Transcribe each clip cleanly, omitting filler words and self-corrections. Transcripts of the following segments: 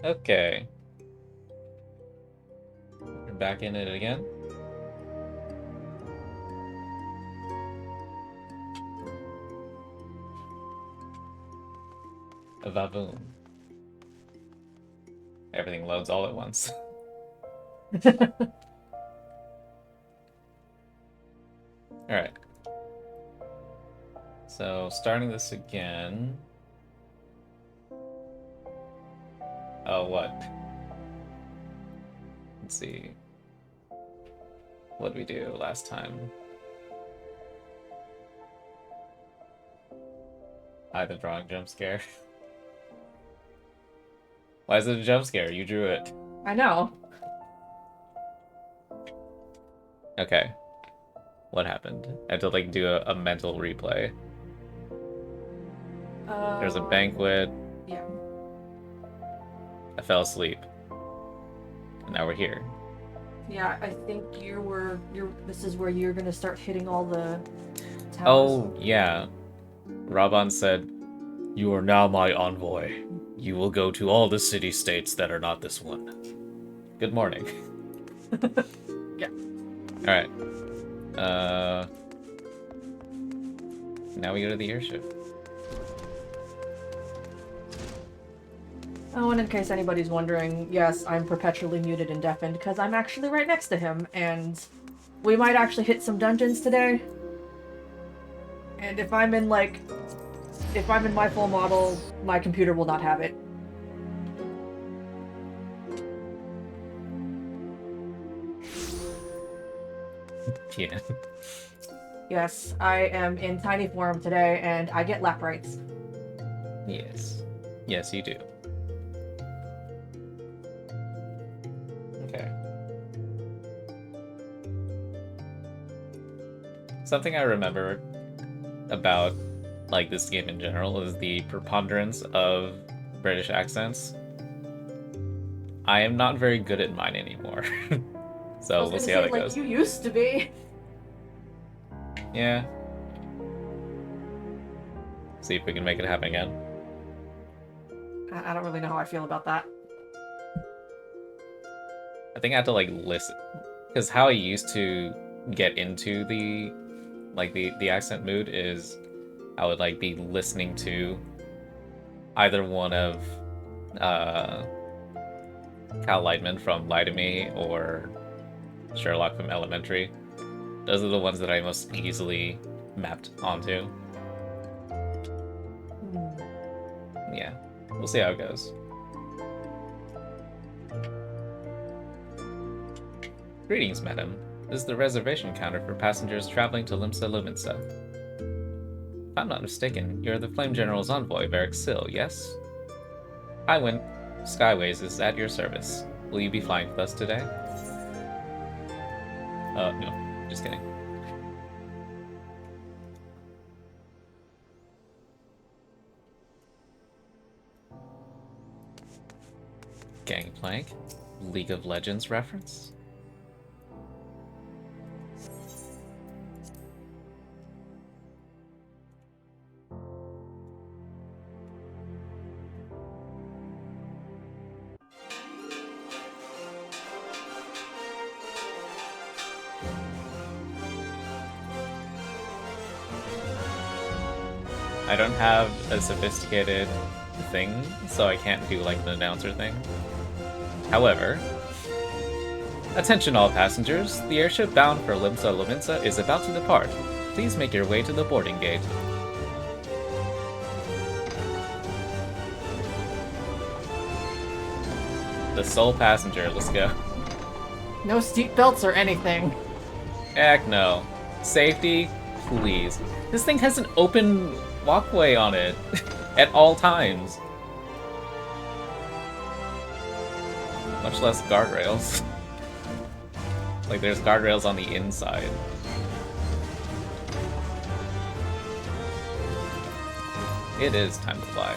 Okay. We're back in it again. A vavoom. Everything loads all at once. Alright. So, starting this again. Oh, what? Let's see. What did we do last time? I had the drawing jump scare. Why is it a jump scare? You drew it. I know. Okay. What happened? I had to like do a mental replay. There's a banquet. Yeah. I fell asleep. And now we're here. Yeah, I think this is where you're gonna start hitting all the towers. Oh, yeah. Raban said, "You are now my envoy. You will go to all the city-states that are not this one." Good morning. Yeah. Alright. Now we go to the airship. Oh, and in case anybody's wondering, yes, I'm perpetually muted and deafened because I'm actually right next to him, and we might actually hit some dungeons today. And if I'm in my full model, my computer will not have it. Yeah. Yes, I am in tiny form today, and I get lap rights. Yes. Yes, you do. Okay. Something I remember about, like, this game in general is the preponderance of British accents. I am not very good at mine anymore. So we'll see how that goes. You used to be. Yeah. See if we can make it happen again. I don't really know how I feel about that. I think I have to like listen, because how I used to get into the accent mood is I would like be listening to either one of Cal Lightman from Lie to Me or Sherlock from Elementary. Those are the ones that I most easily mapped onto. Yeah, we'll see how it goes. Greetings, madam. This is the reservation counter for passengers traveling to Limsa Luminsa. If I'm not mistaken, you're the Flame General's envoy, Varric Sill, yes? Highwind Skyways is at your service. Will you be flying with us today? No. Just kidding. Gangplank? League of Legends reference? I don't have a sophisticated thing, so I can't do like the announcer thing. However, attention all passengers, the airship bound for Limsa Lominsa is about to depart. Please make your way to the boarding gate. The sole passenger, let's go. No seat belts or anything. Heck no. Safety, please. This thing has an open walkway on it at all times. Much less guardrails. Like, there's guardrails on the inside. It is time to fly.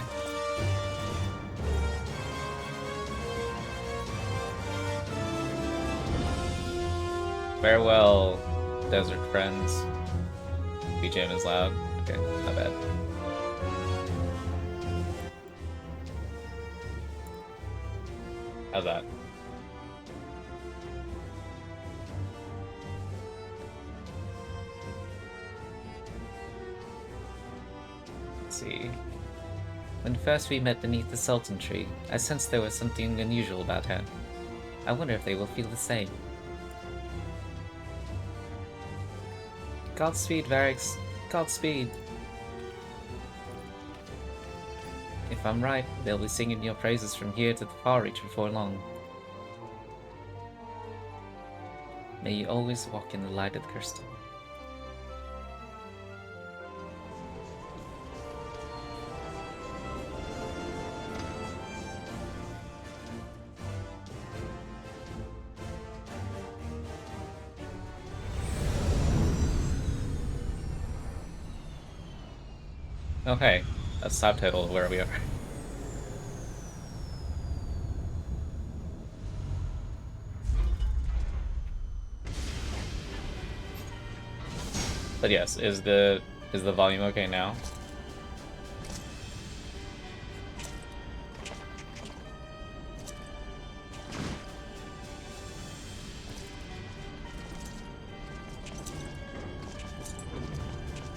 Farewell, desert friends. BGM is loud. Okay, not bad. How's that? Let's see. When first we met beneath the Sultan tree, I sensed there was something unusual about her. I wonder if they will feel the same. Godspeed, Varix. Godspeed. If I'm right, they'll be singing your praises from here to the far reach before long. May you always walk in the light of the crystal. Okay, a subtitle of where we are. But yes, is the volume okay now?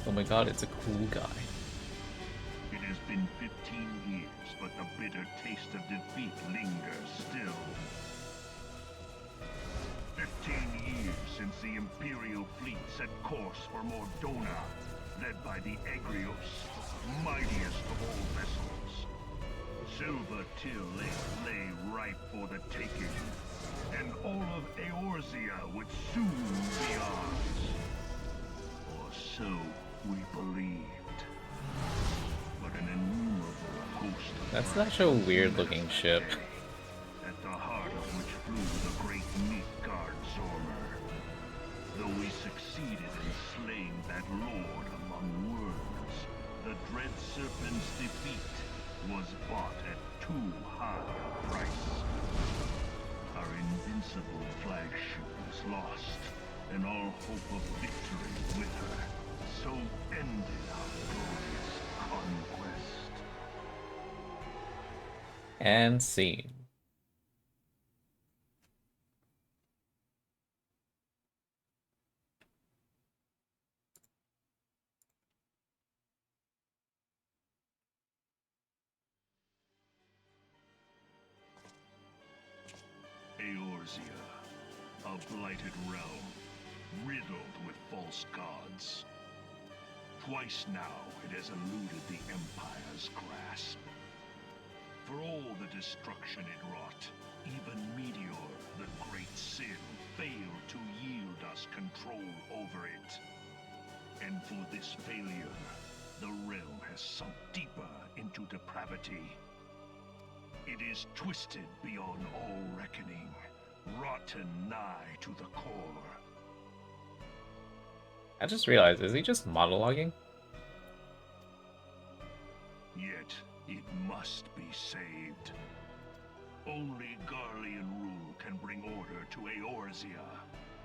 Oh my god, it's a cool guy. It has been 15 years, but the bitter taste of defeat lingers still. 15 years since the Imperial fleet set course for Mordona, led by the Egrios, mightiest of all vessels. Silver Till lay ripe for the taking, and all of Eorzea would soon be ours. Or so we believed. But an innumerable host of... That's such a weird looking ship. At the heart of which flew the great meat guard Zormer. Though we succeeded in slaying that lord among worms, the dread serpent's defeat was bought at too high a price. Our invincible flagship was lost, and all hope of victory with her. So ended our glorious conquest. And scene. Eorzea, a blighted realm, riddled with false gods. Twice now it has eluded the Empire's grasp. For all the destruction it wrought, even Meteor, the great sin, failed to yield us control over it. And for this failure, the realm has sunk deeper into depravity. It is twisted beyond all reckoning, rotten nigh to the core. I just realized, is he just monologuing? Yet, it must be saved. Only Garlean rule can bring order to Eorzea.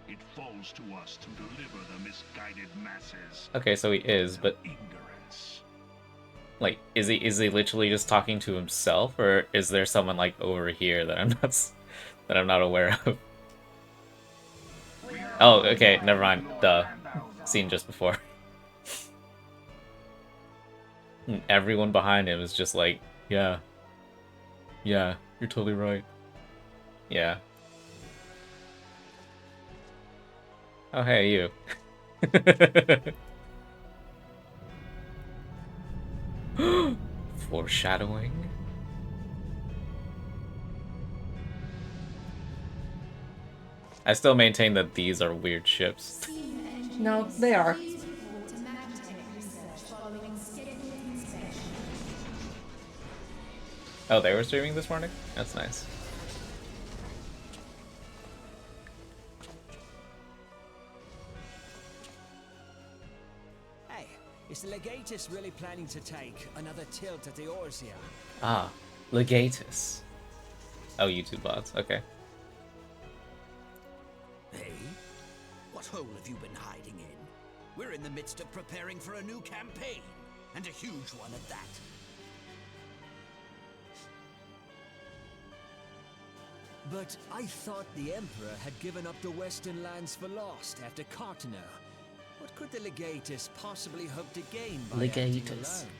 It falls to us to deliver the misguided masses. Okay, so he is, but Ignorance. like, is he literally just talking to himself, or is there someone like over here that I'm not aware of? Oh, okay, never mind. Duh. Scene just before. Everyone behind him is just like, yeah, you're totally right. Yeah. Oh, hey, you. Foreshadowing. I still maintain that these are weird ships. No, they are. Oh, they were streaming this morning? That's nice. Hey, is the Legatus really planning to take another tilt at Eorzea? Ah, Legatus. Oh, YouTube bots. Okay. Hey? What hole have you been hiding in? We're in the midst of preparing for a new campaign, and a huge one at that. But I thought the Emperor had given up the Western lands for lost after Cartener. What could the Legatus possibly hope to gain by acting Legatus. alone?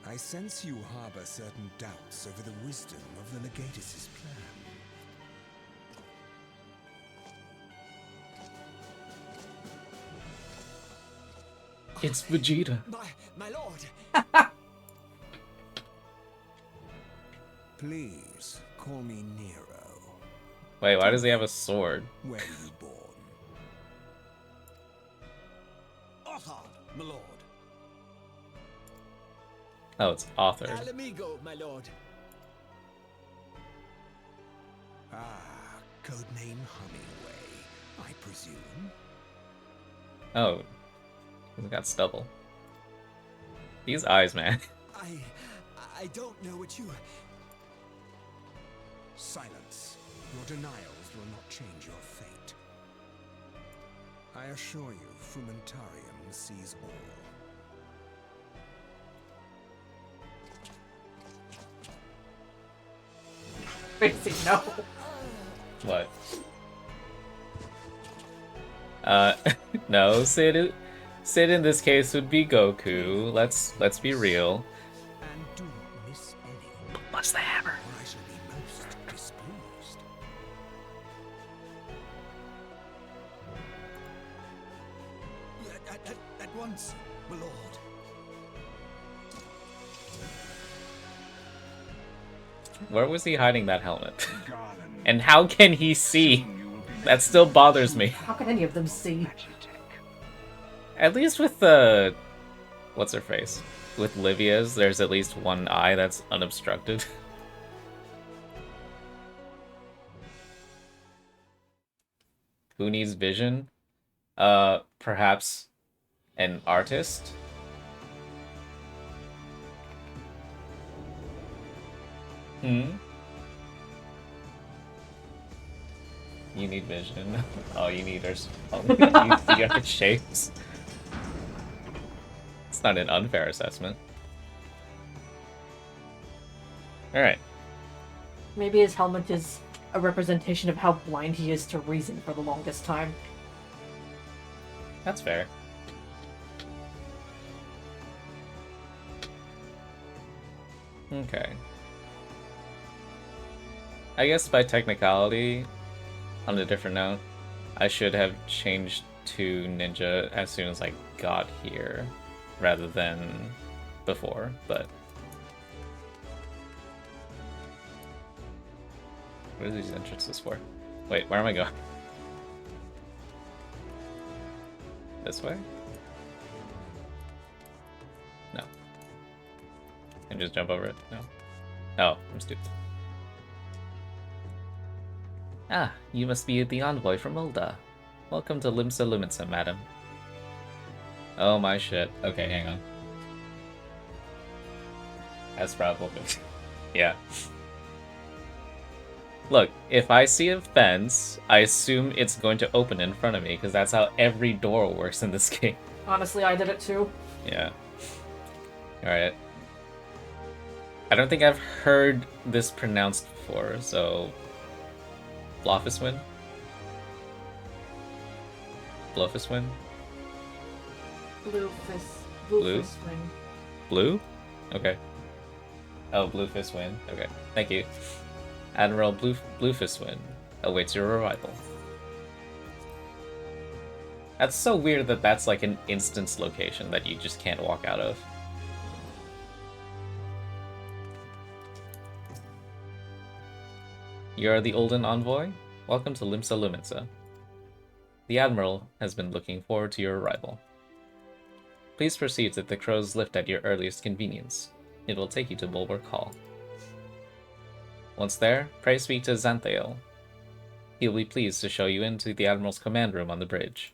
I sense you harbor certain doubts over the wisdom of the Legatus's plan. It's Vegeta. My lord! Please, call me Nero. Wait, why does he have a sword? Where were you born? Othard, my lord. Oh, it's authored. Alamigo, my lord. Ah, codename Hummingway, I presume. Oh, he got stubble. These eyes, man. I don't know what you... Silence. Your denials will not change your fate. I assure you, Frumentarium sees all. Crazy, no. What? No, Sid in this case would be Goku. Let's be real. And do not miss any, What's the hammer? or I shall be most displeased. At once, my lord. Where was he hiding that helmet? Garden. And how can he see? Soon you will be That still bothers me. How can any of them see? Magitech. At least with the... What's her face? With Livia's, there's at least one eye that's unobstructed. Who needs vision? Perhaps an artist? Hmm? You need vision. Oh, you need her. Oh, you see her shapes. It's not an unfair assessment. Alright. Maybe his helmet is a representation of how blind he is to reason for the longest time. That's fair. Okay. I guess by technicality, on a different note, I should have changed to ninja as soon as I got here, rather than before, but... What are these entrances for? Wait, where am I going? This way? No. Can I just jump over it? No. Oh, I'm stupid. Ah, you must be the envoy from Ulda. Welcome to Limsa Lumitsa, madam. Oh my shit. Okay, hang on. That's probably... yeah. Look, if I see a fence, I assume it's going to open in front of me, because that's how every door works in this game. Honestly, I did it too. Yeah. Alright. I don't think I've heard this pronounced before, so... Blofiswin? Blofiswin? Blue Blue? fist wing. Blue? Okay. Oh, Bluefistwin. Okay, thank you. Admiral Bluefistwin awaits your arrival. That's so weird that that's like an instance location that you just can't walk out of. You are the Olden envoy? Welcome to Limsa Lumitsa. The Admiral has been looking forward to your arrival. Please proceed to the Crow's Lift at your earliest convenience. It will take you to Bulwark Hall. Once there, pray speak to Xanthael. He will be pleased to show you into the Admiral's command room on the bridge.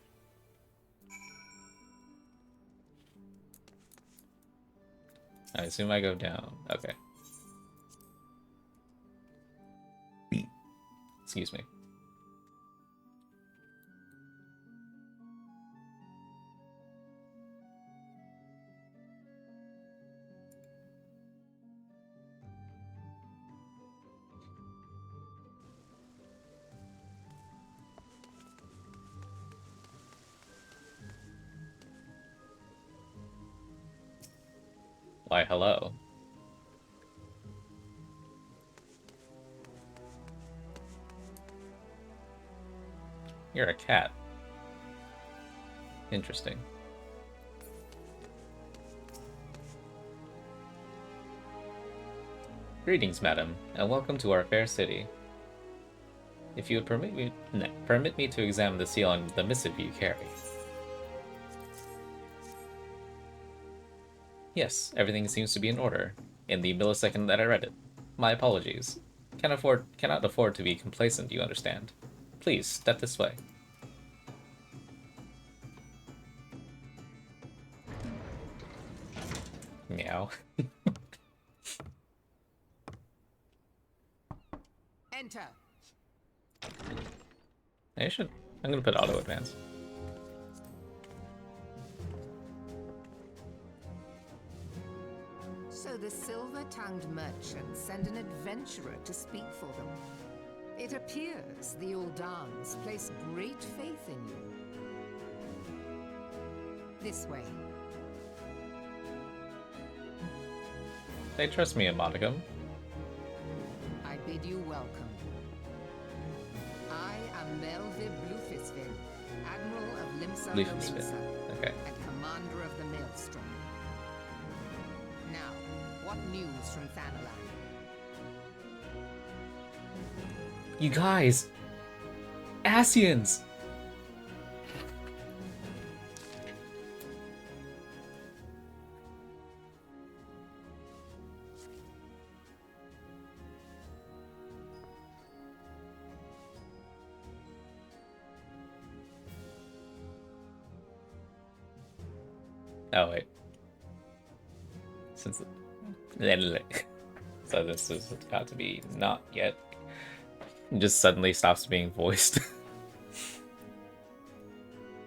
I assume I go down. Okay. Excuse me. Why, hello. You're a cat. Interesting. Greetings, madam, and welcome to our fair city. If you would permit me to examine the seal on the missive you carry. Yes, everything seems to be in order, in the millisecond that I read it. My apologies. Cannot afford to be complacent, you understand. Please, step this way. Meow. Enter. I'm gonna put auto advance. So the silver-tongued merchants send an adventurer to speak for them. It appears the Uldans place great faith in you. This way. They trust me a modicum. I bid you welcome. I am Melville Bluefistville, Admiral of Limsa Bluefistville. Lominsa, Okay. and Commander of the Maelstrom. Now, what news from Thanalan? You guys! Asians! Oh wait. So this is got to be not yet. It just suddenly stops being voiced.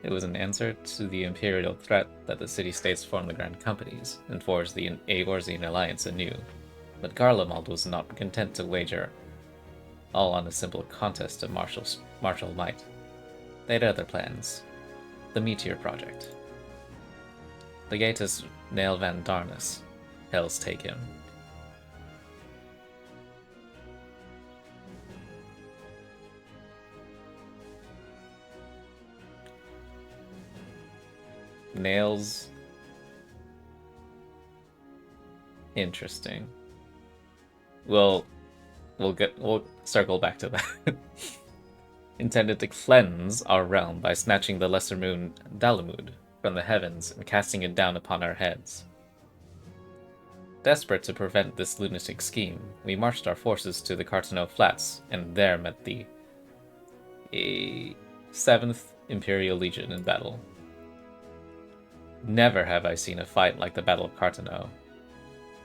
It was an answer to the imperial threat that the city-states formed the Grand Companies and forged the Eorzean alliance anew. But Garlemald was not content to wager all on a simple contest of martial might. They had other plans. The Meteor Project. Legatus Nail Van Darnus. Hells take him. Nails. Interesting. We'll circle back to that. Intended to cleanse our realm by snatching the lesser moon Dalamud from the heavens and casting it down upon our heads. Desperate to prevent this lunatic scheme, we marched our forces to the Cartano Flats, and there met the 7th Imperial Legion in battle. Never have I seen a fight like the Battle of Cartano,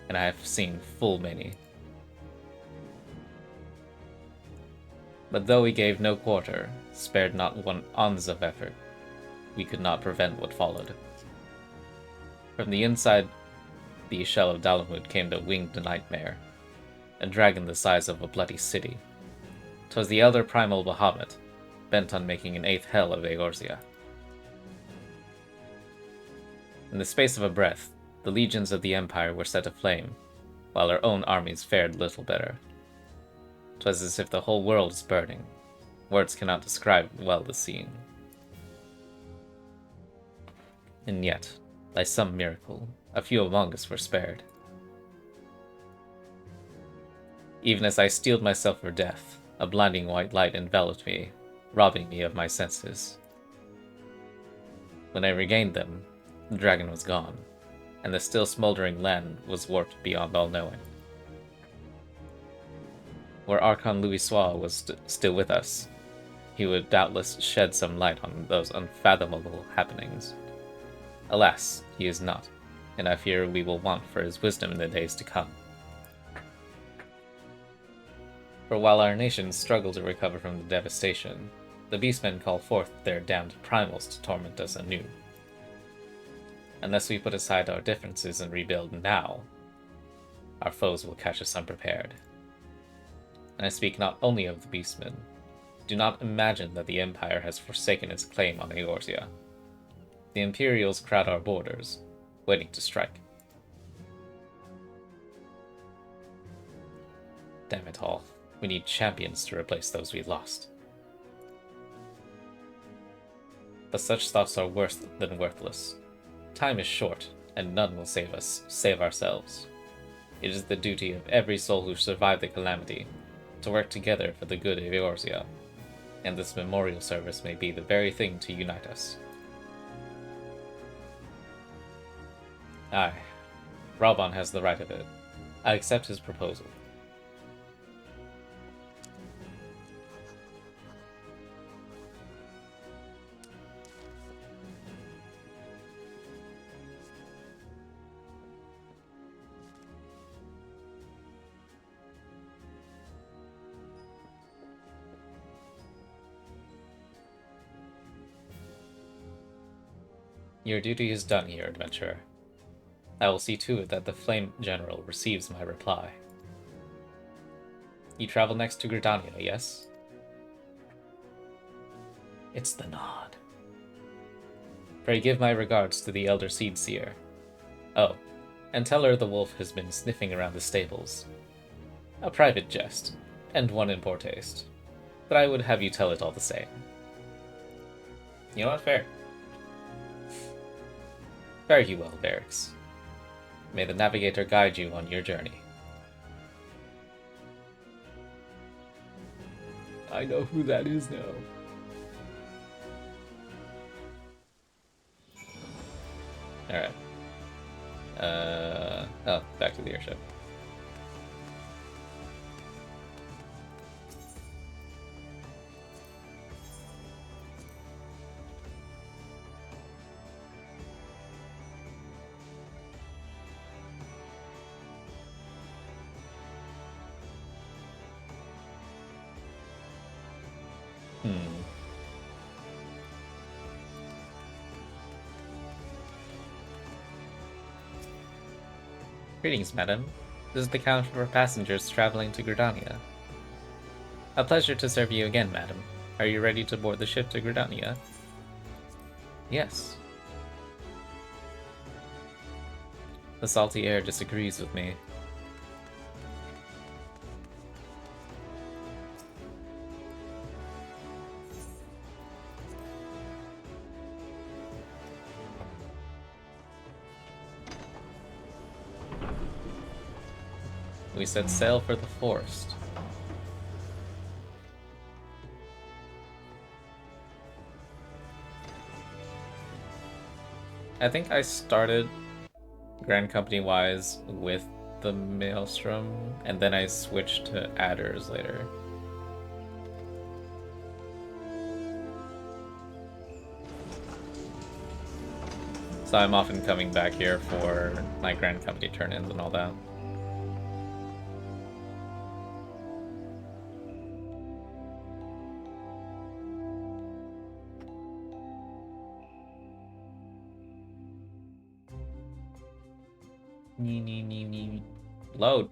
and I have seen full many. But though we gave no quarter, spared not one ounce of effort, we could not prevent what followed. From the inside the shell of Dalamud came the winged nightmare, a dragon the size of a bloody city. 'Twas the elder primal Bahamut, bent on making an 8th hell of Eorzea. In the space of a breath, the legions of the Empire were set aflame, while our own armies fared little better. 'Twas as if the whole world is burning. Words cannot describe well the scene. And yet, by some miracle, a few among us were spared. Even as I steeled myself for death, a blinding white light enveloped me, robbing me of my senses. When I regained them, the dragon was gone, and the still smoldering land was warped beyond all knowing. Were Archon Louisoix was still with us, he would doubtless shed some light on those unfathomable happenings. Alas, he is not, and I fear we will want for his wisdom in the days to come. For while our nations struggle to recover from the devastation, the beastmen call forth their damned primals to torment us anew. Unless we put aside our differences and rebuild now, our foes will catch us unprepared. And I speak not only of the beastmen. Do not imagine that the Empire has forsaken its claim on Eorzea. The Imperials crowd our borders, waiting to strike. Damn it all. We need champions to replace those we lost. But such thoughts are worse than worthless. Time is short, and none will save ourselves. It is the duty of every soul who survived the calamity to work together for the good of Eorzea, and this memorial service may be the very thing to unite us. Aye, Rauban has the right of it. I accept his proposal. Your duty is done here, adventurer. I will see to it that the Flame General receives my reply. You travel next to Gridania, yes? It's the nod. Pray give my regards to the Elder Seedseer. Oh, and tell her the wolf has been sniffing around the stables. A private jest, and one in poor taste. But I would have you tell it all the same. You know what? Fair. Fare you well, Varix. May the Navigator guide you on your journey. I know who that is now. Alright. Oh, back to the airship. Greetings, madam. This is the counter for passengers traveling to Gridania. A pleasure to serve you again, madam. Are you ready to board the ship to Gridania? Yes. The salty air disagrees with me. We set sail for the forest. I think I started Grand Company-wise with the Maelstrom, and then I switched to adders later. So I'm often coming back here for my Grand Company turn-ins and all that. Load.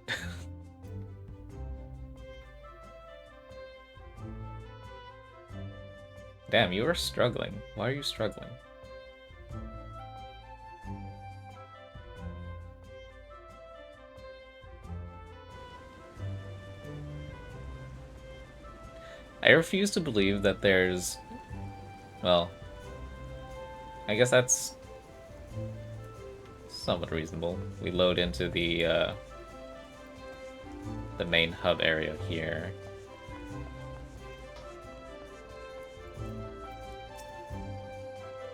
Damn, you are struggling. Why are you struggling? I refuse to believe that there's... Well, I guess that's somewhat reasonable. We load into the main hub area here.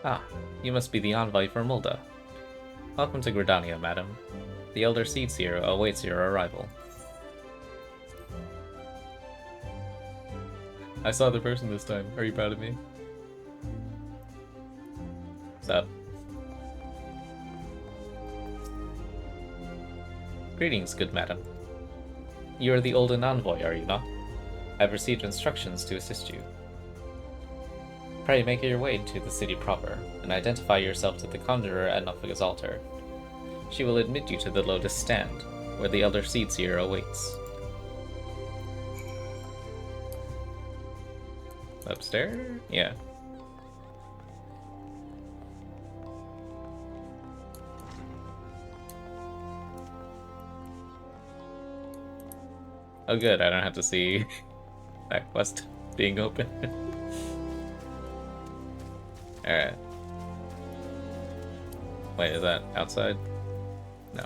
Ah, you must be the envoy for Mulda. Welcome to Gridania, madam. The Elder Seedseer awaits your arrival. I saw the person this time. Are you proud of me? What's up? Greetings, good madam. You are the Olden envoy, are you not? I've received instructions to assist you. Pray make your way to the city proper, and identify yourself to the Conjurer at Nothiga's altar. She will admit you to the Lotus Stand, where the Elder Seedseer awaits. Upstairs? Yeah. Oh good, I don't have to see that quest being open. Alright. Wait, is that outside? No.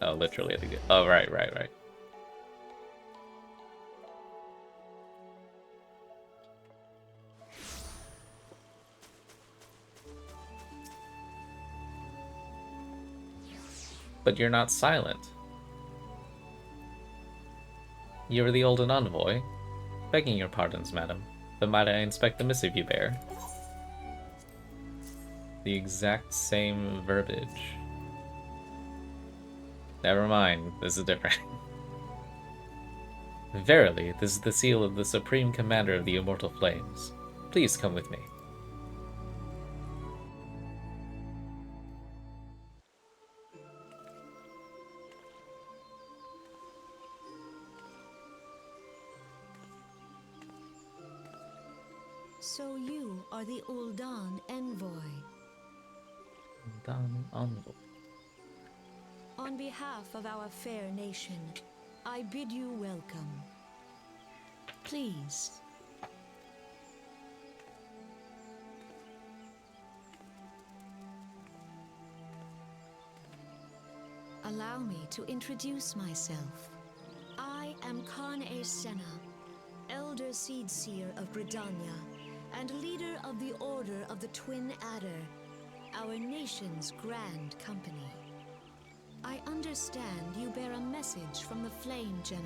Oh, literally at the gate. Oh, right. But you're not silent. You are the Olden Envoy. Begging your pardons, madam, but might I inspect the missive you bear? The exact same verbiage. Never mind, this is different. Verily, this is the seal of the Supreme Commander of the Immortal Flames. Please come with me. So you are the Uldan envoy. Uldan Envoy. On behalf of our fair nation, I bid you welcome. Please. Allow me to introduce myself. I am Khan-e Senna, Elder Seedseer of Britannia, and leader of the Order of the Twin Adder, our nation's grand company. I understand you bear a message from the Flame General.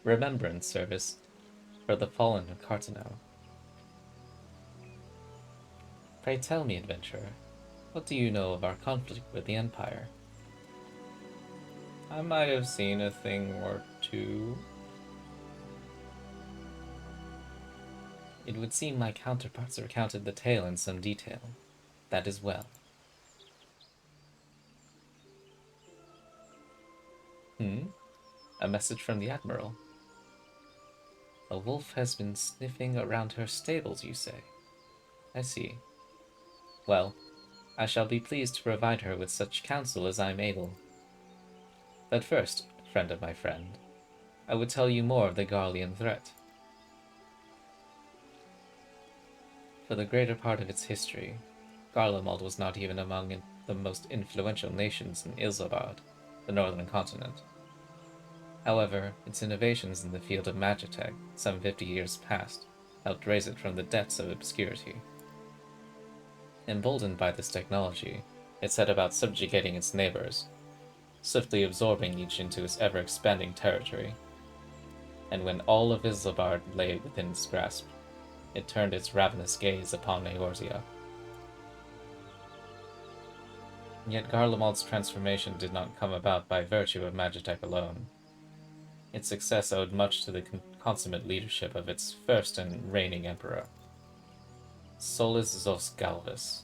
Remembrance service for the fallen of Cartano. Pray tell me, adventurer, what do you know of our conflict with the Empire? I might have seen a thing or two. It would seem my counterparts recounted the tale in some detail. That is well. A message from the Admiral. A wolf has been sniffing around her stables, you say? I see. Well, I shall be pleased to provide her with such counsel as I am able. But first, friend of my friend, I would tell you more of the Garlean threat. For the greater part of its history, Garlemald was not even among the most influential nations in Ilzabad, the northern continent. However, its innovations in the field of magitech, some 50 years past, helped raise it from the depths of obscurity. Emboldened by this technology, it set about subjugating its neighbors, swiftly absorbing each into its ever-expanding territory. And when all of Ilzabard lay within its grasp, it turned its ravenous gaze upon Eorzea. Yet Garlemald's transformation did not come about by virtue of magitech alone. Its success owed much to the consummate leadership of its first and reigning emperor, Solus Zos Galvus,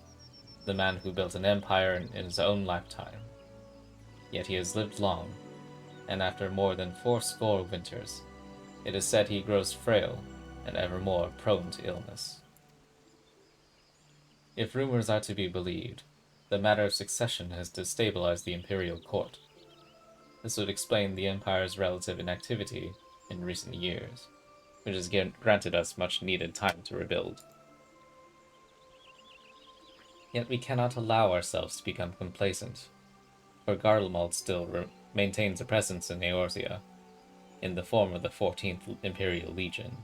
the man who built an empire in his own lifetime. Yet he has lived long, and after more than 80 winters, it is said he grows frail and ever more prone to illness. If rumors are to be believed, the matter of succession has destabilized the imperial court. This would explain the Empire's relative inactivity in recent years, which has granted us much needed time to rebuild. Yet we cannot allow ourselves to become complacent, for Garlemald still maintains a presence in Eorzea, in the form of the 14th Imperial Legion.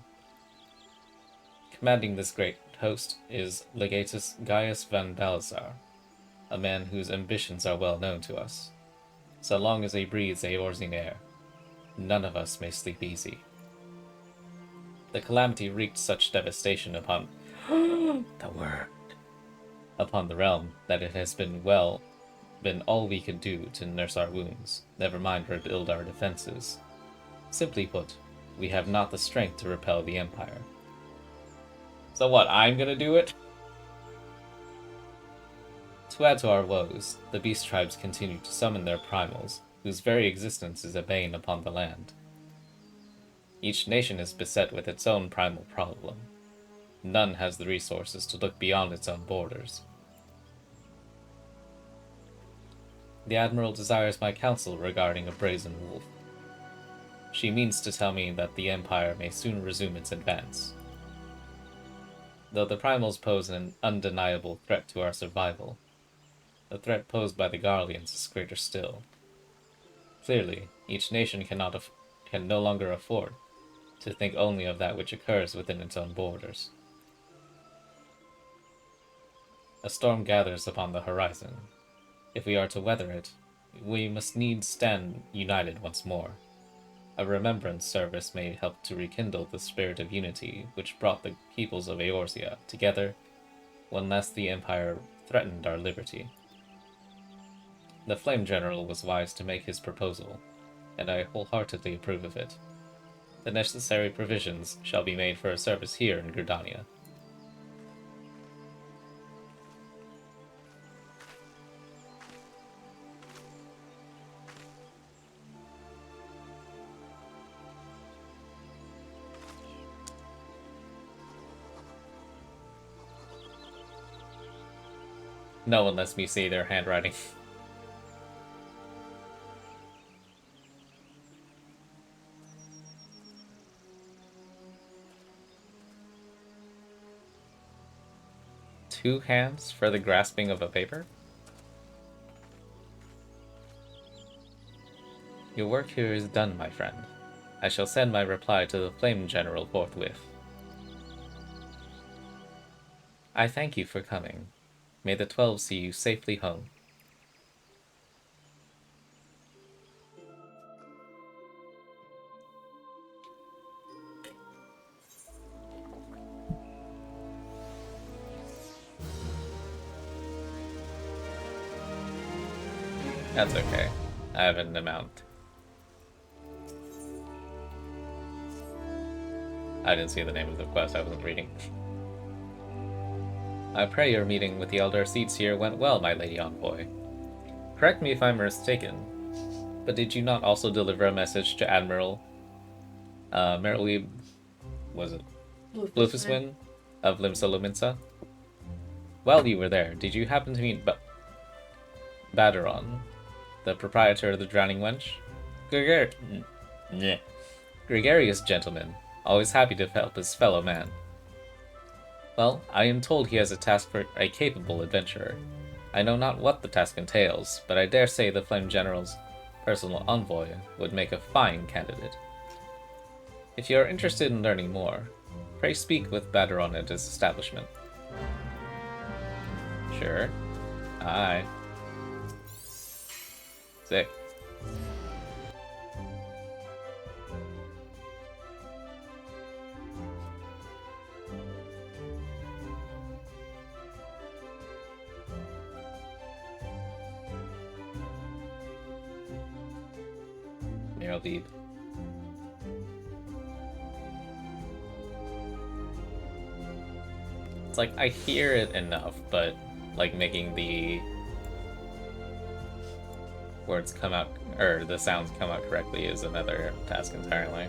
Commanding this great host is Legatus Gaius van Balzar, a man whose ambitions are well known to us. So long as he breathes Eorzean air, none of us may sleep easy. The calamity wreaked such devastation upon the word. upon the realm that it has been all we could do to nurse our wounds, never mind rebuild our defenses. Simply put, we have not the strength to repel the Empire. So what, I'm gonna do it? To add to our woes, the beast tribes continue to summon their primals, whose very existence is a bane upon the land. Each nation is beset with its own primal problem. None has the resources to look beyond its own borders. The Admiral desires my counsel regarding a brazen wolf. She means to tell me that the Empire may soon resume its advance. Though the primals pose an undeniable threat to our survival, the threat posed by the Garleans is greater still. Clearly, each nation can no longer afford to think only of that which occurs within its own borders. A storm gathers upon the horizon. If we are to weather it, we must needs stand united once more. A remembrance service may help to rekindle the spirit of unity which brought the peoples of Eorzea together when last the Empire threatened our liberty. The Flame General was wise to make his proposal, and I wholeheartedly approve of it. The necessary provisions shall be made for a service here in Gridania. No one lets me see their handwriting. Two hands for the grasping of a paper? Your work here is done, my friend. I shall send my reply to the Flame General forthwith. I thank you for coming. May the 12 see you safely home. That's okay. I have an amount. I didn't see the name of the quest, I wasn't reading. I pray your meeting with the Elder Seedseer went well, my lady envoy. Correct me if I'm mistaken, but did you not also deliver a message to Admiral Merleeb, was it Blufuswin of Limsa Luminsa? While you were there, did you happen to meet Baderon, the proprietor of the Drowning Wench? Gregarious gentleman, always happy to help his fellow man. Well, I am told he has a task for a capable adventurer. I know not what the task entails, but I dare say the Flame General's personal envoy would make a fine candidate. If you are interested in learning more, pray speak with Baderon at his establishment. Sure. Aye. Sick. Merleeb. It's like, I hear it enough, but like making the words come out, or the sounds come out correctly is another task entirely.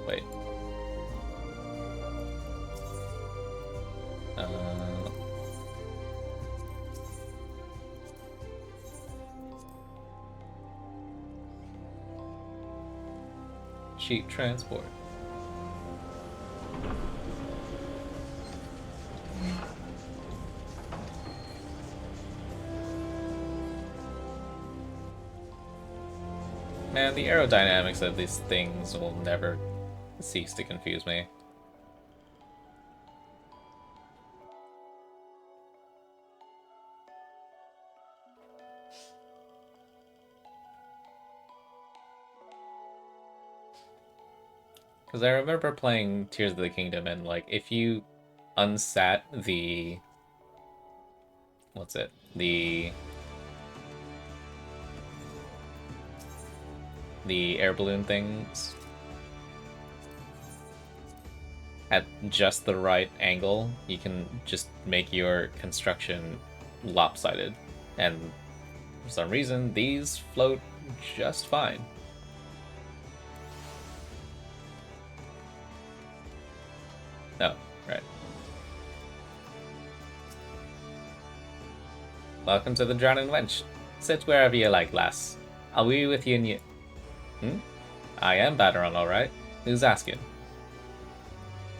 Wait. Cheap transport. Man, the aerodynamics of these things will never cease to confuse me. Because I remember playing Tears of the Kingdom, and like, if you unsat the... What's it? The air balloon things at just the right angle, you can just make your construction lopsided. And for some reason, these float just fine. Oh, right. Welcome to the Drowning Wench. Sit wherever you like, lass. I'll be with you in you. I am Batteron, alright. Who's asking?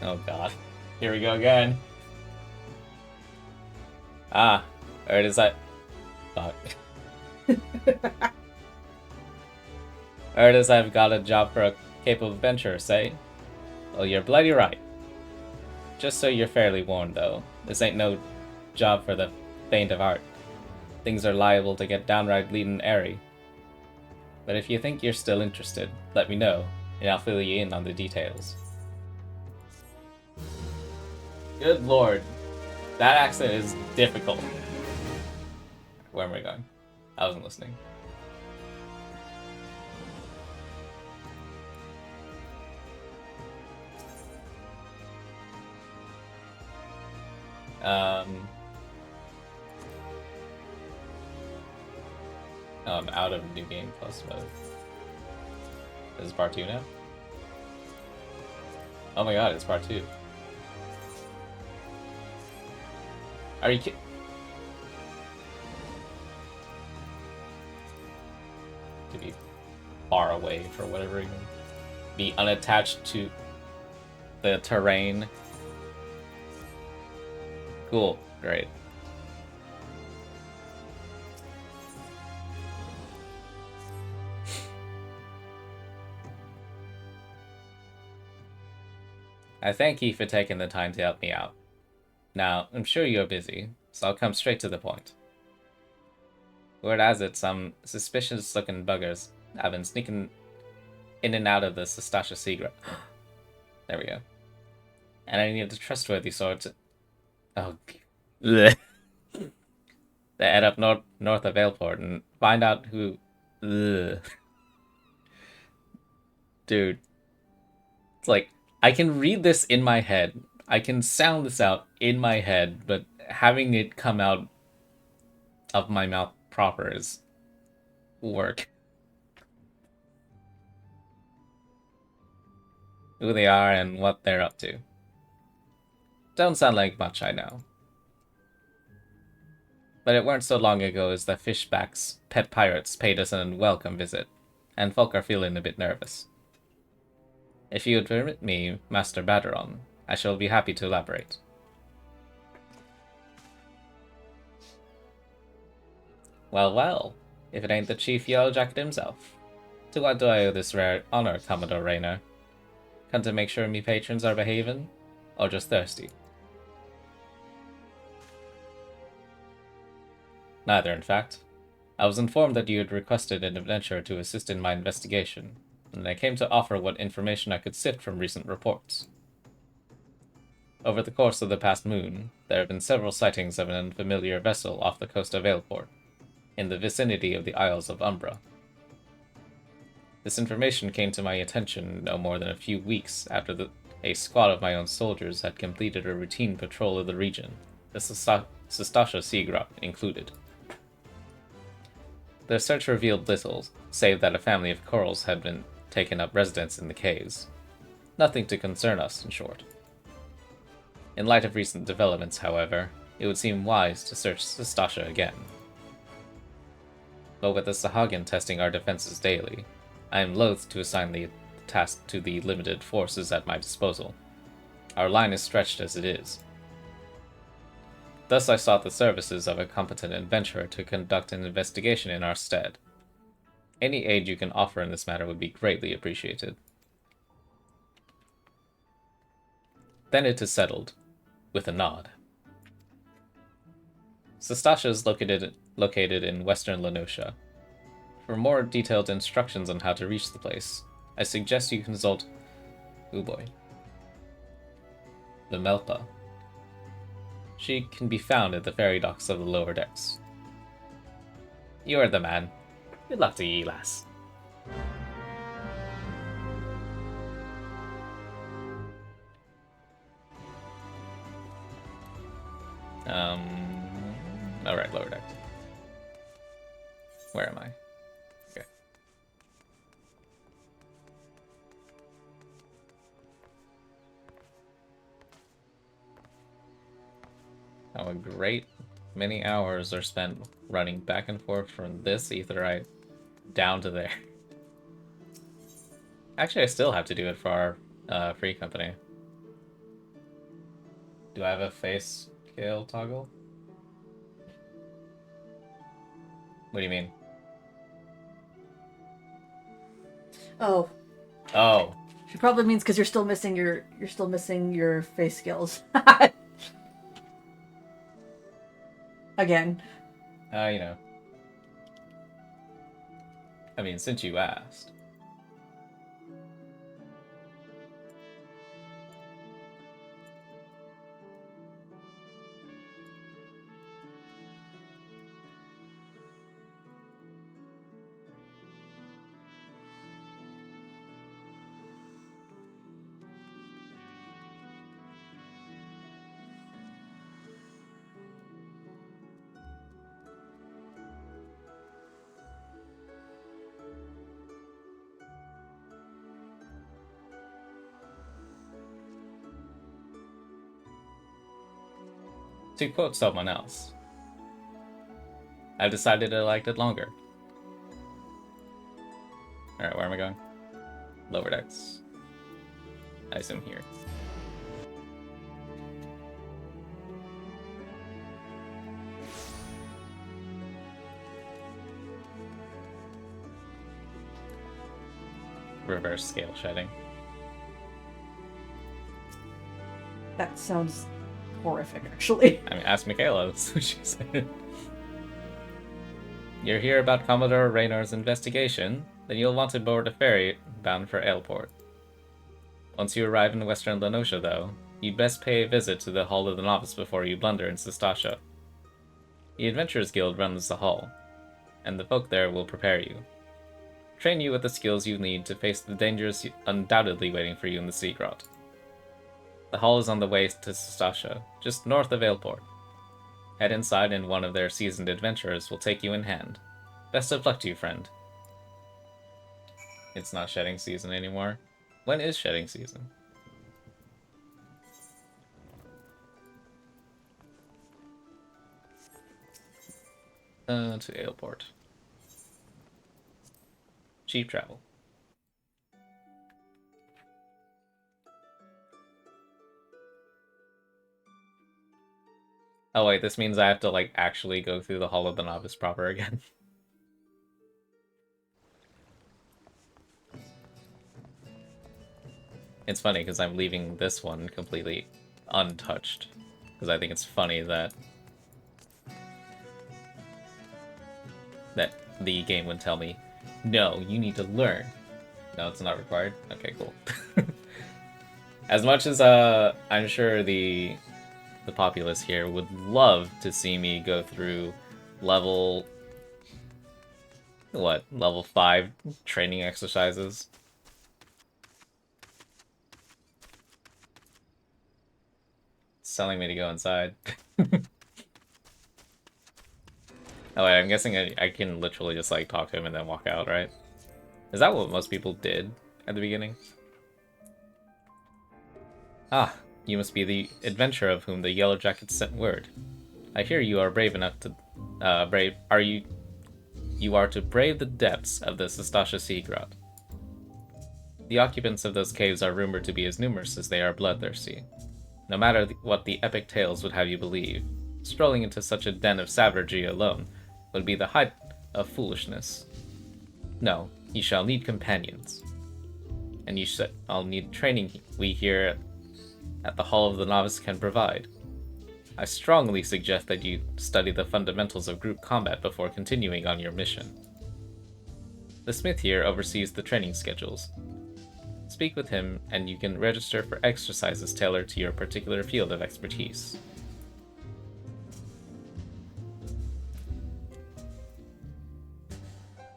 Oh god. Here we go again. Ah, or is that... Fuck. Heard as I've got a job for a capable adventurer, say? Well, you're bloody right. Just so you're fairly warned, though, this ain't no job for the faint of heart. Things are liable to get downright bleedin' airy. But if you think you're still interested, let me know, and I'll fill you in on the details. Good lord. That accent is difficult. Where am I going? I wasn't listening. Oh, I'm out of New Game Plus mode. This is part 2 now? Oh my god, it's part 2. Are you kidding? To be far away for whatever reason. Be unattached to the terrain. Cool, great. I thank you for taking the time to help me out. Now, I'm sure you're busy, so I'll come straight to the point. Word has it, some suspicious-looking buggers have been sneaking in and out of the Sestasha Seagrove. There we go. And I need a trustworthy sort to... Oh. They head up north of Aleport and find out who... Dude. It's like, I can read this in my head. I can sound this out in my head, but having it come out of my mouth proper is work. Who they are and what they're up to. Don't sound like much, I know. But it weren't so long ago as the Fishbacks, pet pirates, paid us an unwelcome visit, and folk are feeling a bit nervous. If you would permit me, Master Batteron, I shall be happy to elaborate. Well, well, if it ain't the Chief Yellow Jacket himself. To what do I owe this rare honor, Commodore Rayner? Come to make sure me patrons are behaving, or just thirsty? Neither, in fact. I was informed that you had requested an adventurer to assist in my investigation, and I came to offer what information I could sift from recent reports. Over the course of the past moon, there have been several sightings of an unfamiliar vessel off the coast of Aleport, in the vicinity of the Isles of Umbra. This information came to my attention no more than a few weeks after a squad of my own soldiers had completed a routine patrol of the region, the Sestasha Seagrove included. Their search revealed little, save that a family of corals had been taken up residence in the caves. Nothing to concern us, in short. In light of recent developments, however, it would seem wise to search Sestasha again. But with the Sahagin testing our defenses daily, I am loath to assign the task to the limited forces at my disposal. Our line is stretched as it is. Thus I sought the services of a competent adventurer to conduct an investigation in our stead. Any aid you can offer in this matter would be greatly appreciated. Then it is settled, with a nod. Sestasha is located in western Lenosha. For more detailed instructions on how to reach the place, I suggest you consult... Oh boy. The Melpa. She can be found at the ferry docks of the lower decks. You are the man. Good luck to ye, lass. Alright, lower deck. Where am I? Okay. Oh, a great many hours are spent running back and forth from this aetherite down to there. Actually, I still have to do it for our free company. Do I have a face scale toggle? What do you mean? Oh, Oh, she probably means because you're still missing your face skills. Again. you know. I mean, since you asked. To quote someone else, I've decided I liked it longer. Alright, where am I going? Lower decks. I assume here. Reverse scale shedding. That sounds horrific, actually. I mean, ask Michaela, that's what she said. You're here about Commodore Raynor's investigation? Then you'll want to board a ferry bound for Aleport. Once you arrive in western Lenosha, though, you'd best pay a visit to the Hall of the Novice before you blunder into Stasha. The Adventurers Guild runs the hall, and the folk there will prepare you. Train you with the skills you need to face the dangers undoubtedly waiting for you in the Sea Grot. The hall is on the way to Stasha, just north of Aleport. Head inside and one of their seasoned adventurers will take you in hand. Best of luck to you, friend. It's not shedding season anymore. When is shedding season? To Aleport. Cheap travel. Oh wait, this means I have to, like, actually go through the Hall of the Novice proper again. It's funny, because I'm leaving this one completely untouched. Because I think it's funny that the game would tell me, no, you need to learn. No, it's not required? Okay, cool. As much as I'm sure the populace here would love to see me go through level 5 training exercises. It's telling me to go inside. Oh wait, I'm guessing I can literally just, like, talk to him and then walk out, right? Is that what most people did at the beginning? Ah, you must be the adventurer of whom the Yellow Jackets sent word. I hear you are brave enough to... You are to brave the depths of the Stasha Sea Grot. The occupants of those caves are rumored to be as numerous as they are bloodthirsty. No matter what the epic tales would have you believe, strolling into such a den of savagery alone would be the height of foolishness. No, you shall need companions. And I'll need training we here at the Hall of the Novice can provide. I strongly suggest that you study the fundamentals of group combat before continuing on your mission. The smith here oversees the training schedules. Speak with him, and you can register for exercises tailored to your particular field of expertise.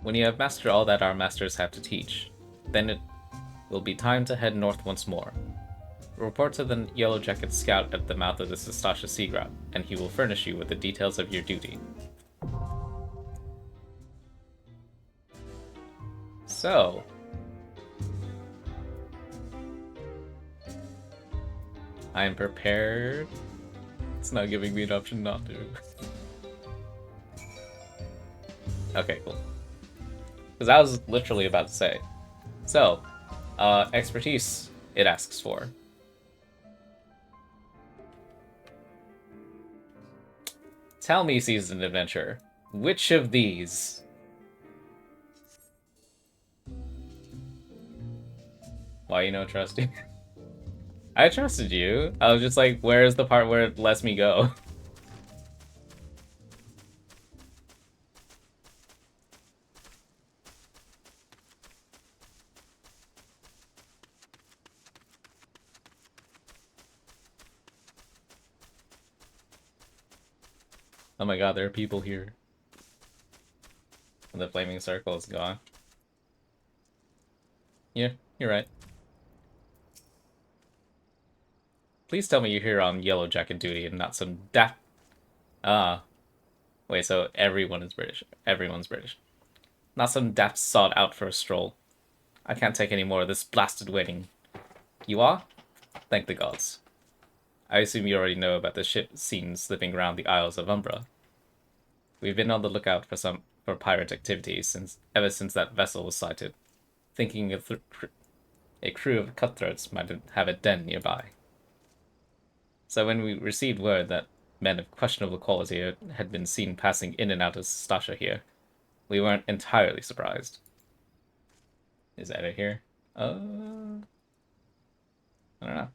When you have mastered all that our masters have to teach, then it will be time to head north once more. Report to the Yellow Jacket Scout at the mouth of the Sestasha Sea Route, and he will furnish you with the details of your duty. So... I am prepared. It's not giving me an option not to. Okay, cool. Because I was literally about to say. So, expertise it asks for. Tell me, Seasoned Adventurer, which of these? Why you no trusting? I trusted you. I was just like, where's the part where it lets me go? Oh my god, there are people here. And the flaming circle is gone. Yeah, you're right. Please tell me you're here on Yellow Jacket duty and not some wait, so everyone is British. Everyone's British. Not some daft sod out for a stroll. I can't take any more of this blasted waiting. You are? Thank the gods. I assume you already know about the ship seen slipping around the Isles of Umbra. We've been on the lookout for pirate activity ever since that vessel was sighted, thinking a crew of cutthroats might have a den nearby. So when we received word that men of questionable quality had been seen passing in and out of Stasha here, we weren't entirely surprised. Is that it here? I don't know.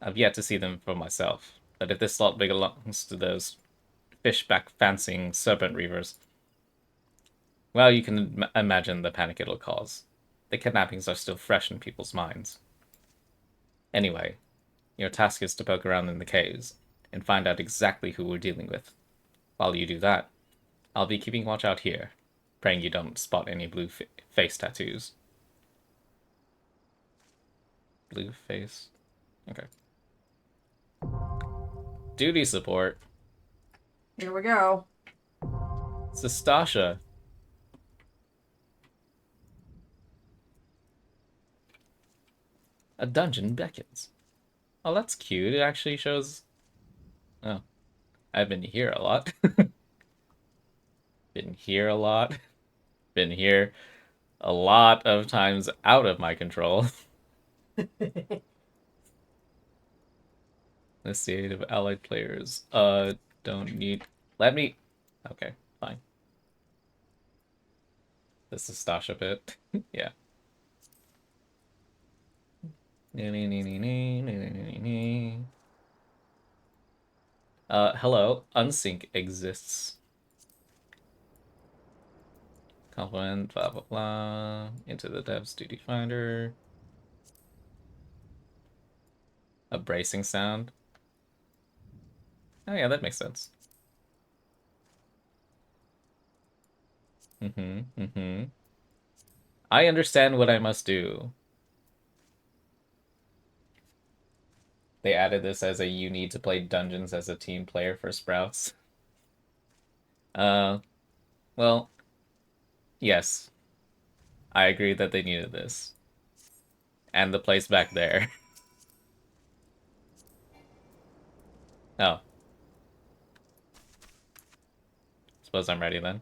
I've yet to see them for myself, but if this slot belongs to those fishback fancying serpent reavers, well, you can imagine the panic it'll cause. The kidnappings are still fresh in people's minds. Anyway, your task is to poke around in the caves and find out exactly who we're dealing with. While you do that, I'll be keeping watch out here, praying you don't spot any blue face tattoos. Blue face? Okay. Duty support. Here we go. Sestasha. A dungeon beckons. Oh, that's cute. It actually shows... Oh. I've been here a lot. Been here a lot. Been here a lot of times out of my control. The state of allied players. Don't need... Let me... Okay, fine. This is Stasha bit. Yeah. Hello. Unsync exists. Compliment, blah, blah, blah. Into the devs duty finder. A bracing sound. Oh yeah, that makes sense. I understand what I must do. They added this as you need to play dungeons as a team player for Sprouts. Well, yes. I agree that they needed this. And the place back there. Oh. Suppose I'm ready then.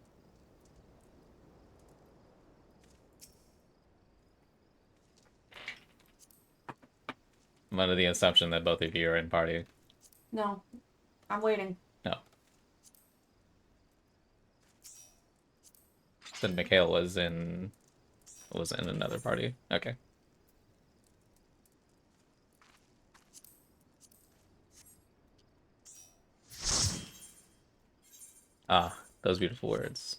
I'm under the assumption that both of you are in party. No. I'm waiting. No. Then Mikhail was in another party. Okay. Ah, those beautiful words.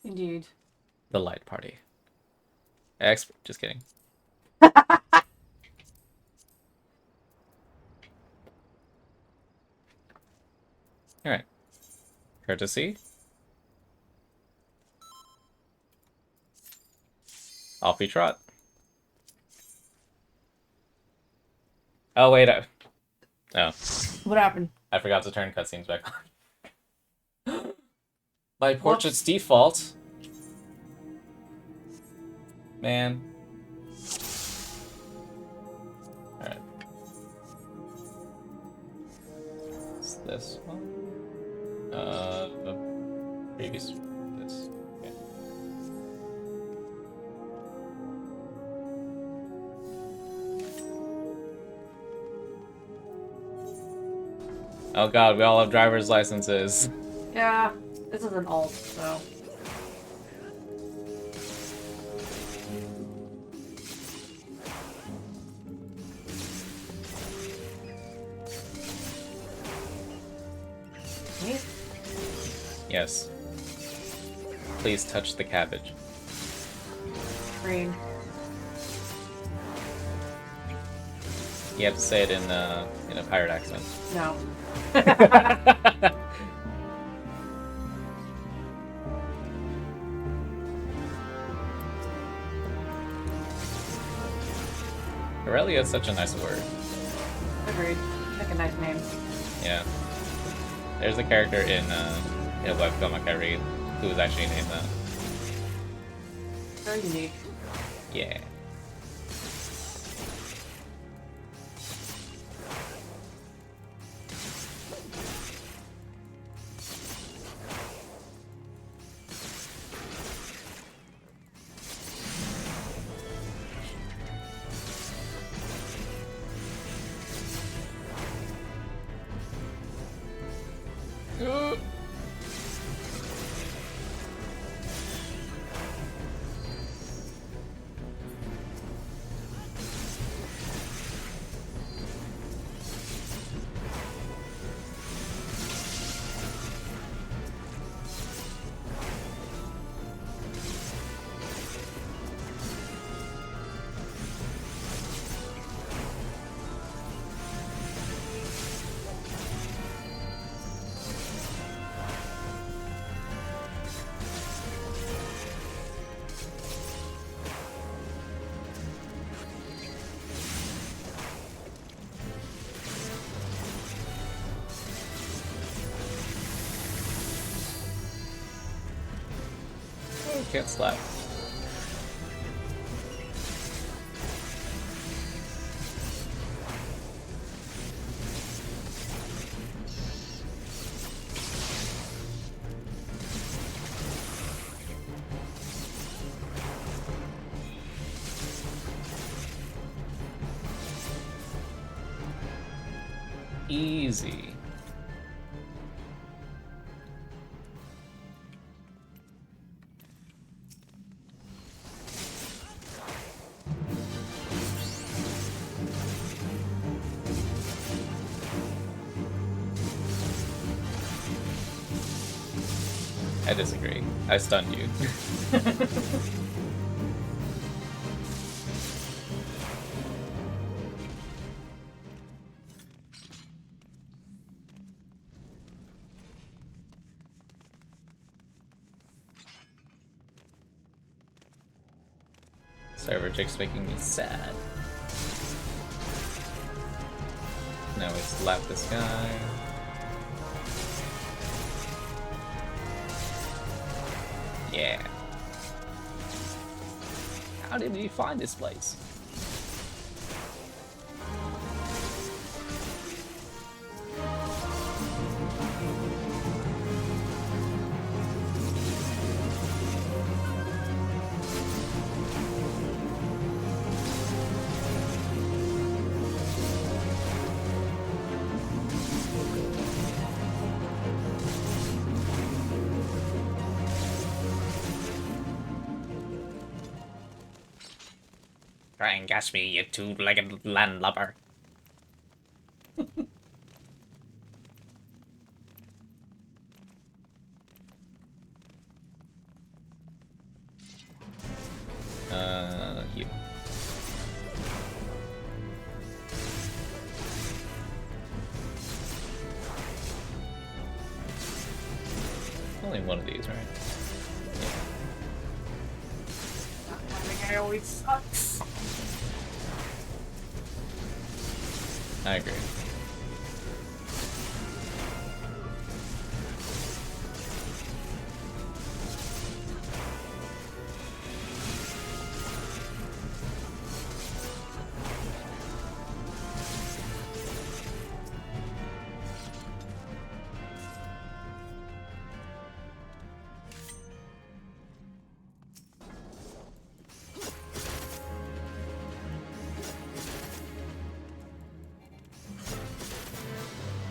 Indeed. The light party. Just kidding. Alright. Courtesy. Off we trot. Oh, wait. Oh. What happened? I forgot to turn cutscenes back on. My portrait's default. Man. Alright. It's this one. The previous. This. Okay. Oh god, we all have driver's licenses. Yeah, this is an alt, so. Me? Yes. Please touch the cabbage. Green. You have to say it in a pirate accent. No. Aurelia is such a nice word. Agreed. Like a nice name. Yeah. There's a character in a webcomic I read who was actually named that. Very unique. Yeah. Can't slap. Easy. I disagree. I stunned you. Server chick's making me sad. Now we slap this guy. Yeah. How did we find this place? Try and gas me, you two-legged landlubber. You. Only one of these, right? Make always sucks. I agree.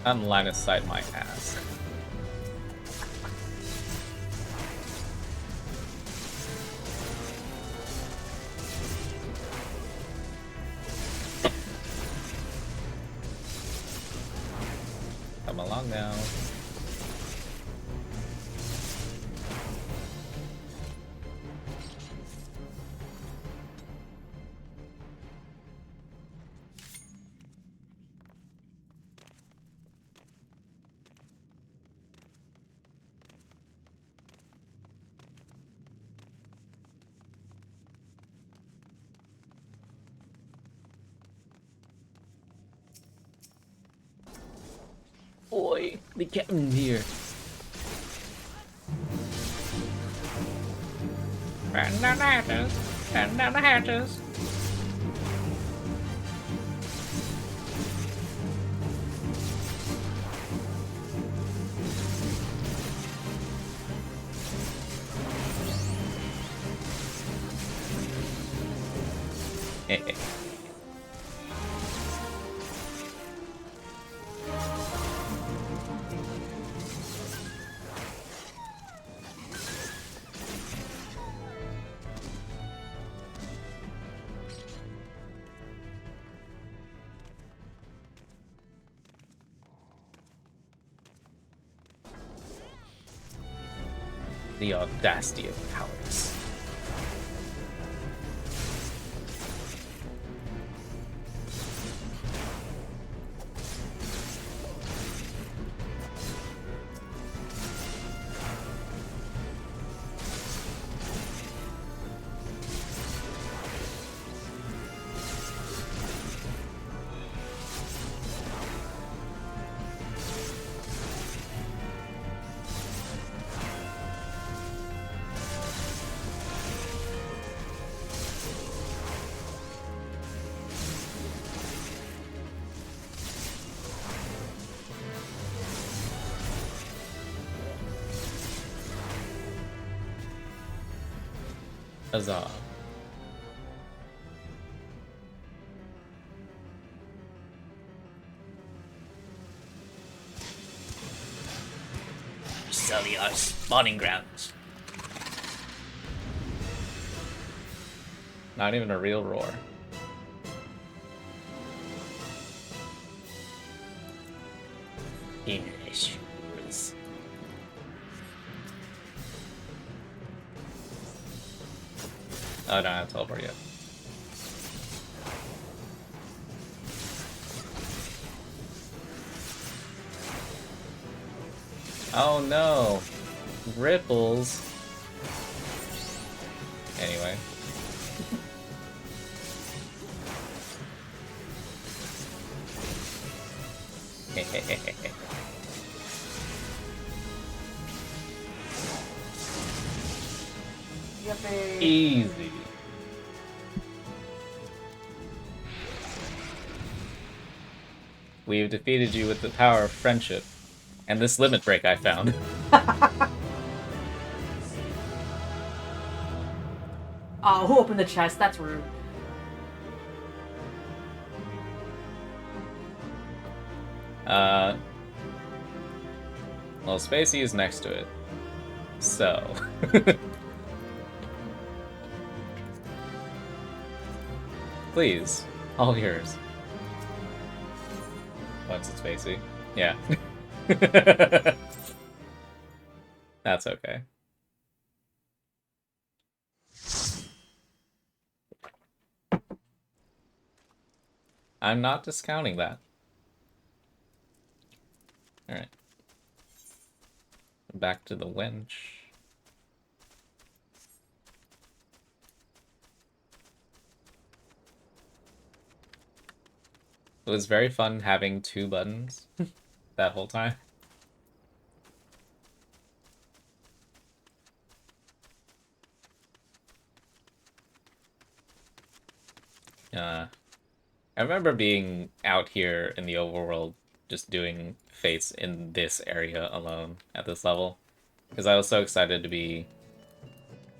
I'm line of sight my ass. Come along now. Boy, the captain here. Batten down the hatches. Batten down the hatches. The audacity of cowardice. Huzzah. Sully our spawning grounds. Not even a real roar. English rules. Oh, I don't have to teleport yet. Oh no! Ripples! Anyway. Yippee. Easy. We have defeated you with the power of friendship. And this limit break I found. Oh, who opened the chest? That's rude. Well, Spacey is next to it. So. Please, all yours. Once it's Spacey. Yeah. That's okay. I'm not discounting that. Alright. Back to the wench. It was very fun having 2 buttons that whole time. I remember being out here in the overworld just doing fates in this area alone at this level. Because I was so excited to be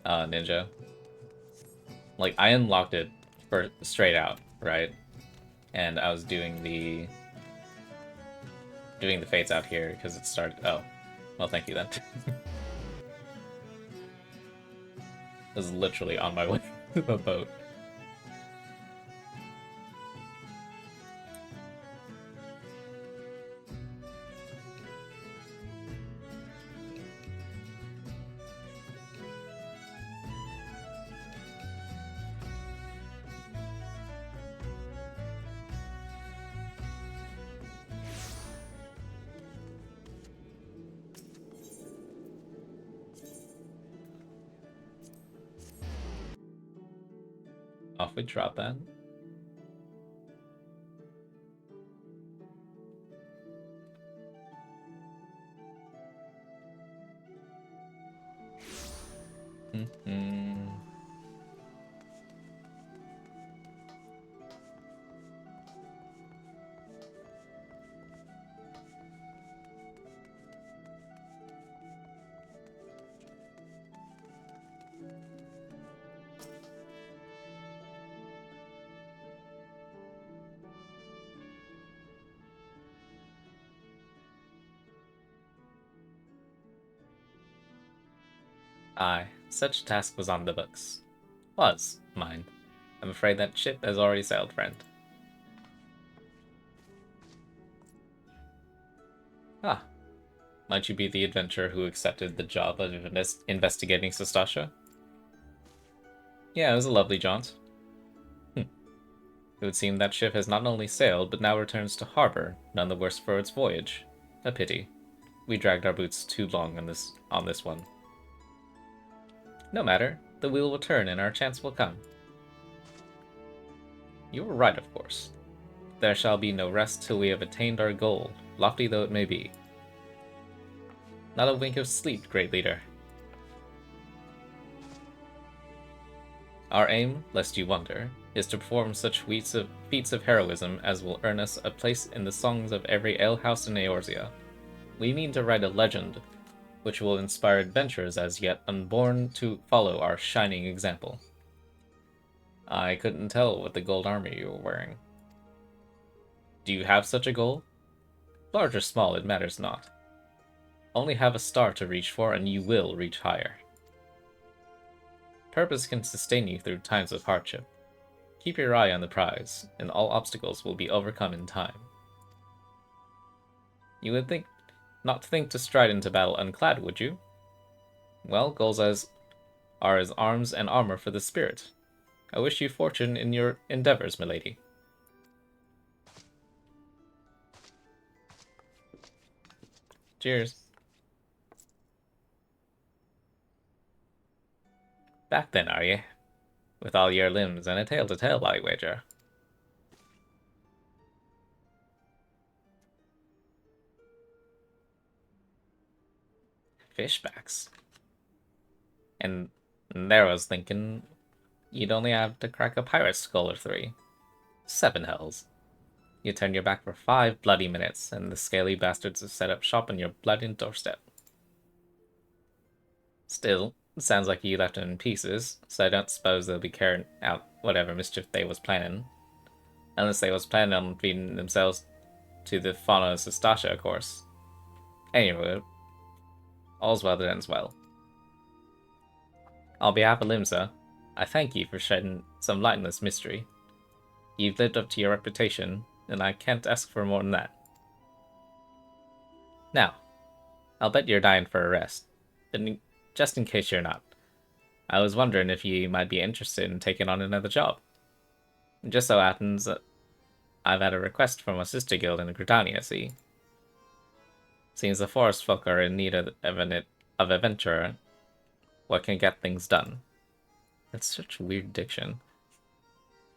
ninja. Like, I unlocked it for straight out, right? And I was doing the fates out here because it started. Oh, well, thank you then. I was literally on my way to the boat. Off we drop that. Aye, such a task was on the books. Was, mind. I'm afraid that ship has already sailed, friend. Ah, might you be the adventurer who accepted the job of investigating Sestasha? Yeah, it was a lovely jaunt. It would seem that ship has not only sailed, but now returns to harbor, none the worse for its voyage. A pity. We dragged our boots too long on this one. No matter, the wheel will turn and our chance will come. You were right, of course. There shall be no rest till we have attained our goal, lofty though it may be. Not a wink of sleep, great leader. Our aim, lest you wonder, is to perform such feats of heroism as will earn us a place in the songs of every alehouse in Eorzea. We mean to write a legend which will inspire adventurers as yet unborn to follow our shining example. I couldn't tell what the gold armor you were wearing. Do you have such a goal? Large or small, it matters not. Only have a star to reach for and you will reach higher. Purpose can sustain you through times of hardship. Keep your eye on the prize, and all obstacles will be overcome in time. You would not think to stride into battle unclad, would you? Well, goals are as arms and armor for the spirit. I wish you fortune in your endeavors, milady. Cheers. Back then, are ye? With all your limbs and a tail to tell, I wager. Fishbacks. And there I was thinking, you'd only have to crack a pirate skull or 3. 7 hells. You turn your back for 5 bloody minutes, and the scaly bastards have set up shop on your bloody doorstep. Still, it sounds like you left them in pieces, so I don't suppose they'll be carrying out whatever mischief they was planning. Unless they was planning on feeding themselves to the fauna of Sestasha, of course. Anyway, all's well that ends well. On behalf of Limsa, I thank you for shedding some light on this mystery. You've lived up to your reputation, and I can't ask for more than that. Now, I'll bet you're dying for a rest, but just in case you're not, I was wondering if you might be interested in taking on another job. It just so happens that I've had a request from a sister guild in Gridania, see? Seems the forest folk are in need of adventurer what can get things done. That's such weird diction.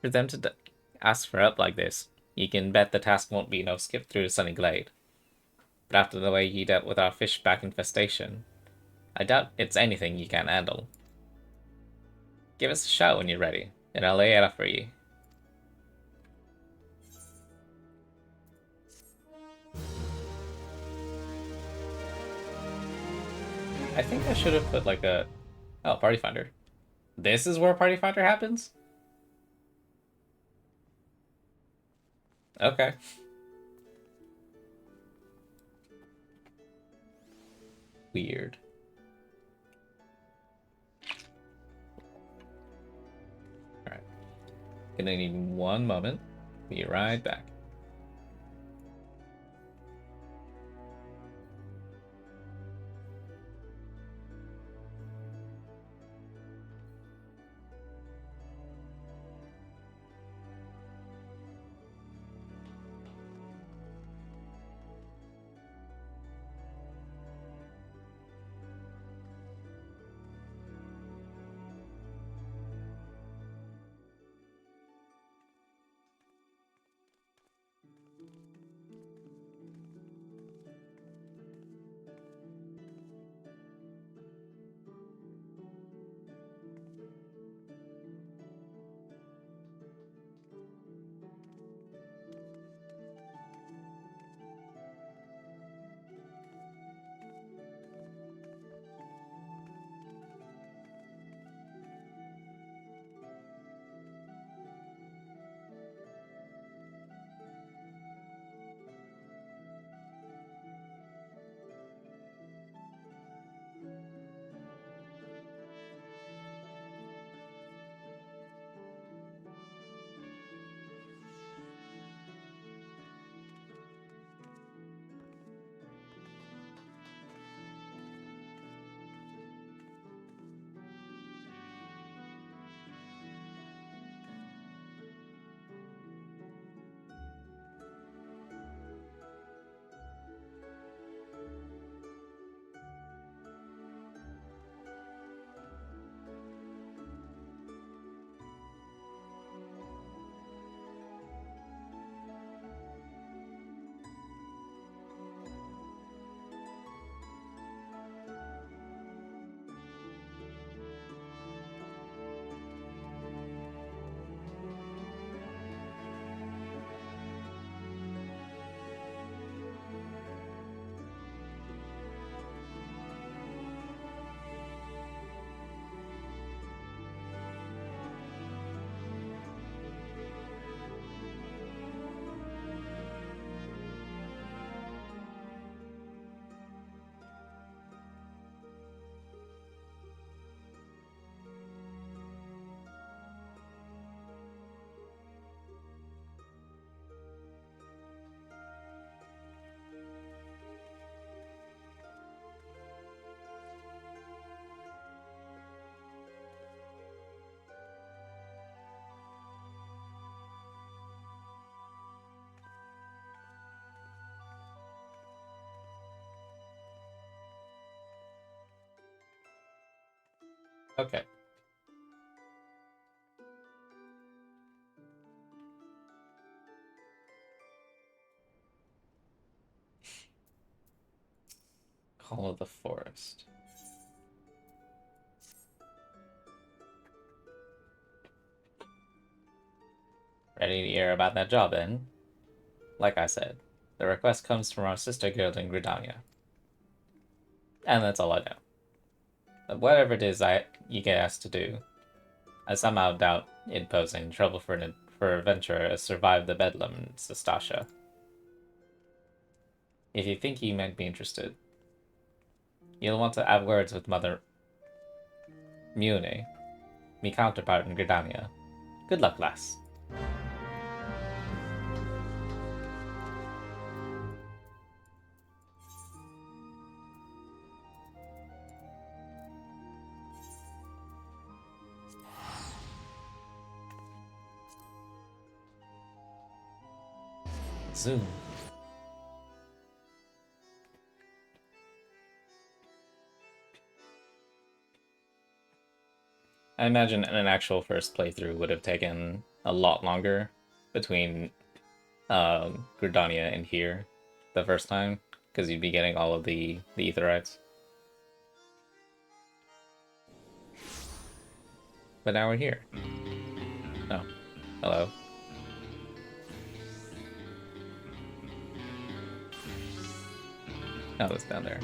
For them to ask for help like this, You can bet the task won't be no skip through the sunny glade. But after the way you dealt with our fishback infestation, I doubt it's anything you can't handle. Give us a shout when you're ready, and I'll lay it up for you. I think I should have put like a... Oh, Party Finder. This is where Party Finder happens? Okay. Weird. Alright. Gonna need one moment. Be right back. Okay. Call of the Forest. Ready to hear about that job, then? Like I said, the request comes from our sister guild in Gridania. And that's all I know. But whatever it is you get asked to do, I somehow doubt it posing trouble for an adventurer to survive the bedlam in Sestasha. If you think you might be interested, you'll want to have words with Mother Mune, me counterpart in Gridania. Good luck, lass. Zoom. I imagine an actual first playthrough would have taken a lot longer between Gridania in here the first time, because you'd be getting all of the Aetherites. But now we're here. Oh, hello. Oh, it's down there.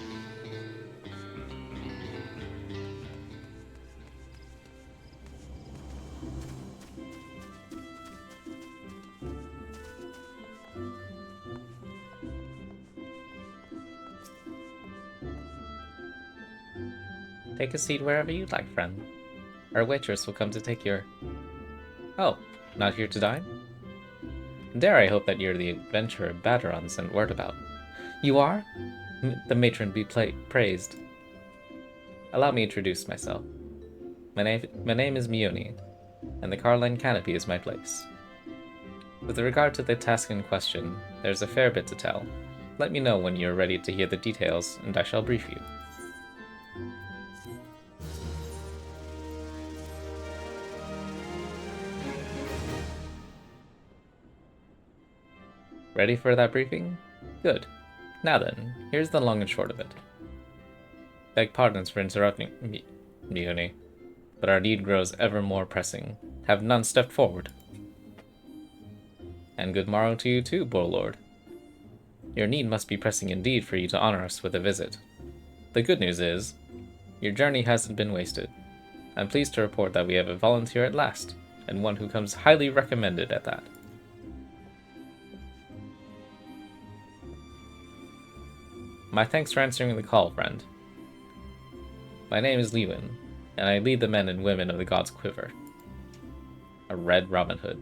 Take a seat wherever you'd like, friend. Our waitress will come to take your... Oh, not here to dine? Dare I hope that you're the adventurer Baderon sent word about. You are? The matron be praised. Allow me to introduce myself. My name is Mione, and the Carline Canopy is my place. With regard to the task in question, there's a fair bit to tell. Let me know when you're ready to hear the details, and I shall brief you. Ready for that briefing? Good. Now then, here's the long and short of it. Beg pardons for interrupting, Mione, but our need grows ever more pressing. Have none stepped forward? And good morrow to you too, Warlord. Your need must be pressing indeed for you to honor us with a visit. The good news is, your journey hasn't been wasted. I'm pleased to report that we have a volunteer at last, and one who comes highly recommended at that. My thanks for answering the call, friend. My name is Lewin, and I lead the men and women of the God's Quiver. A red Robin Hood.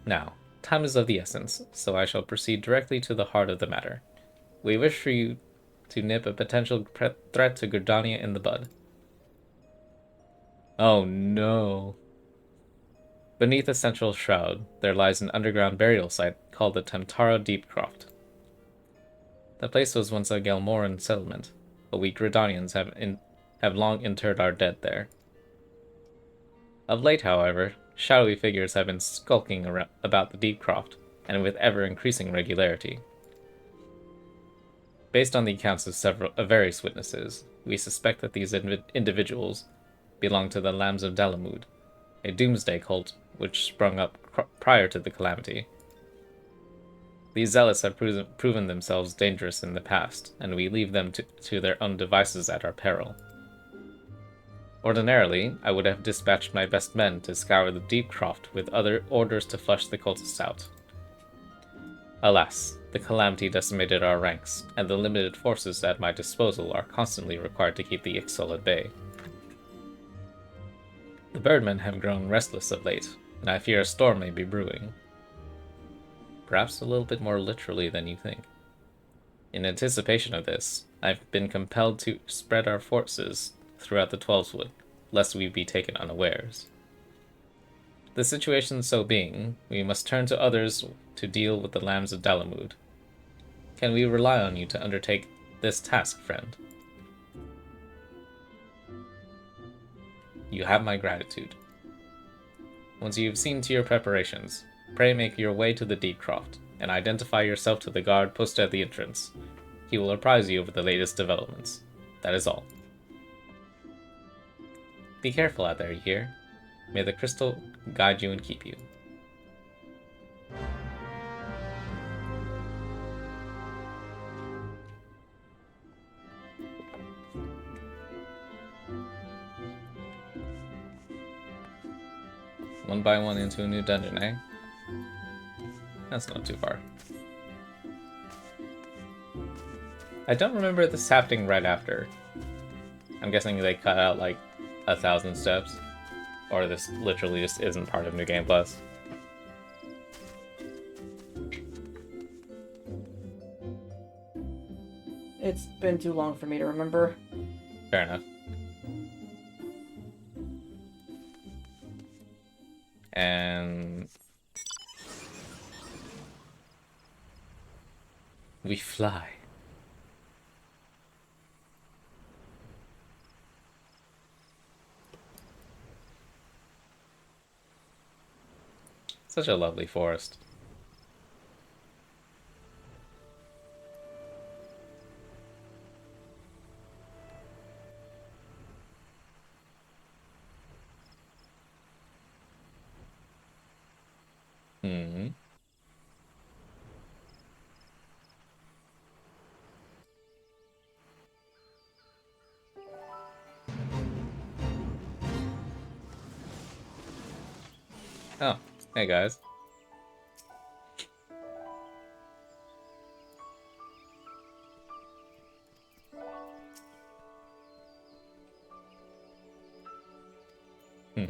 Now, time is of the essence, so I shall proceed directly to the heart of the matter. We wish for you to nip a potential threat to Gridania in the bud. Oh no. Beneath a central shroud, there lies an underground burial site called the Temtara Deepcroft. The place was once a Gelmoran settlement, but we Gridanians have long interred our dead there. Of late, however, shadowy figures have been skulking about the Deepcroft, and with ever-increasing regularity. Based on the accounts of various witnesses, we suspect that these individuals belong to the Lambs of Dalamud, a doomsday cult which sprung up prior to the calamity. These zealots have proven themselves dangerous in the past, and we leave them to their own devices at our peril. Ordinarily, I would have dispatched my best men to scour the Deepcroft with other orders to flush the cultists out. Alas, the calamity decimated our ranks, and the limited forces at my disposal are constantly required to keep the Ixol at bay. The birdmen have grown restless of late, and I fear a storm may be brewing. Perhaps a little bit more literally than you think. In anticipation of this, I've been compelled to spread our forces throughout the Twelveswood, lest we be taken unawares. The situation so being, we must turn to others to deal with the Lambs of Dalamud. Can we rely on you to undertake this task, friend? You have my gratitude. Once you have seen to your preparations, pray make your way to the Deepcroft, and identify yourself to the guard posted at the entrance. He will apprise you of the latest developments. That is all. Be careful out there, you hear? May the crystal guide you and keep you. One by one into a new dungeon, eh? That's not too far. I don't remember this happening right after. I'm guessing they cut out like 1,000 steps. Or this literally just isn't part of New Game Plus. It's been too long for me to remember. Fair enough. And we fly. Such a lovely forest. Hmm. Oh, hey guys. Hmm.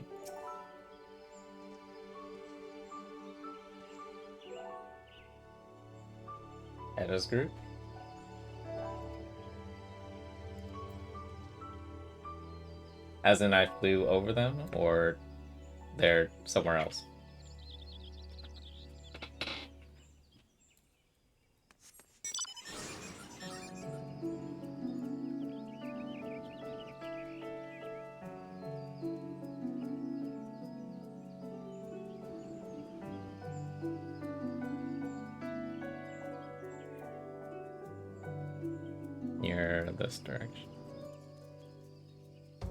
Edda's group? As in I flew over them, or they're somewhere else? Near this direction.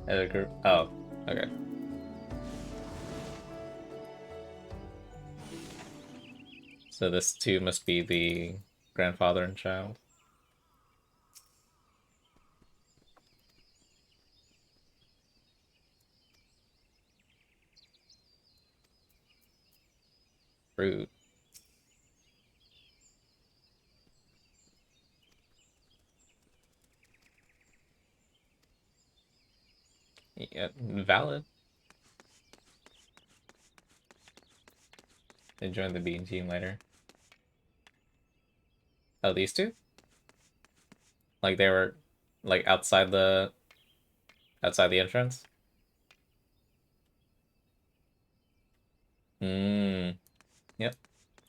Edda group? Oh, okay. So this too must be the grandfather and child. Rude. Yeah, valid. They joined the bean team later. Oh, these two? Like they were like outside the entrance? Hmm. Yep.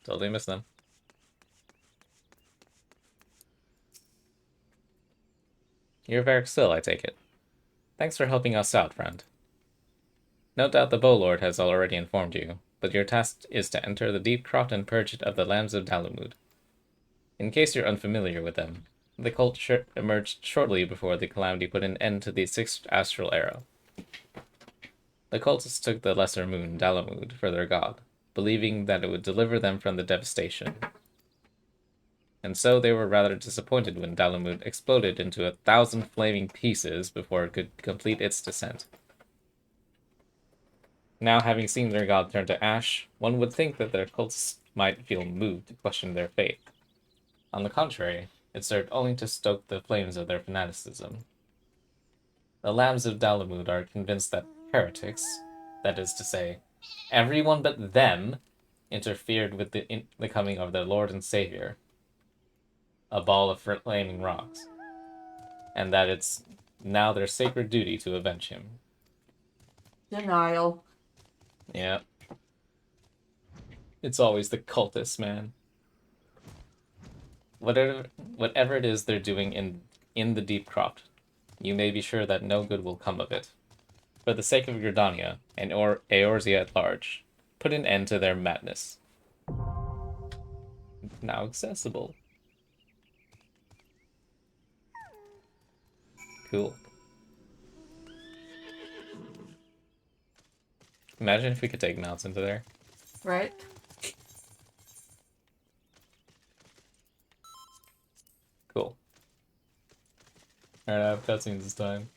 Totally missed them. You're Varric still, I take it. Thanks for helping us out, friend. No doubt the Bowlord has already informed you, but your task is to enter the deep croft and purge it of the Lambs of Dalamud. In case you're unfamiliar with them, the cult emerged shortly before the Calamity put an end to the Sixth Astral Era. The cultists took the lesser moon, Dalamud, for their god, believing that it would deliver them from the devastation. And so they were rather disappointed when Dalamud exploded into 1,000 flaming pieces before it could complete its descent. Now, having seen their god turn to ash, one would think that their cults might feel moved to question their faith. On the contrary, it served only to stoke the flames of their fanaticism. The Lambs of Dalamud are convinced that heretics, that is to say, everyone but them, interfered with the coming of their Lord and Savior, a ball of flaming rocks, and that it's now their sacred duty to avenge him. Denial. Yeah. It's always the cultists, man. Whatever it is they're doing in the deep croft, you may be sure that no good will come of it. For the sake of Gridania and Eorzea at large, put an end to their madness. Now accessible. Cool. Imagine if we could take mounts into there. Right? Cool. Alright, I have cutscenes this time.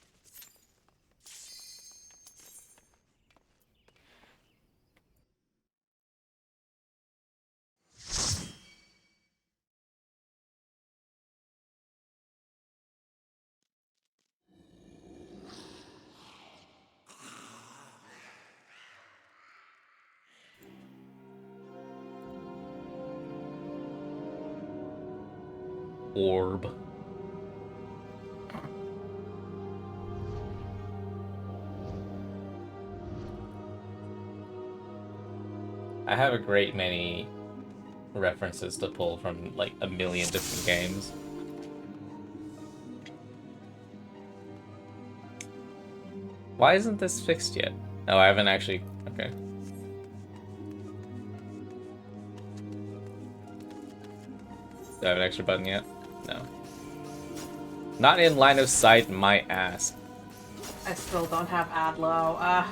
Orb. I have a great many references to pull from like a million different games. Why isn't this fixed yet? Oh, I haven't actually... Okay. Do I have an extra button yet? No. Not in line of sight, my ass. I still don't have Adlo.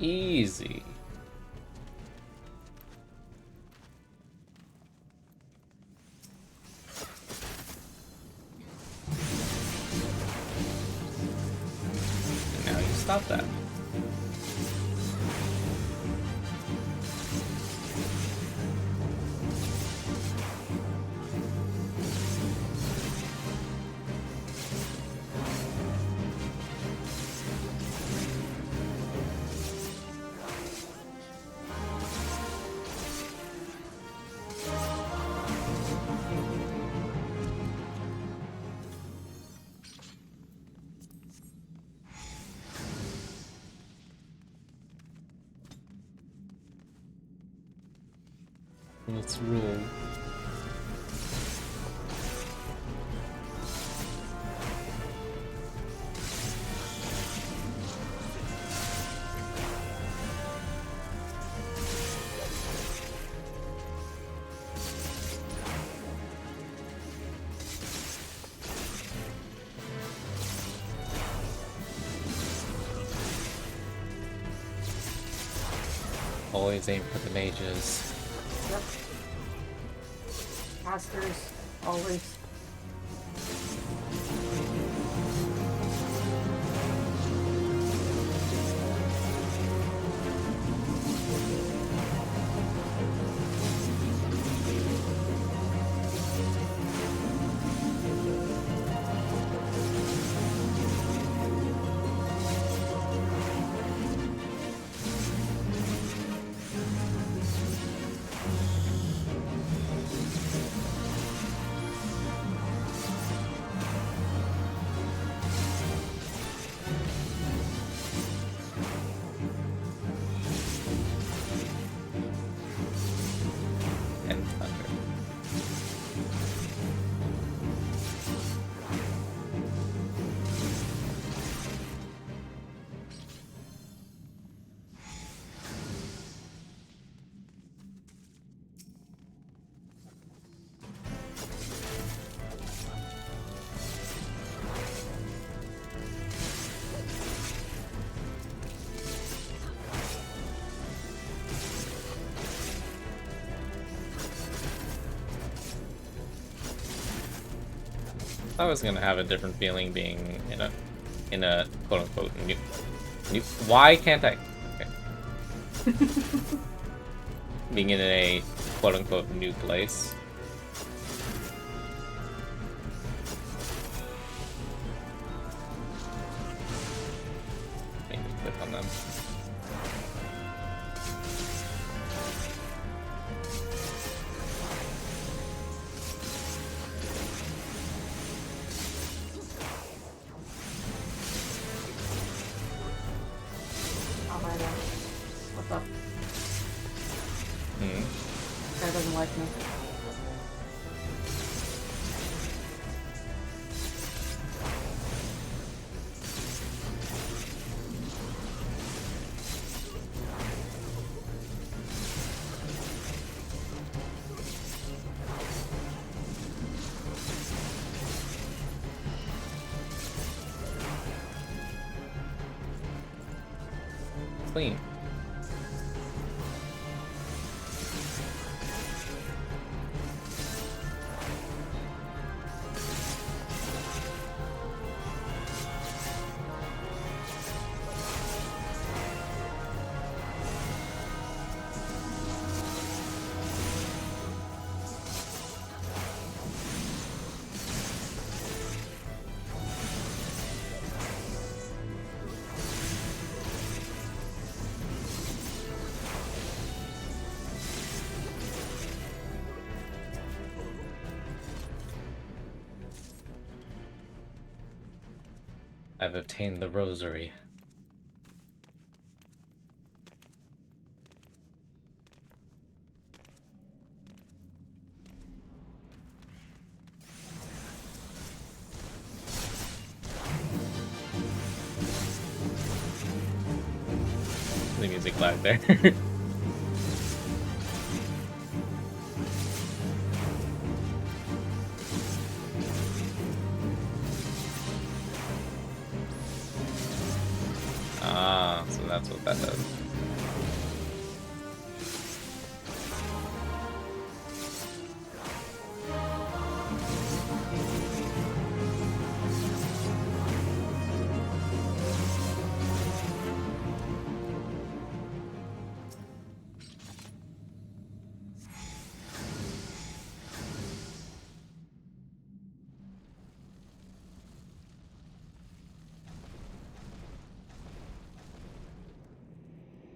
Easy. And now you stop that. Let's roll. Always aim for the mages. Yep. Masters, always. And thunder. I was gonna have a different feeling being in a quote unquote new. Why can't I? Okay. Being in a quote unquote new place. Maybe click on them. What's up? Hmm. Guy doesn't like me. Clean. I've obtained the rosary. The music lag there. Ah, so that's what that does.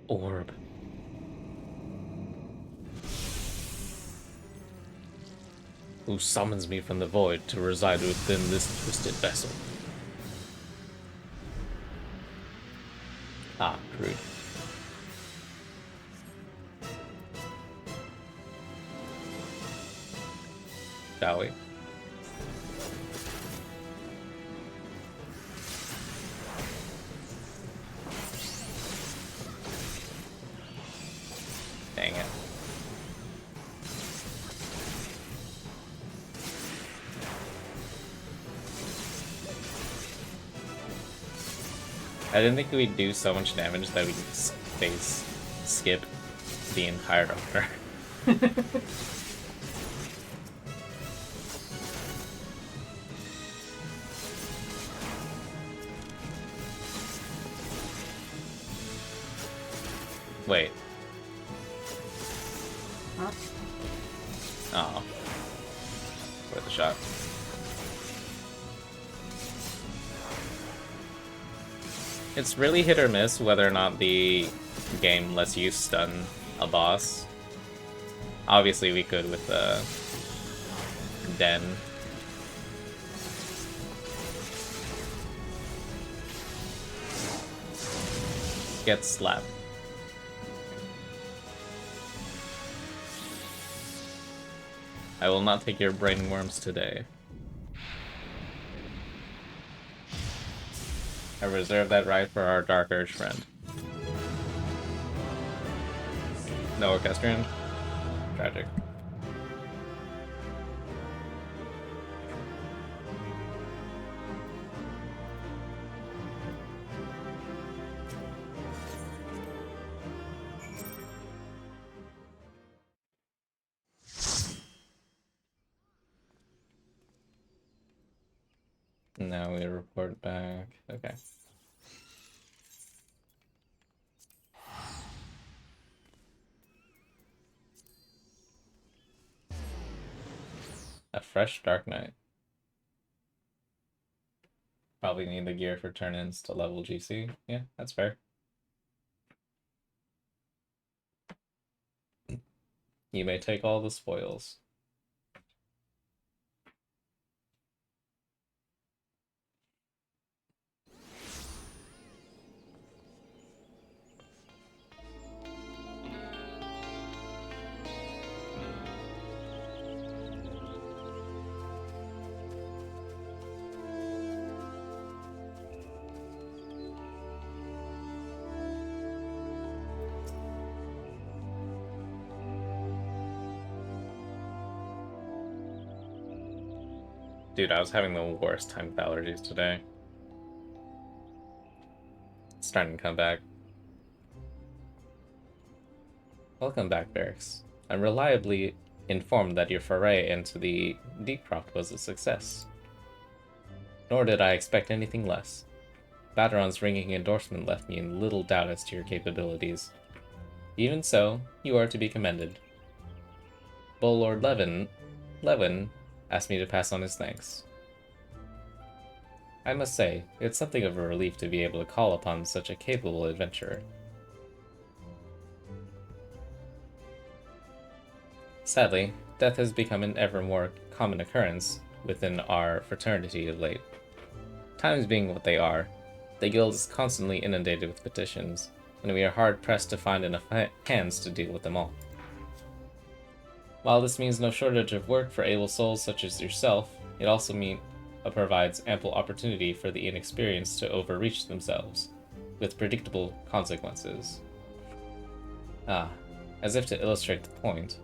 Orb. Who summons me from the void to reside within this twisted vessel? Ah, crude. Shall we? Dang it. I didn't think we'd do so much damage that we'd skip the entire doctor. Wait. Huh? Oh. Worth a shot. It's really hit or miss whether or not the game lets you stun a boss. Obviously we could with the Den. Get slapped. I will not take your brain worms today. I reserve that right for our Dark Urge friend. No Orchestrion? Tragic. Now we report back. Okay. A fresh Dark Knight. Probably need the gear for turn-ins to level GC. Yeah, that's fair. You may take all the spoils. Dude, I was having the worst time with allergies today. It's starting to come back. Welcome back, Barracks. I'm reliably informed that your foray into the Deepcroft was a success. Nor did I expect anything less. Bateron's ringing endorsement left me in little doubt as to your capabilities. Even so, you are to be commended. Bull-Lord Levin asked me to pass on his thanks. I must say, it's something of a relief to be able to call upon such a capable adventurer. Sadly, death has become an ever more common occurrence within our fraternity of late. Times being what they are, The guild is constantly inundated with petitions, and we are hard-pressed to find enough hands to deal with them all. While this means no shortage of work for able souls such as yourself, it also provides ample opportunity for the inexperienced to overreach themselves, with predictable consequences. Ah, as if to illustrate the point.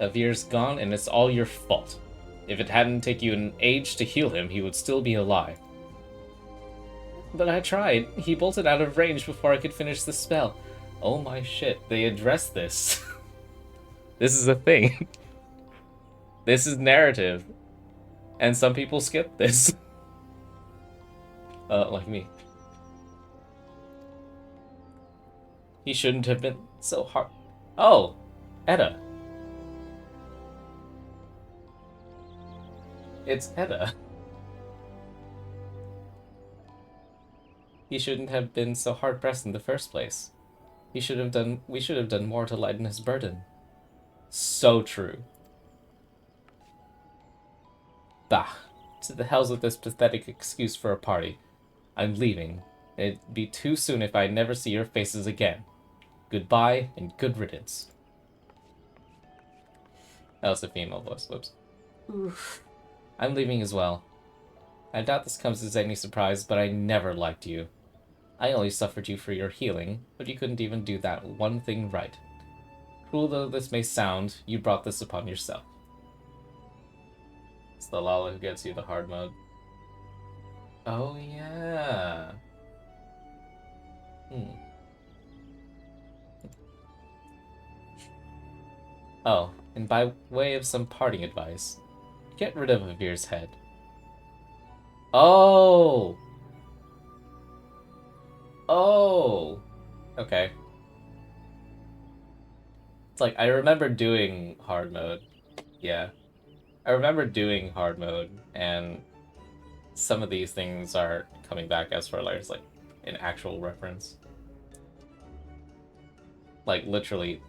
Avir's gone, and it's all your fault. If it hadn't taken you an age to heal him, he would still be alive. But I tried. He bolted out of range before I could finish the spell. Oh my shit, they addressed this. This is a thing. This is narrative. And some people skip this. Like me. He shouldn't have been so hard. Oh! Edda. It's Edda. He shouldn't have been so hard-pressed in the first place. We should have done more to lighten his burden. So true. Bah. To the hells with this pathetic excuse for a party. I'm leaving. It'd be too soon if I never see your faces again. Goodbye and good riddance. That was a female voice, whoops. Oof. I'm leaving as well. I doubt this comes as any surprise, but I never liked you. I only suffered you for your healing, but you couldn't even do that one thing right. Cruel though this may sound, you brought this upon yourself. It's the Lala who gets you the hard mode. Oh yeah. Oh, and by way of some parting advice, get rid of Avir's head. Oh! Oh! Okay. It's like, I remember doing hard mode. Yeah. I remember doing hard mode, and some of these things are coming back as far as, like, an actual reference. Like, literally,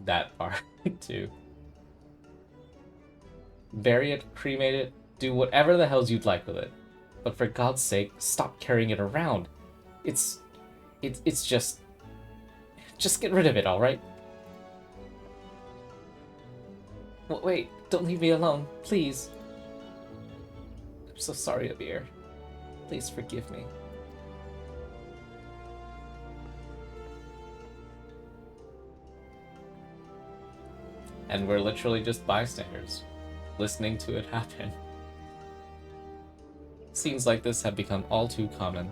that part, too. Bury it, cremate it, do whatever the hells you'd like with it. But for God's sake, stop carrying it around. It's just get rid of it, alright? Wait, don't leave me alone, please. I'm so sorry, Avir. Please forgive me. And we're literally just bystanders, listening to it happen. Scenes like this have become all too common.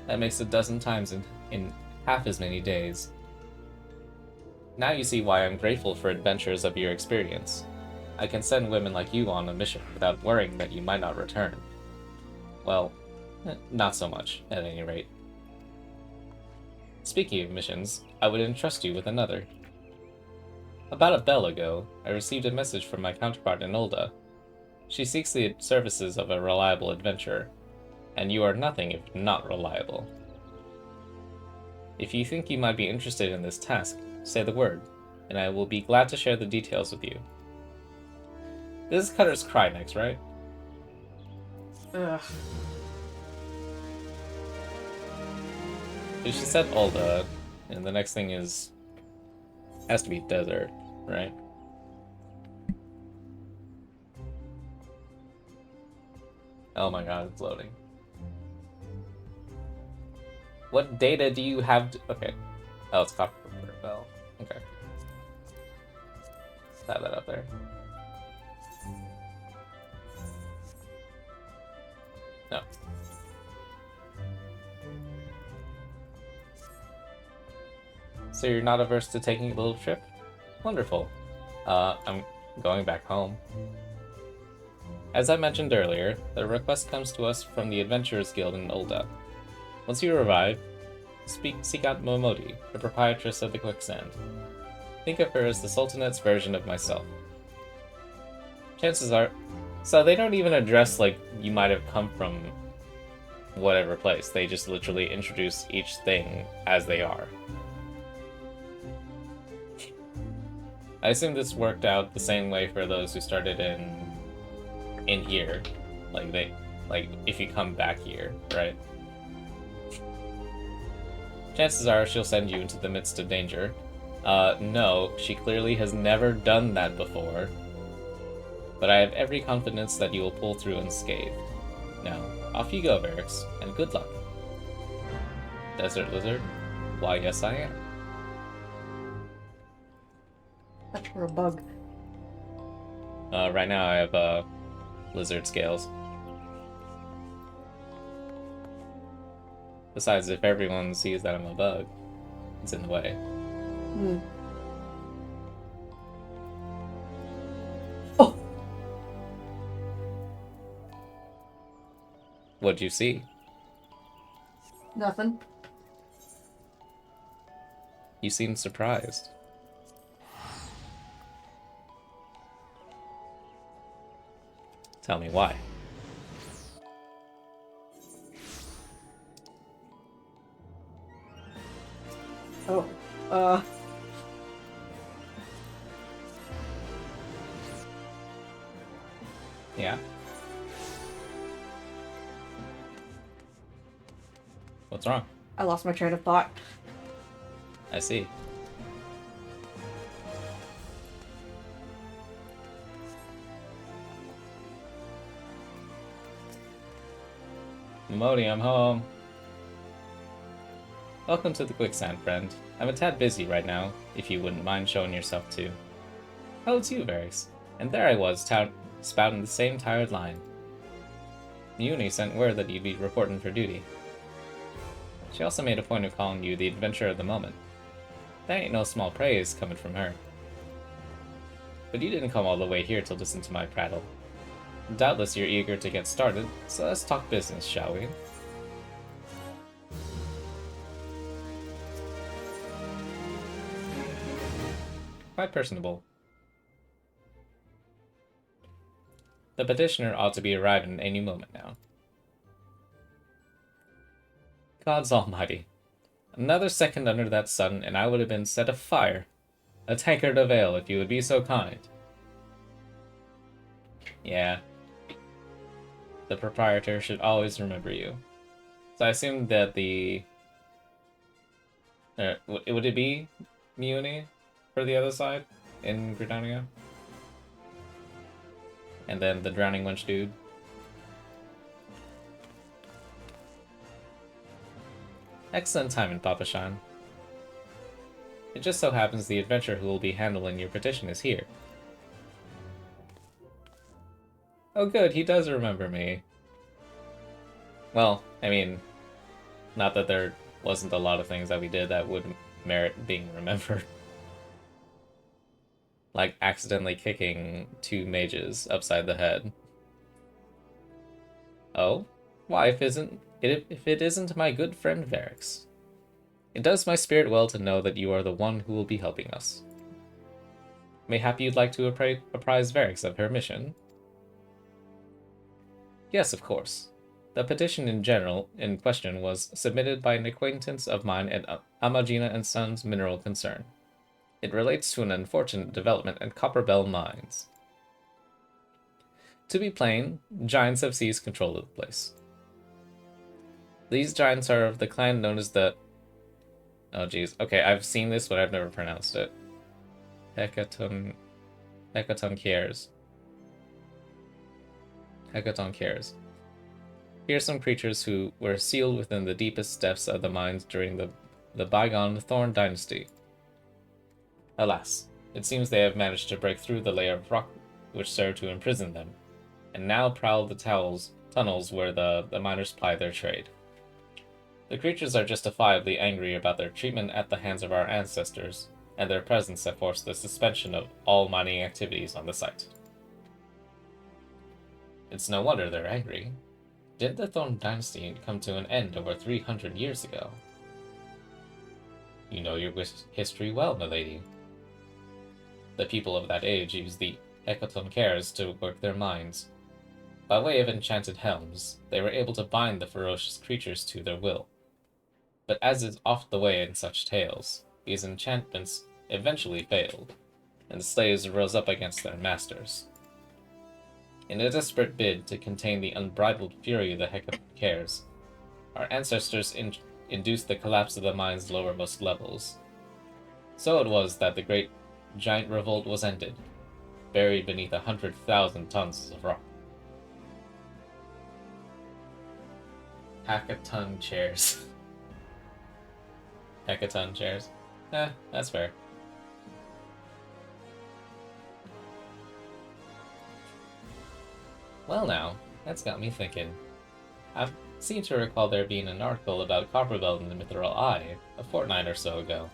That makes 12 times in half as many days. Now you see why I'm grateful for adventures of your experience. I can send women like you on a mission without worrying that you might not return. Well, not so much, at any rate. Speaking of missions, I would entrust you with another. About a bell ago, I received a message from my counterpart in Ulda. She seeks the services of a reliable adventurer, and you are nothing if not reliable. If you think you might be interested in this task, say the word, and I will be glad to share the details with you. This is Cutter's Cry next, right? Ugh. She said Ulda, and the next thing is... has to be desert, right? Oh my god, it's loading. What data do you have to... Okay. Oh, it's Copper Bell. Okay. Let's have that up there. No. So you're not averse to taking a little trip? Wonderful. I'm going back home. As I mentioned earlier, the request comes to us from the Adventurers Guild in Ulda. Once you arrive, seek out Momodi, the proprietress of the Quicksand. Think of her as the Sultanet's version of myself. Chances are... So they don't even address, like, you might have come from whatever place. They just literally introduce each thing as they are. I assume this worked out the same way for those who started in in here. Like, if you come back here, right? Chances are she'll send you into the midst of danger. No, she clearly has never done that before. But I have every confidence that you will pull through unscathed. Now, off you go, Varix, and good luck. Desert Lizard? Why, yes I am. That's for a bug. Right now I have, lizard scales. Besides, if everyone sees that I'm a bug, it's in the way. Oh! What'd you see? Nothing. You seem surprised. Tell me why. Oh. Yeah? What's wrong? I lost my train of thought. I see. Modi, I'm home. Welcome to the quicksand, friend. I'm a tad busy right now, if you wouldn't mind showing yourself too. Oh, it's you, Varix. And there I was, spouting the same tired line. Uni sent word that you'd be reporting for duty. She also made a point of calling you the adventurer of the moment. That ain't no small praise coming from her. But you didn't come all the way here to listen to my prattle. Doubtless you're eager to get started, so let's talk business, shall we? Quite personable. The petitioner ought to be arriving any moment now. Gods almighty. Another second under that sun, and I would have been set afire. A tankard of ale, if you would be so kind. Yeah. The proprietor should always remember you. So I assume that the... would it be Muni for the other side in Gridania? And then the drowning wench dude. Excellent timing, Papa Shan. It just so happens the adventurer who will be handling your petition is here. Oh good, he does remember me. Well, I mean, not that there wasn't a lot of things that we did that would merit being remembered. Like accidentally kicking 2 mages upside the head. Oh? Why, if it isn't my good friend Varix. It does my spirit well to know that you are the one who will be helping us. Mayhap you'd like to apprise Varix of her mission? Yes, of course. The petition in question was submitted by an acquaintance of mine at Amagina and Sons Mineral Concern. It relates to an unfortunate development at Copperbell Mines. To be plain, giants have seized control of the place. These giants are of the clan known as the... Oh geez, okay, I've seen this, but I've never pronounced it. Hecatoncheires. Here are some creatures who were sealed within the deepest depths of the mines during the bygone Thorn Dynasty. Alas, it seems they have managed to break through the layer of rock which served to imprison them, and now prowl the tunnels where the miners ply their trade. The creatures are justifiably angry about their treatment at the hands of our ancestors, and their presence have forced the suspension of all mining activities on the site. It's no wonder they're angry. Didn't the Thorn Dynasty come to an end over 300 years ago? You know your history well, milady. The people of that age used the Hecatoncheires to work their mines. By way of enchanted helms, they were able to bind the ferocious creatures to their will. But as is oft the way in such tales, these enchantments eventually failed, and the slaves rose up against their masters. In a desperate bid to contain the unbridled fury of the Hecaton Cares, our ancestors induced the collapse of the mine's lowermost levels. So it was that the great giant revolt was ended, buried beneath 100,000 tons of rock. Hackathon chairs. Hackathon chairs. That's fair. Well now, that's got me thinking. I seem to recall there being an article about Copperbelt in the Mithril Eye a fortnight or so ago.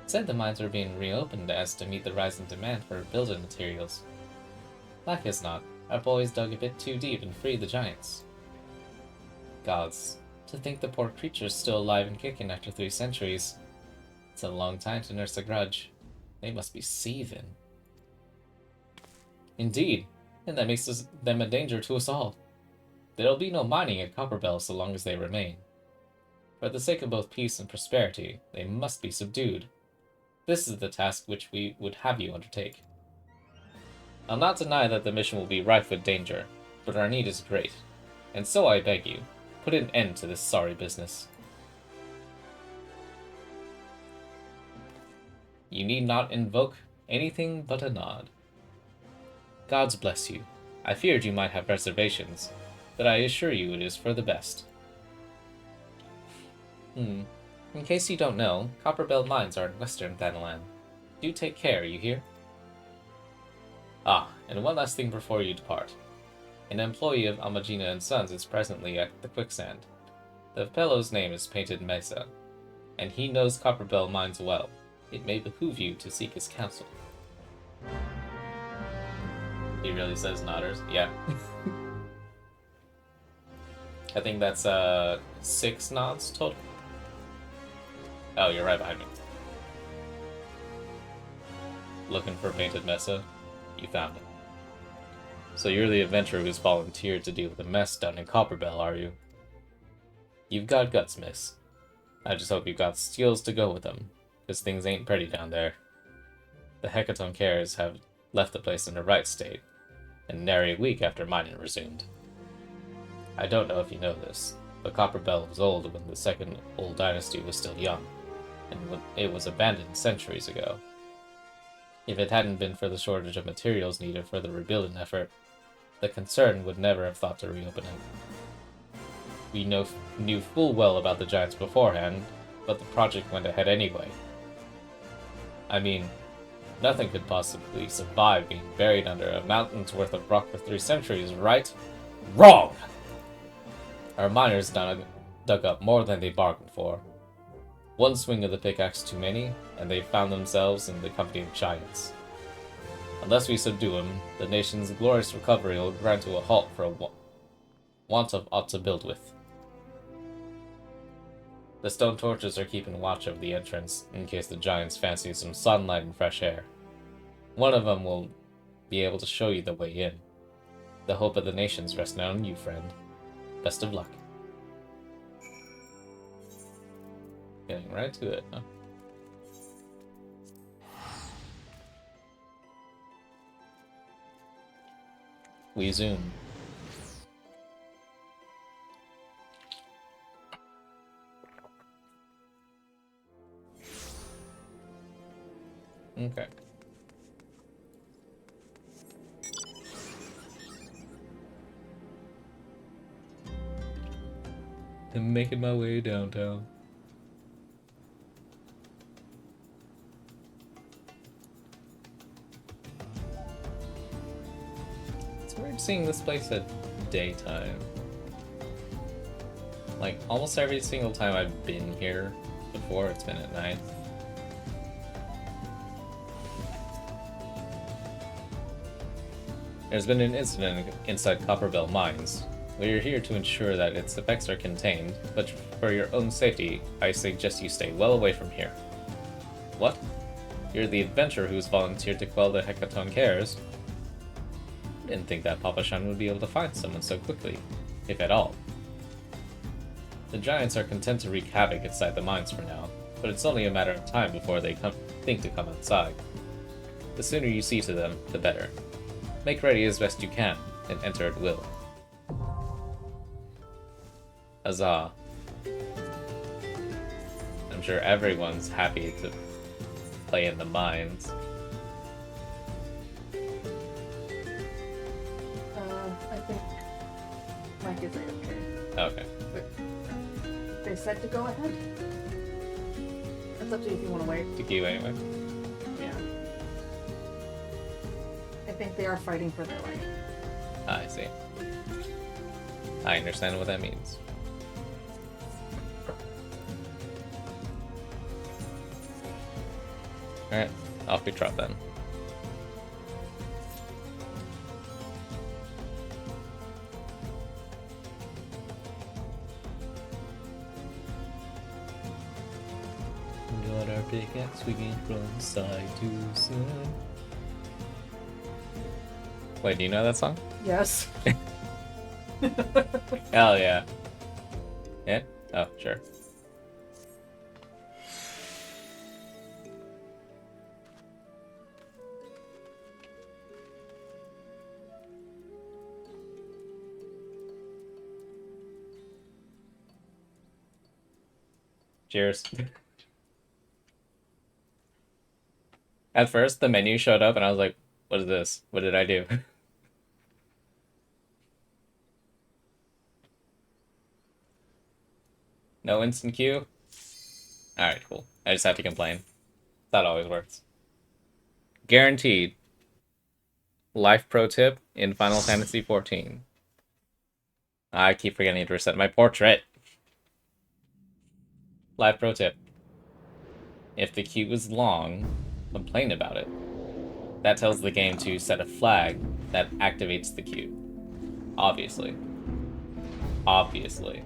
It said the mines were being reopened as to meet the rising demand for building materials. Like as not, our boys dug a bit too deep and freed the giants. Gods, to think the poor creature's still alive and kicking after 3 centuries. It's a long time to nurse a grudge. They must be seething. Indeed, and that makes them a danger to us all. There'll be no mining at Copperbell so long as they remain. For the sake of both peace and prosperity, they must be subdued. This is the task which we would have you undertake. I'll not deny that the mission will be rife with danger, but our need is great, and so I beg you, put an end to this sorry business. You need not invoke anything but a nod. Gods bless you. I feared you might have reservations, but I assure you it is for the best. In case you don't know, Copperbelt mines are in western Thanalan. Do take care, you hear? Ah, and one last thing before you depart. An employee of Amagina & Sons is presently at the quicksand. The fellow's name is Painted Mesa, and he knows Copperbelt mines well. It may behoove you to seek his counsel. He really says nodders? Yeah. I think that's 6 nods total. Oh, you're right behind me. Looking for Painted Mesa? You found it. So you're the adventurer who's volunteered to deal with the mess down in Copperbell, are you? You've got guts, miss. I just hope you've got skills to go with them, because things ain't pretty down there. The Hecaton Cares have left the place in the right state, and nary a week after mining resumed. I don't know if you know this, but Copperbell was old when the second old dynasty was still young, and it was abandoned centuries ago. If it hadn't been for the shortage of materials needed for the rebuilding effort, the concern would never have thought to reopen it. We knew full well about the giants beforehand, but the project went ahead anyway. I mean, nothing could possibly survive being buried under a mountain's worth of rock for 3 centuries, right? Wrong! Our miners dug up more than they bargained for. One swing of the pickaxe too many, and they found themselves in the company of giants. Unless we subdue them, the nation's glorious recovery will grind to a halt for a want of aught to build with. The stone torches are keeping watch over the entrance, in case the giants fancy some sunlight and fresh air. One of them will be able to show you the way in. The hope of the nations rests now on you, friend. Best of luck. Getting right to it, huh? We zoom. Okay. I'm making my way downtown. It's weird seeing this place at daytime. Like, almost every single time I've been here before, it's been at night. There's been an incident inside Copperbell Mines. We are here to ensure that its effects are contained, but for your own safety, I suggest you stay well away from here. What? You're the adventurer who's volunteered to quell the Hecaton Cares? Didn't think that Papa Shan would be able to find someone so quickly, if at all. The giants are content to wreak havoc inside the mines for now, but it's only a matter of time before they think to come outside. The sooner you see to them, the better. Make ready as best you can, and enter at will. Huzzah. I'm sure everyone's happy to play in the mines. I think Mike is okay. Okay. They said to go ahead. It's up to you if you want to wait. To you anyway. Yeah. I think they are fighting for their life. I see. I understand what that means. Alright, off we trot then. Got our pickaxe swinging from side to side. Wait, do you know that song? Yes. Hell yeah. Yeah? Oh, sure. Cheers. At first, the menu showed up and I was like, what is this? What did I do? No instant queue? Alright, cool. I just have to complain. That always works. Guaranteed. Life pro tip in Final Fantasy XIV. I keep forgetting to reset my portrait. Life pro tip. If the queue is long, complain about it. That tells the game to set a flag that activates the queue. Obviously. Obviously.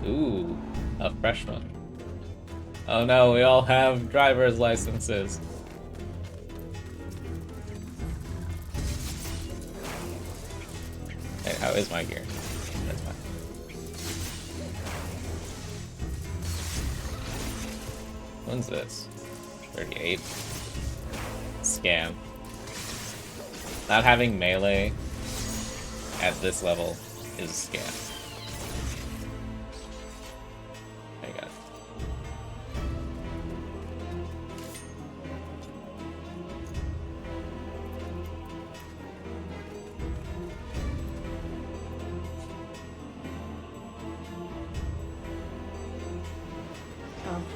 Ooh, a fresh one. Oh no, we all have driver's licenses. Hey, how is my gear? That's fine. When's this? 38. Scam. Not having melee at this level is a scam. I got it.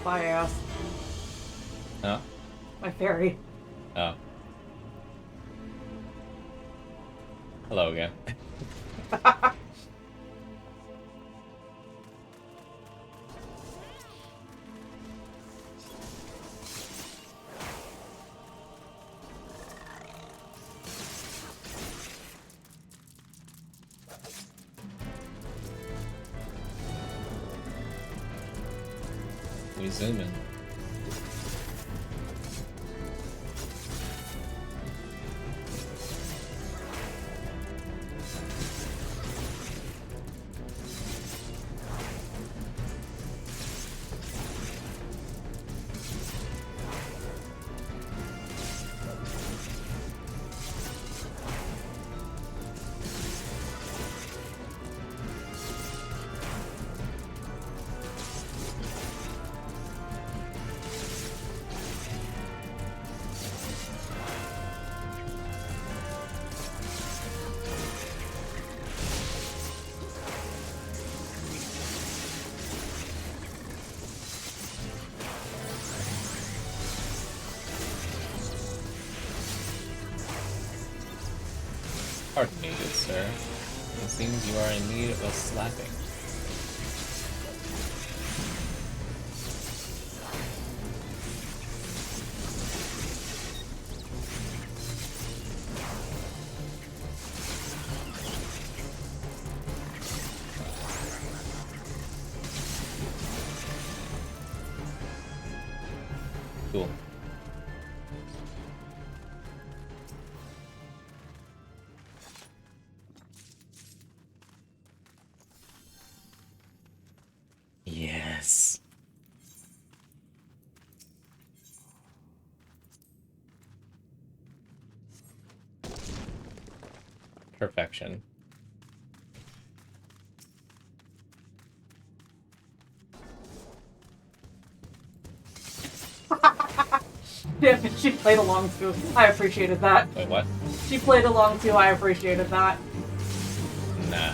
Bye, ass. Huh? My fairy. Oh. Hello again. We zoom in. Pardon me, good sir. It seems you are in need of a slapping. Cool. perfection. Yeah, she played along too. I appreciated that. Wait, what? She played along too. I appreciated that. Nah.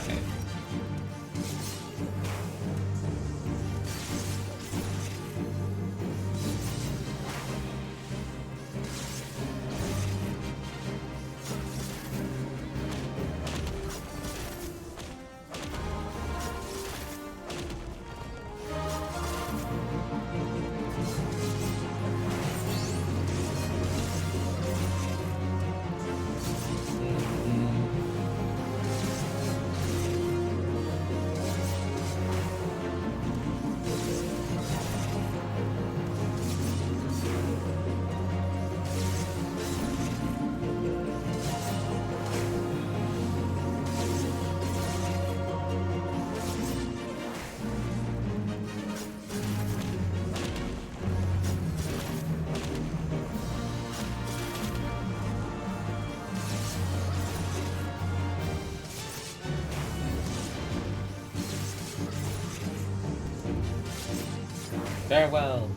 Farewell.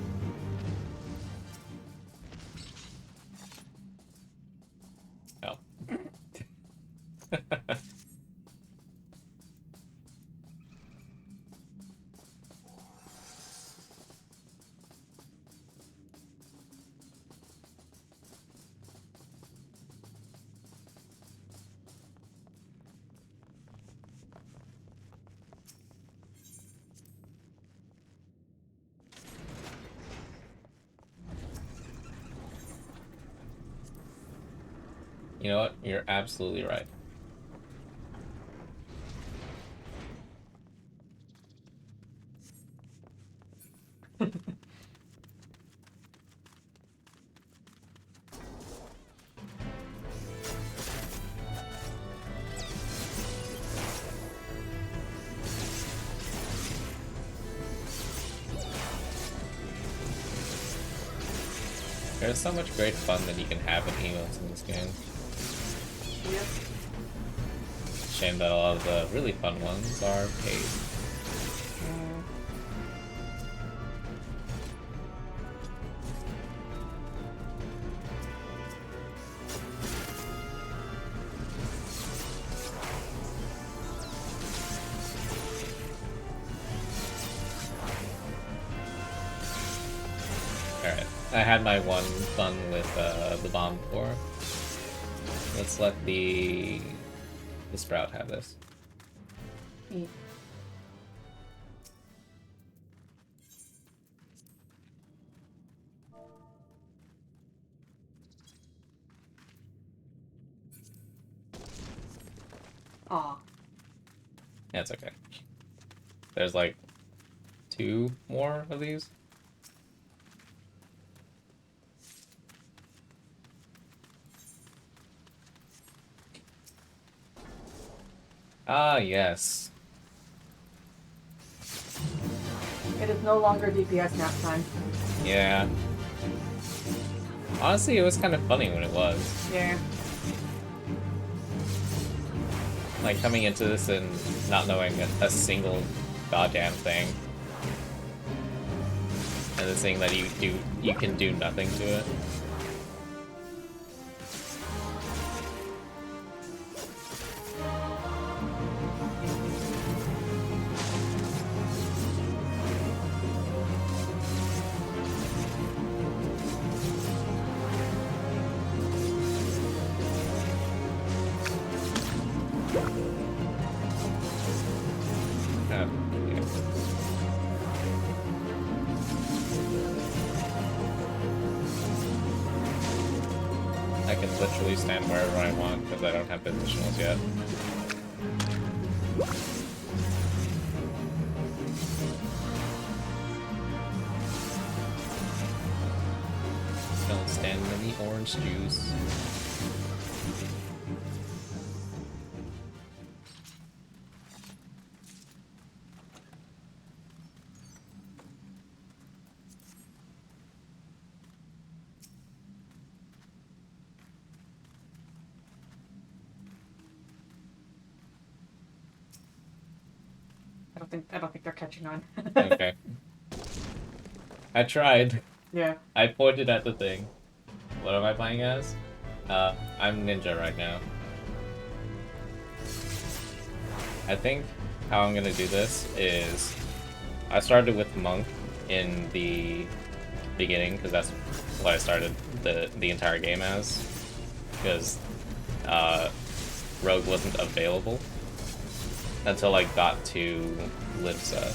Oh. You know what? You're absolutely right. There's so much great fun that you can have with emotes in this game. Yep. Shame that a lot of the really fun ones are paid. Alright, I had my one fun with the bomb before. Let's let the Sprout have this. Mm. Aw. Yeah, it's okay. There's like 2 more of these. Ah, yes. It is no longer DPS nap time. Yeah. Honestly, it was kind of funny when it was. Yeah. Like, coming into this and not knowing a single goddamn thing. And then seeing that you can do nothing to it. Yeah. I can literally stand wherever I want because I don't have positionals yet. Don't stand in the orange juice. don't think they're catching on. Okay. I tried. Yeah. I pointed at the thing. What am I playing as? I'm ninja right now. I think how I'm gonna do this is I started with monk in the beginning because that's what I started the entire game as, because rogue wasn't available until I got to Limsa,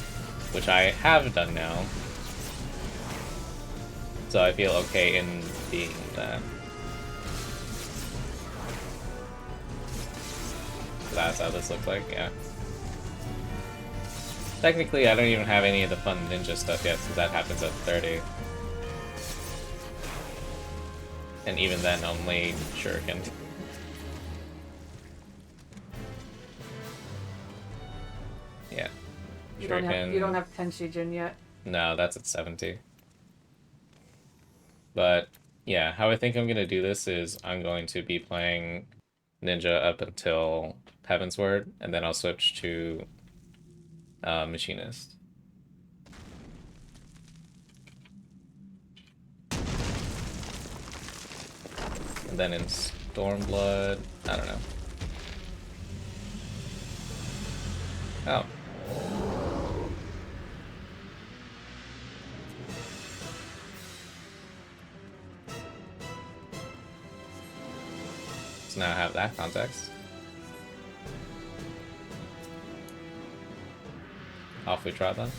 which I have done now. So I feel okay in being that. That's how this looks like, yeah. Technically, I don't even have any of the fun ninja stuff yet, since that happens at 30. And even then, only shuriken. Yeah. You don't have Tenshi Jin yet. No, that's at 70. But yeah, how I think I'm gonna do this is I'm going to be playing ninja up until Heaven's Word, and then I'll switch to machinist. And then in Stormblood, I don't know. Oh. So now I have that context. Off we try then.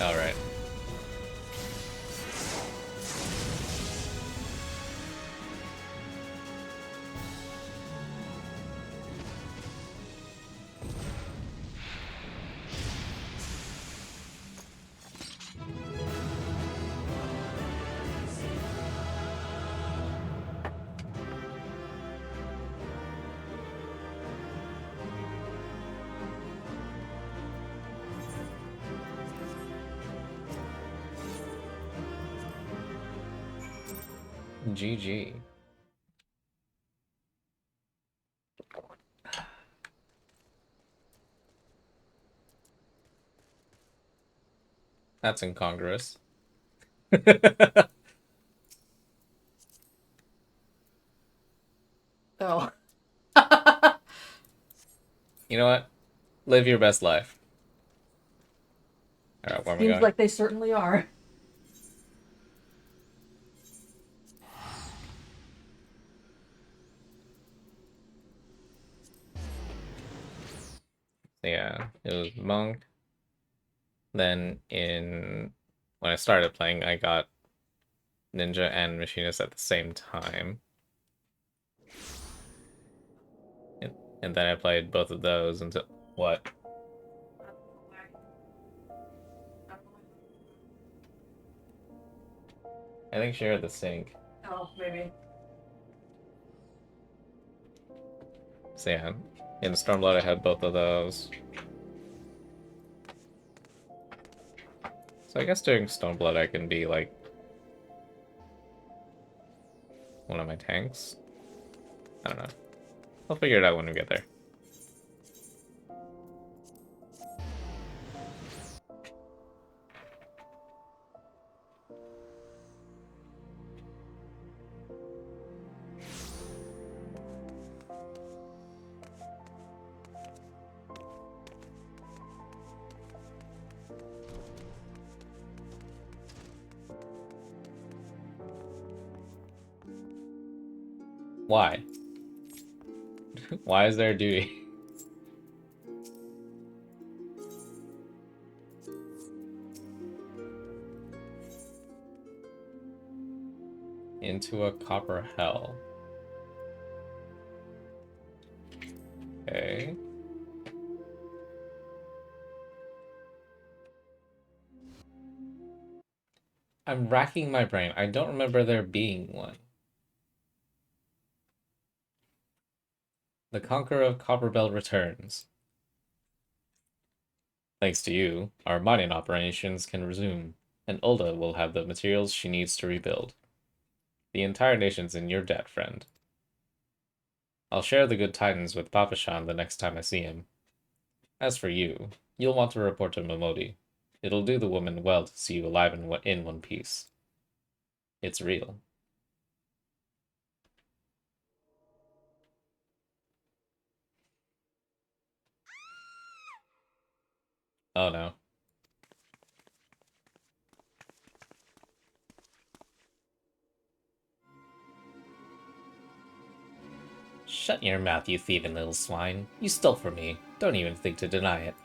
All right. GG. That's incongruous. Oh. You know what? Live your best life. Alright, where am I Seems going? like they certainly are. Yeah, it was monk. Then when I started playing, I got ninja and machinist at the same time. And then I played both of those until what? I think share the sync. Oh, maybe. So yeah, in Stormblood I had both of those. So I guess during Stormblood I can be like one of my tanks. I don't know. I'll figure it out when we get there. Why? Why is there a duty? Into a copper hell. Okay. I'm racking my brain. I don't remember there being one. The Conqueror of Copperbell returns. Thanks to you, our mining operations can resume, and Ulda will have the materials she needs to rebuild. The entire nation's in your debt, friend. I'll share the good tidings with Papashan the next time I see him. As for you, you'll want to report to Momodi. It'll do the woman well to see you alive in one piece. It's real. Oh no. Shut your mouth, you thieving little swine. You stole from me. Don't even think to deny it.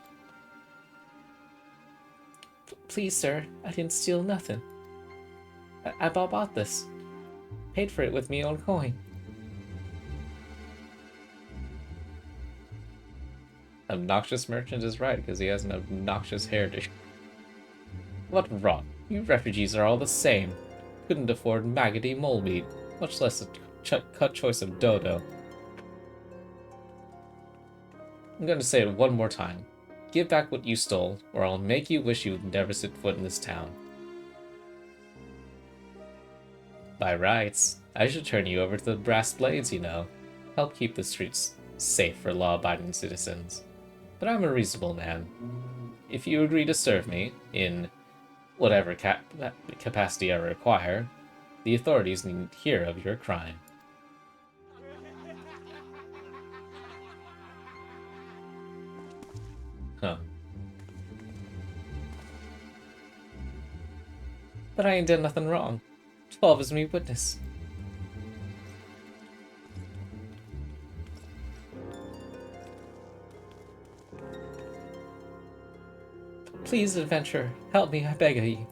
Please, sir, I didn't steal nothing. I bought this. Paid for it with me own coin. Obnoxious merchant is right, because he has an obnoxious hairdo. What rot. You refugees are all the same. Couldn't afford maggoty mole meat, much less a cut choice of dodo. I'm gonna say it one more time. Give back what you stole, or I'll make you wish you'd never set foot in this town. By rights, I should turn you over to the brass blades, you know. Help keep the streets safe for law-abiding citizens. But I'm a reasonable man. If you agree to serve me, in whatever capacity I require, the authorities needn't hear of your crime. Huh. But I ain't done nothing wrong. 12 is me witness. Please, adventurer, help me, I beg of you.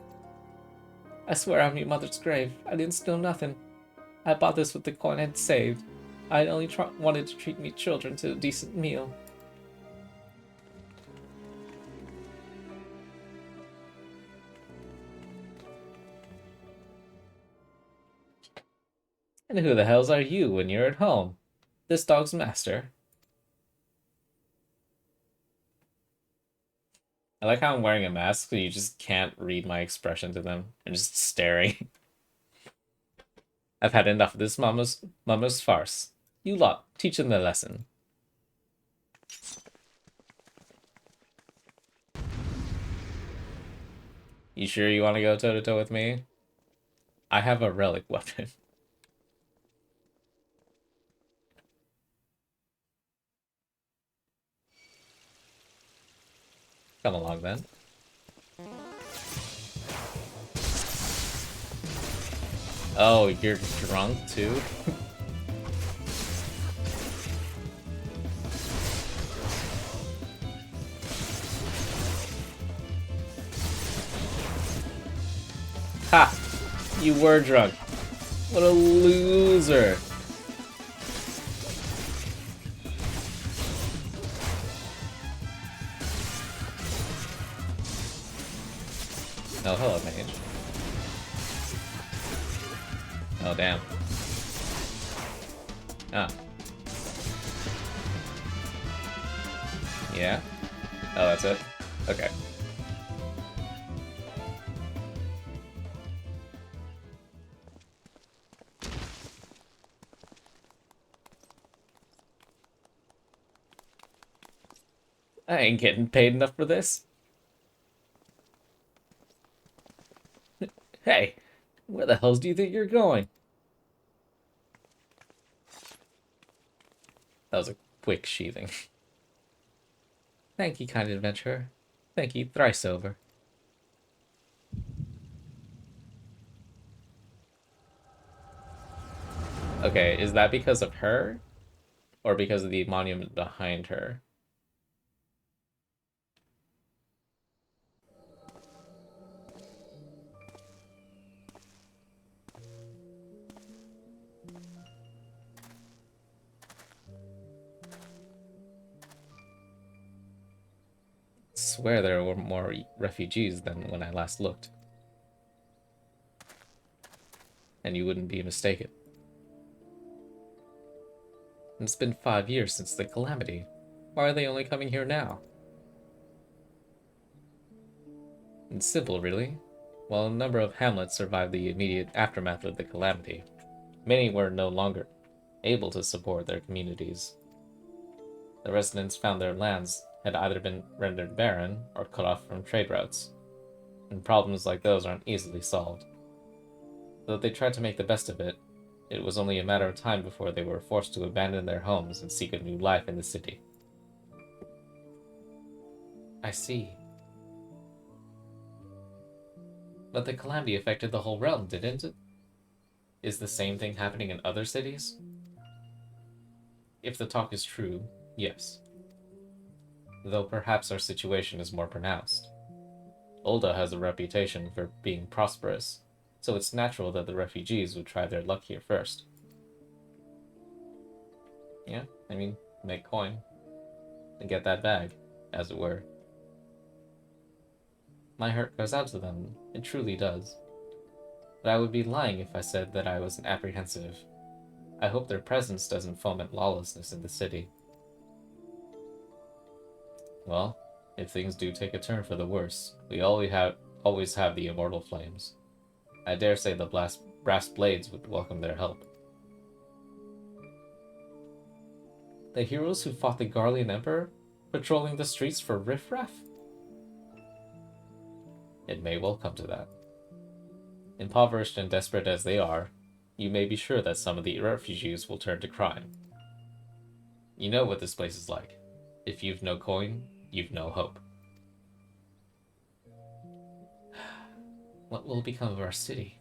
I swear on your mother's grave, I didn't steal nothing. I bought this with the coin I'd saved. I only wanted to treat me children to a decent meal. And who the hells are you when you're at home? This dog's master. I like how I'm wearing a mask so you just can't read my expression to them. I'm just staring. I've had enough of this mama's farce. You lot, teach them their lesson. You sure you want to go toe-to-toe with me? I have a relic weapon. Come along, then. Oh, you're drunk, too? Ha! You were drunk. What a loser. Oh, hello, mage. Oh, damn. Ah. Yeah? Oh, that's it? Okay. I ain't getting paid enough for this. Hey, where the hells do you think you're going? That was a quick sheathing. Thank you, kind adventurer. Thank you thrice over. Okay, is that because of her? Or because of the monument behind her? Swear there were more refugees than when I last looked. And you wouldn't be mistaken. It's been 5 years since the calamity. Why are they only coming here now? It's simple, really. While a number of hamlets survived the immediate aftermath of the calamity, many were no longer able to support their communities. The residents found their lands had either been rendered barren or cut off from trade routes, and problems like those aren't easily solved. Though they tried to make the best of it, it was only a matter of time before they were forced to abandon their homes and seek a new life in the city. I see. But the calamity affected the whole realm, didn't it? Is the same thing happening in other cities? If the talk is true, yes. Though perhaps our situation is more pronounced. Ul'dah has a reputation for being prosperous, so it's natural that the refugees would try their luck here first. Yeah, I mean, make coin. And get that bag, as it were. My heart goes out to them, it truly does. But I would be lying if I said that I wasn't apprehensive. I hope their presence doesn't foment lawlessness in the city. Well, if things do take a turn for the worse, we always have the immortal flames. I dare say the brass blades would welcome their help. The heroes who fought the Garlean Emperor? Patrolling the streets for riffraff? It may well come to that. Impoverished and desperate as they are, you may be sure that some of the refugees will turn to crime. You know what this place is like. If you've no coin, you've no hope. What will become of our city?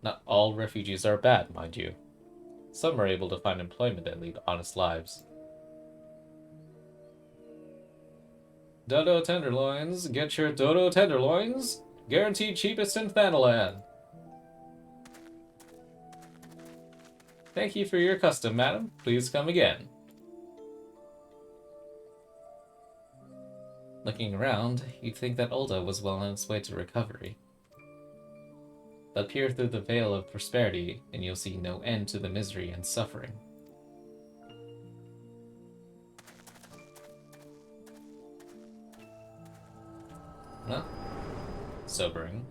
Not all refugees are bad, mind you. Some are able to find employment and lead honest lives. Dodo tenderloins, get your dodo tenderloins. Guaranteed cheapest in Thanalan. Thank you for your custom, madam. Please come again. Looking around, you'd think that Ul'dah was well on its way to recovery. But peer through the veil of prosperity, and you'll see no end to the misery and suffering. Huh? Sobering.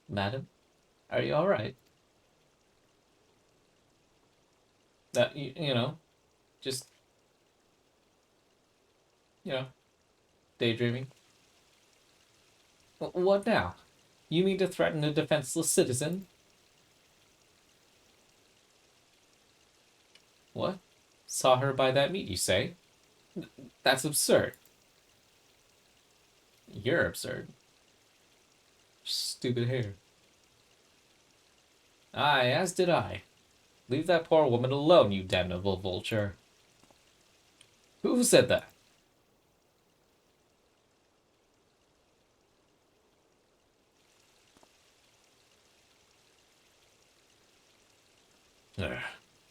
Madam? Are you alright? You know, just, daydreaming. What now? You mean to threaten a defenseless citizen? What? Saw her buy that meat, you say? That's absurd. You're absurd. Stupid hair. Aye, as did I. Leave that poor woman alone, you damnable vulture. Who said that? Ugh.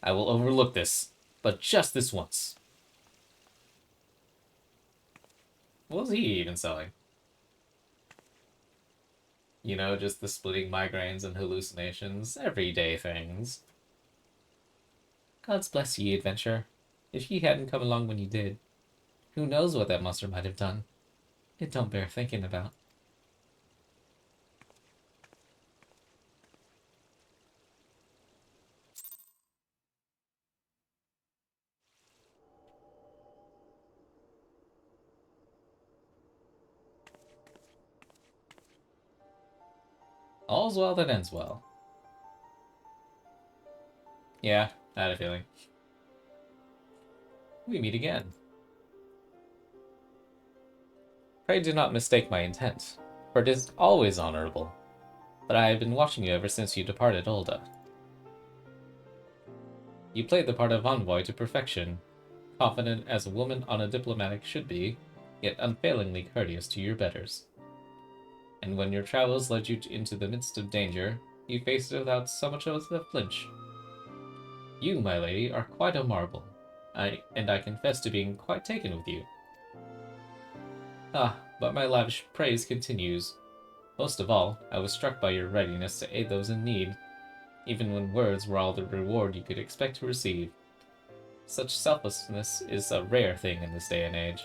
I will overlook this, but just this once. What was he even selling? You know, just the splitting migraines and hallucinations, everyday things. God's bless ye, adventure. If ye hadn't come along when ye did, who knows what that monster might have done? It don't bear thinking about. All's well that ends well. Yeah, I had a feeling. We meet again. Pray do not mistake my intent, for it is always honorable. But I have been watching you ever since you departed Olda. You played the part of envoy to perfection, confident as a woman on a diplomatic should be, yet unfailingly courteous to your betters. And when your travels led you into the midst of danger, you faced it without so much as a flinch. You, my lady, are quite a marvel, and I confess to being quite taken with you. Ah, but my lavish praise continues. Most of all, I was struck by your readiness to aid those in need, even when words were all the reward you could expect to receive. Such selflessness is a rare thing in this day and age.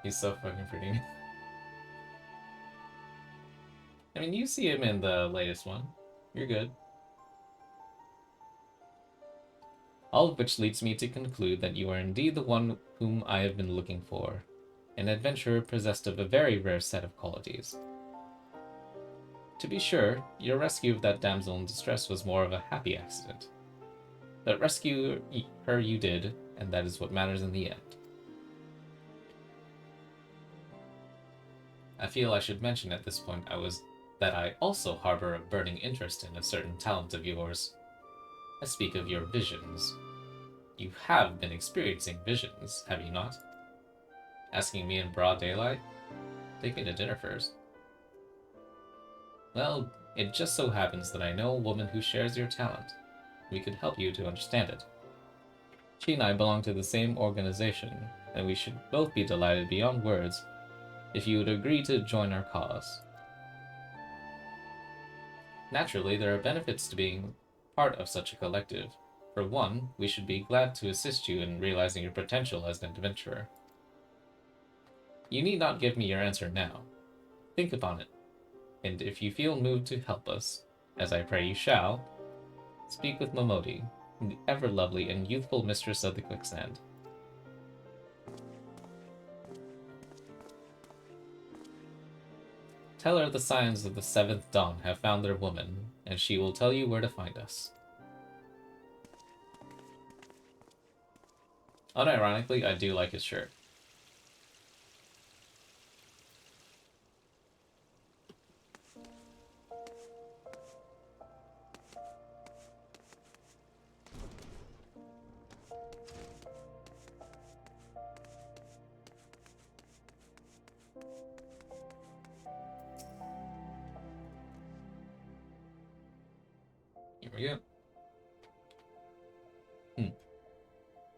He's so fucking pretty. I mean, you see him in the latest one. You're good. All of which leads me to conclude that you are indeed the one whom I have been looking for, an adventurer possessed of a very rare set of qualities. To be sure, your rescue of that damsel in distress was more of a happy accident. But rescue her you did, and that is what matters in the end. I feel I should mention at this point that I also harbor a burning interest in a certain talent of yours. I speak of your visions. You have been experiencing visions, have you not? Asking me in broad daylight? Take me to dinner first. Well, it just so happens that I know a woman who shares your talent. We could help you to understand it. She and I belong to the same organization, and we should both be delighted beyond words if you would agree to join our cause. Naturally, there are benefits to being part of such a collective. For one, we should be glad to assist you in realizing your potential as an adventurer. You need not give me your answer now. Think upon it, and if you feel moved to help us, as I pray you shall, speak with Momodi, the ever-lovely and youthful mistress of the quicksand. Tell her the signs of the seventh dawn have found their woman, and she will tell you where to find us. Unironically, I do like his shirt. Here we go.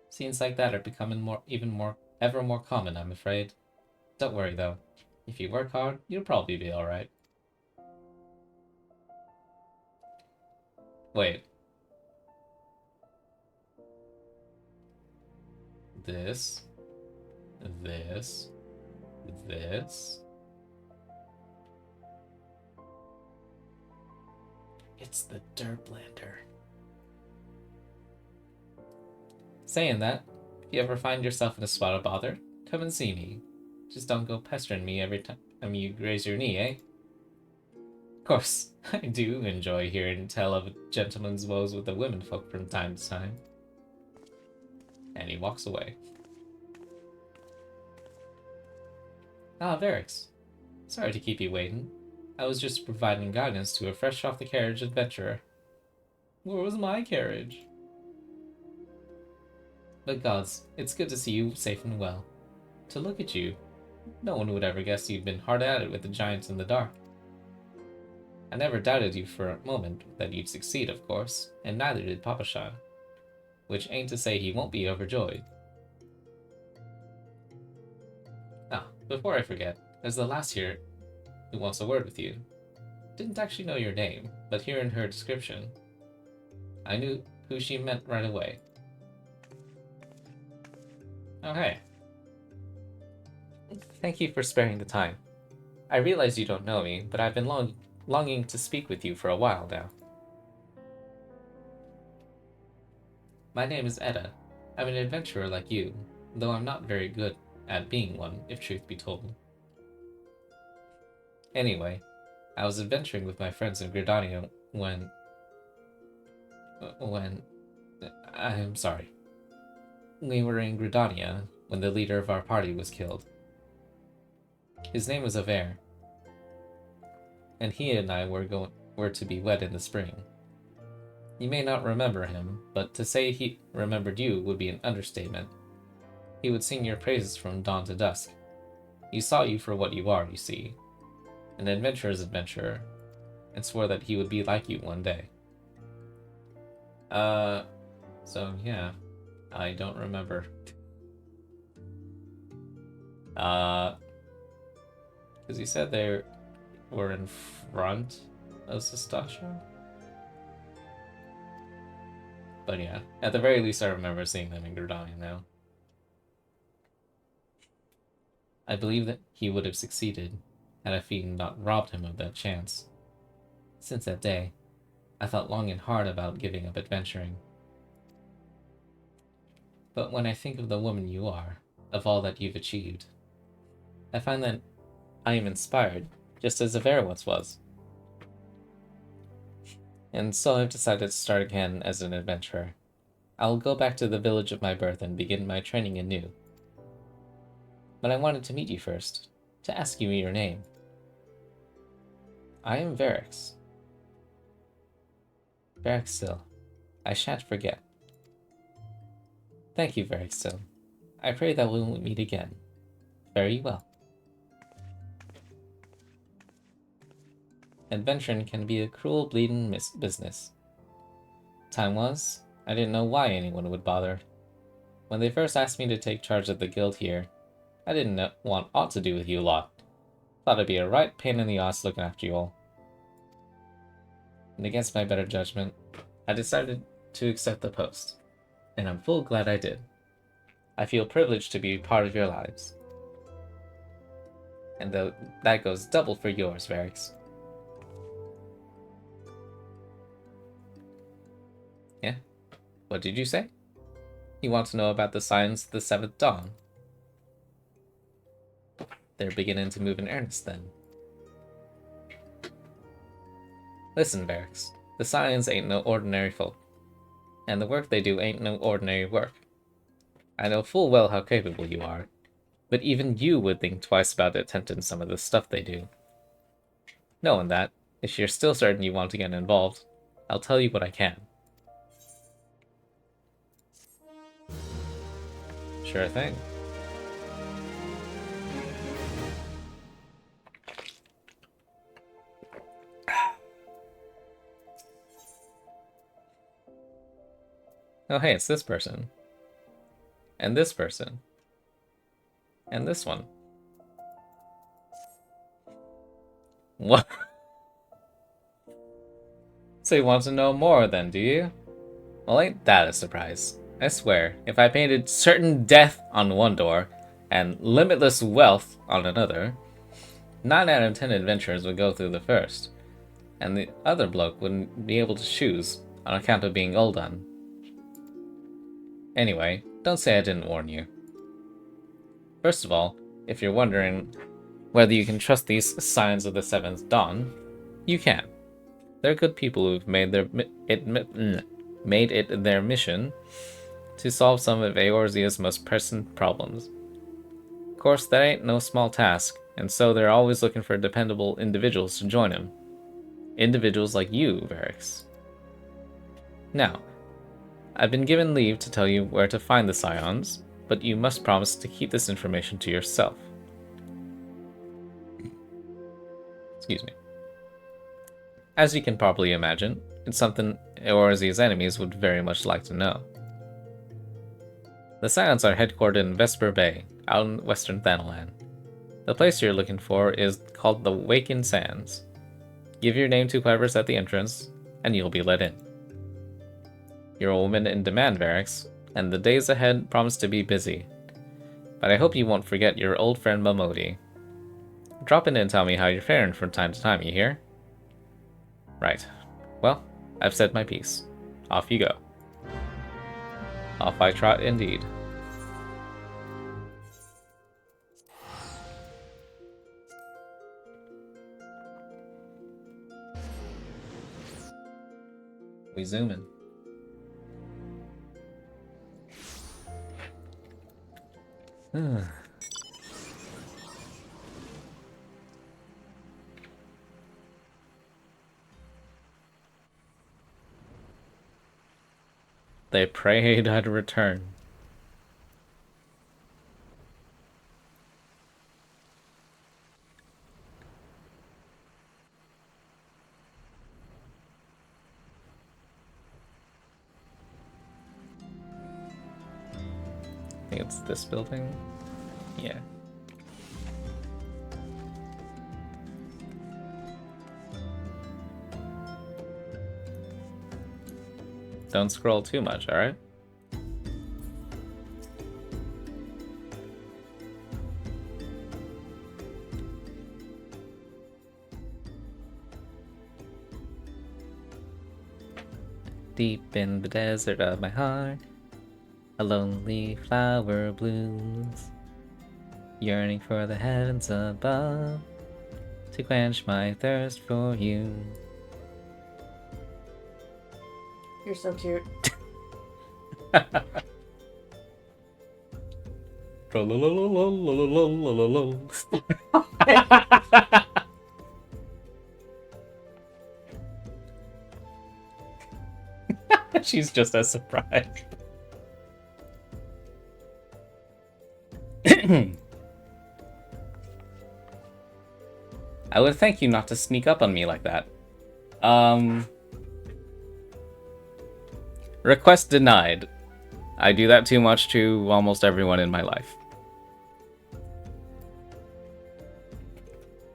Scenes like that are becoming ever more common, I'm afraid. Don't worry, though. If you work hard, you'll probably be alright. Wait. This. This. This. It's the Derplander. Saying that, if you ever find yourself in a spot of bother, come and see me. Just don't go pestering me every time you raise your knee, eh? Of course, I do enjoy hearing tell of a gentleman's woes with the womenfolk from time to time. And he walks away. Ah, Varix. Sorry to keep you waiting. I was just providing guidance to a fresh-off-the-carriage adventurer. Where was my carriage? But gods, it's good to see you safe and well. To look at you, no one would ever guess you'd been hard at it with the giants in the dark. I never doubted you for a moment that you'd succeed, of course, and neither did Papa Shan. Which ain't to say he won't be overjoyed. Ah, before I forget, there's the lass here who wants a word with you. Didn't actually know your name, but hearing her description, I knew who she meant right away. Oh, hey. Thank you for sparing the time. I realize you don't know me, but I've been longing to speak with you for a while now. My name is Edda. I'm an adventurer like you, though I'm not very good at being one, if truth be told. Anyway, I was adventuring with my friends in Gridania when I'm sorry. We were in Gridania when the leader of our party was killed. His name was ARR, and he and I were to be wed in the spring. You may not remember him, but to say he remembered you would be an understatement. He would sing your praises from dawn to dusk. He saw you for what you are, you see, an adventurer's adventurer, and swore that he would be like you one day. So yeah, I don't remember. Because he said they were in front of Sestasha? But yeah, at the very least I remember seeing them in Gridania now. I believe that he would have succeeded had Afine not robbed him of that chance. Since that day, I thought long and hard about giving up adventuring. But when I think of the woman you are, of all that you've achieved, I find that I am inspired, just as ARR once was. And so I've decided to start again as an adventurer. I'll go back to the village of my birth and begin my training anew. But I wanted to meet you first, to ask you your name. I am Varix. Varixil. I shan't forget. Thank you, Varixil. I pray that we will meet again. Very well. Adventuring can be a cruel, bleeding business. Time was, I didn't know why anyone would bother. When they first asked me to take charge of the guild here, I didn't want aught to do with you lot. Thought it'd be a right pain in the ass looking after you all. And against my better judgment, I decided to accept the post. And I'm full glad I did. I feel privileged to be part of your lives. And that goes double for yours, Varix. Yeah? What did you say? You want to know about the signs of the seventh dawn? They're beginning to move in earnest then. Listen, Varix. The Scions ain't no ordinary folk. And the work they do ain't no ordinary work. I know full well how capable you are, but even you would think twice about attempting some of the stuff they do. Knowing that, if you're still certain you want to get involved, I'll tell you what I can. Sure thing. Oh hey, it's this person. And this person. And this one. What? So you want to know more then, do you? Well, ain't that a surprise. I swear, if I painted certain death on one door, and limitless wealth on another, 9 out of 10 adventurers would go through the first, and the other bloke wouldn't be able to choose on account of being Uldan. Anyway, don't say I didn't warn you. First of all, if you're wondering whether you can trust these signs of the seventh dawn, you can. They're good people who've made it their mission to solve some of Eorzea's most pressing problems. Of course, that ain't no small task, and so they're always looking for dependable individuals to join them. Individuals like you, Varix. Now, I've been given leave to tell you where to find the Scions, but you must promise to keep this information to yourself. Excuse me. As you can probably imagine, it's something Eorzea's enemies would very much like to know. The Scions are headquartered in Vesper Bay, out in western Thanalan. The place you're looking for is called the Waken Sands. Give your name to whoever's at the entrance, and you'll be let in. You're a woman in demand, Varix, and the days ahead promise to be busy. But I hope you won't forget your old friend Momodi. Drop in and tell me how you're faring from time to time, you hear? Right. Well, I've said my piece. Off you go. Off I trot indeed. We zoom in. They prayed I'd return. I think it's this building. Yeah. Don't scroll too much, alright? Deep in the desert of my heart, a lonely flower blooms, yearning for the heavens above, to quench my thirst for you. You're so cute. She's just as surprised. I would thank you not to sneak up on me like that. Request denied. I do that too much to almost everyone in my life.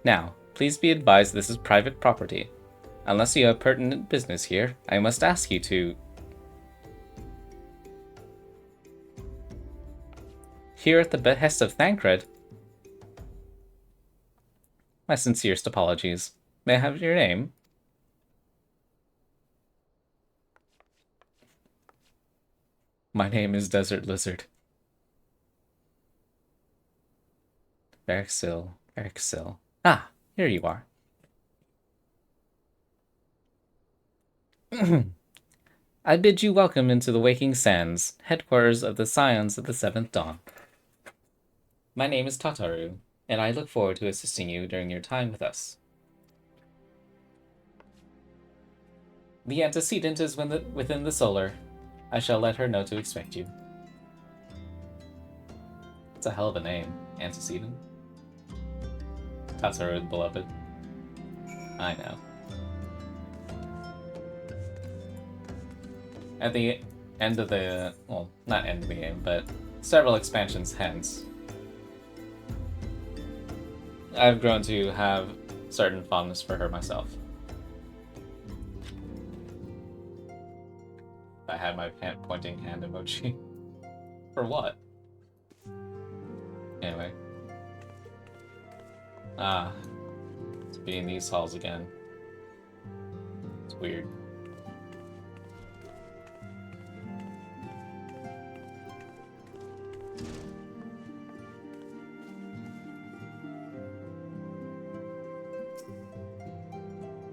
Now, please be advised this is private property. Unless you have pertinent business here, I must ask you to... Here at the behest of Thancred. My sincerest apologies. May I have your name? My name is Desert Lizard. Varexil, Varexil. Ah, here you are. I bid you welcome into the Waking Sands, headquarters of the Scions of the Seventh Dawn. My name is Tataru, and I look forward to assisting you during your time with us. The antecedent is within the solar. I shall let her know to expect you. It's a hell of a name, antecedent. Tataru, beloved. I know. At the end of the... well, not end of the game, but several expansions hence, I've grown to have certain fondness for her myself. I had my pointing hand emoji. For what? Anyway. Ah. To be in these halls again. It's weird.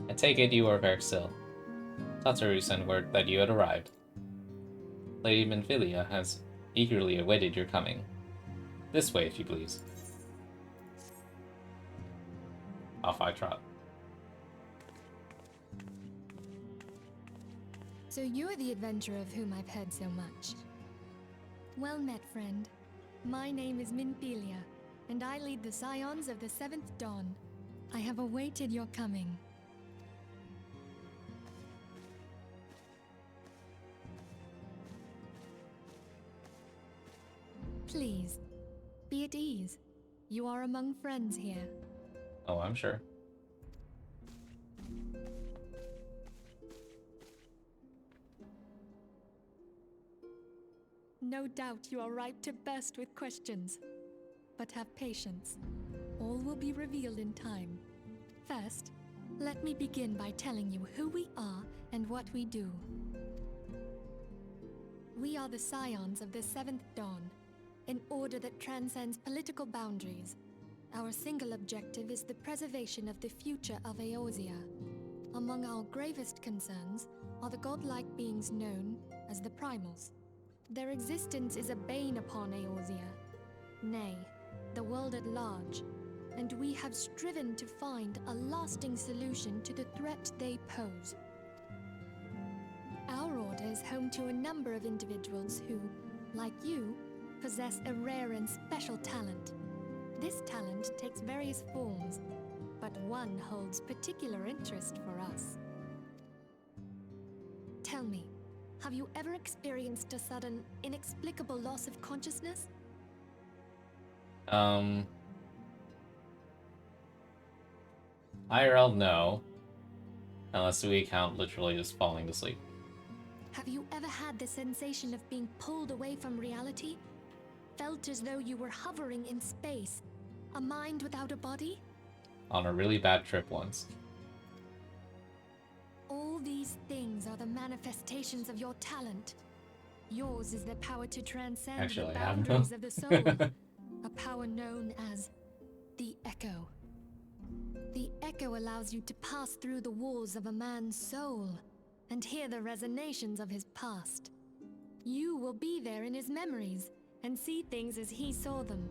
I take it you are Varexil. Tataru sent word that you had arrived. Lady Minfilia has eagerly awaited your coming. This way, if you please. Off I trot. So you're the adventurer of whom I've heard so much. Well met, friend. My name is Minfilia, and I lead the Scions of the Seventh Dawn. I have awaited your coming. Please, be at ease. You are among friends here. Oh, I'm sure. No doubt you are ripe to burst with questions. But have patience. All will be revealed in time. First, let me begin by telling you who we are and what we do. We are the Scions of the Seventh Dawn, an order that transcends political boundaries. Our single objective is the preservation of the future of Eorzea. Among our gravest concerns are the godlike beings known as the Primals. Their existence is a bane upon Eorzea. nay, the world at large, and we have striven to find a lasting solution to the threat they pose. Our order is home to a number of individuals who, like you, possess a rare and special talent. This talent takes various forms, but one holds particular interest for us. Tell me, have you ever experienced a sudden, inexplicable loss of consciousness? IRL, no. Unless we count literally just falling to sleep. Have you ever had the sensation of being pulled away from reality? Felt as though you were hovering in space, a mind without a body? On a really bad trip once. All these things are the manifestations of your talent. Yours is the power to transcend Actually, the I have boundaries none. of the soul, a power known as the Echo. The Echo allows you to pass through the walls of a man's soul and hear the resonations of his past. You will be there in his memories and see things as he saw them.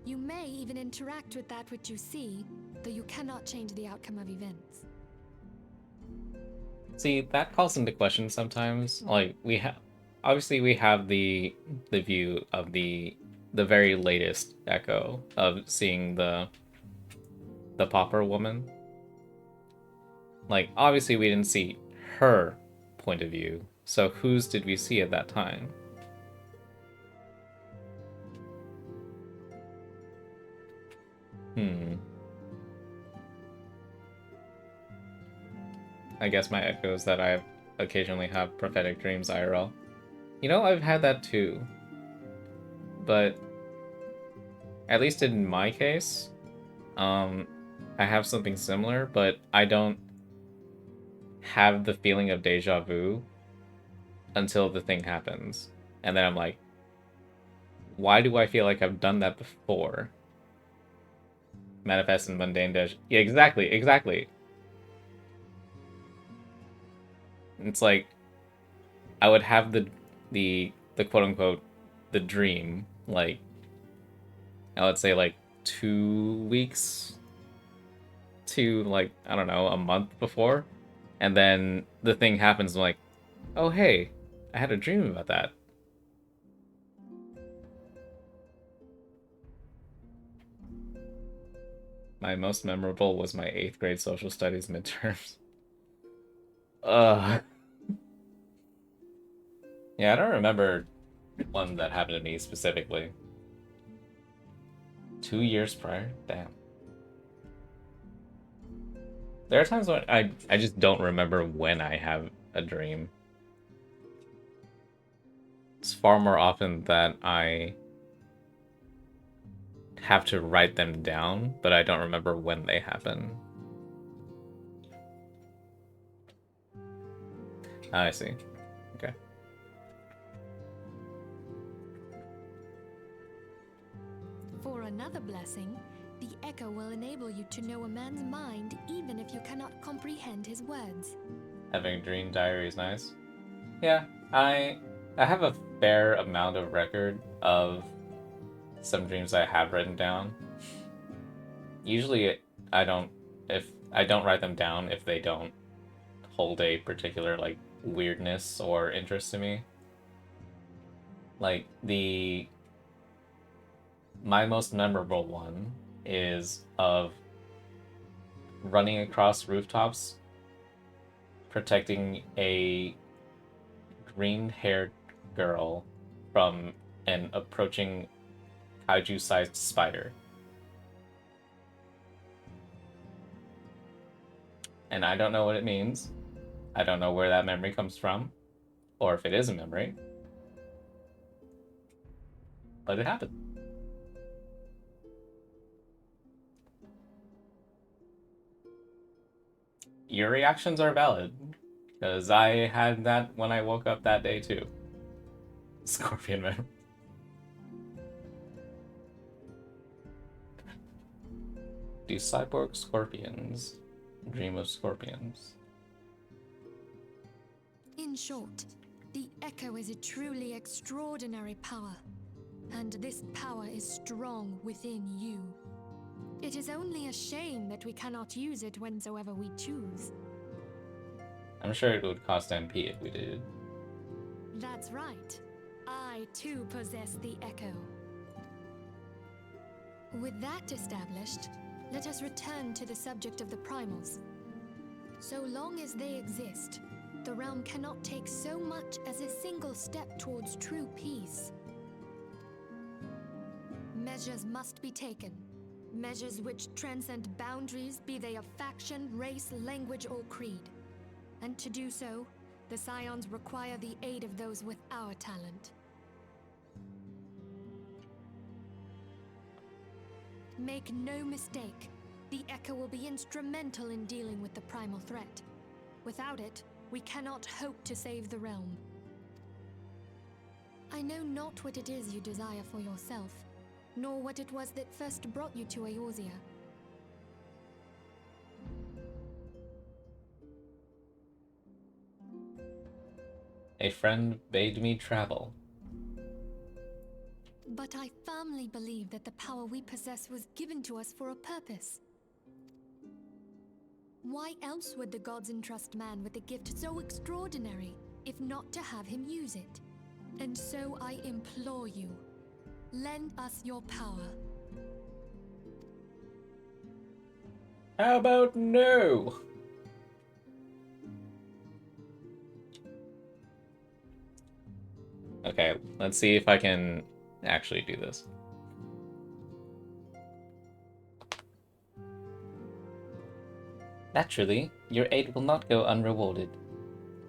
You may even interact with that which you see, though you cannot change the outcome of events. See, that calls into question sometimes. Like, obviously we have the view of the very latest Echo of seeing the pauper woman. Like, obviously we didn't see her point of view, so whose did we see at that time? I guess my echo is that I occasionally have prophetic dreams IRL. You know, I've had that too. But at least in my case, I have something similar, but I don't have the feeling of deja vu until the thing happens. And then I'm like, why do I feel like I've done that before? Manifest in mundane deja. Yeah, exactly. It's like I would have the quote unquote the dream like let's say like 2 weeks to like I don't know a month before, and then the thing happens. I'm like, oh hey, I had a dream about that. My most memorable was my 8th grade social studies midterms. Ugh. Yeah, I don't remember one that happened to me specifically. 2 years prior? Damn. There are times when I just don't remember when I have a dream. It's far more often that I have to write them down, but I don't remember when they happen. I see. Okay. For another blessing, the Echo will enable you to know a man's mind even if you cannot comprehend his words. Having a dream diary is nice. Yeah, I have a fair amount of record of some dreams I have written down. Usually I don't write them down if they don't hold a particular like weirdness or interest to me. Like my most memorable one is of running across rooftops protecting a green-haired girl from an approaching kaiju-sized spider. And I don't know what it means. I don't know where that memory comes from, or if it is a memory. But it happened. Your reactions are valid, because I had that when I woke up that day too. Scorpion man. Do cyborg scorpions dream of scorpions? In short, the Echo is a truly extraordinary power. and this power is strong within you. It is only a shame that we cannot use it whensoever we choose. I'm sure it would cost MP if we did. That's right. I too possess the Echo. With that established, let us return to the subject of the primals. So long as they exist, the realm cannot take so much as a single step towards true peace. Measures must be taken. Measures which transcend boundaries, be they of faction, race, language, or creed. And to do so, the Scions require the aid of those with our talent. Make no mistake, the Echo will be instrumental in dealing with the primal threat. Without it, we cannot hope to save the realm. I know not what it is you desire for yourself, nor what it was that first brought you to Eorzea. A friend bade me travel. But I firmly believe that the power we possess was given to us for a purpose. Why else would the gods entrust man with a gift so extraordinary, if not to have him use it? And so I implore you, lend us your power. How about no? Okay, let's see if I can actually do this. Naturally, your aid will not go unrewarded.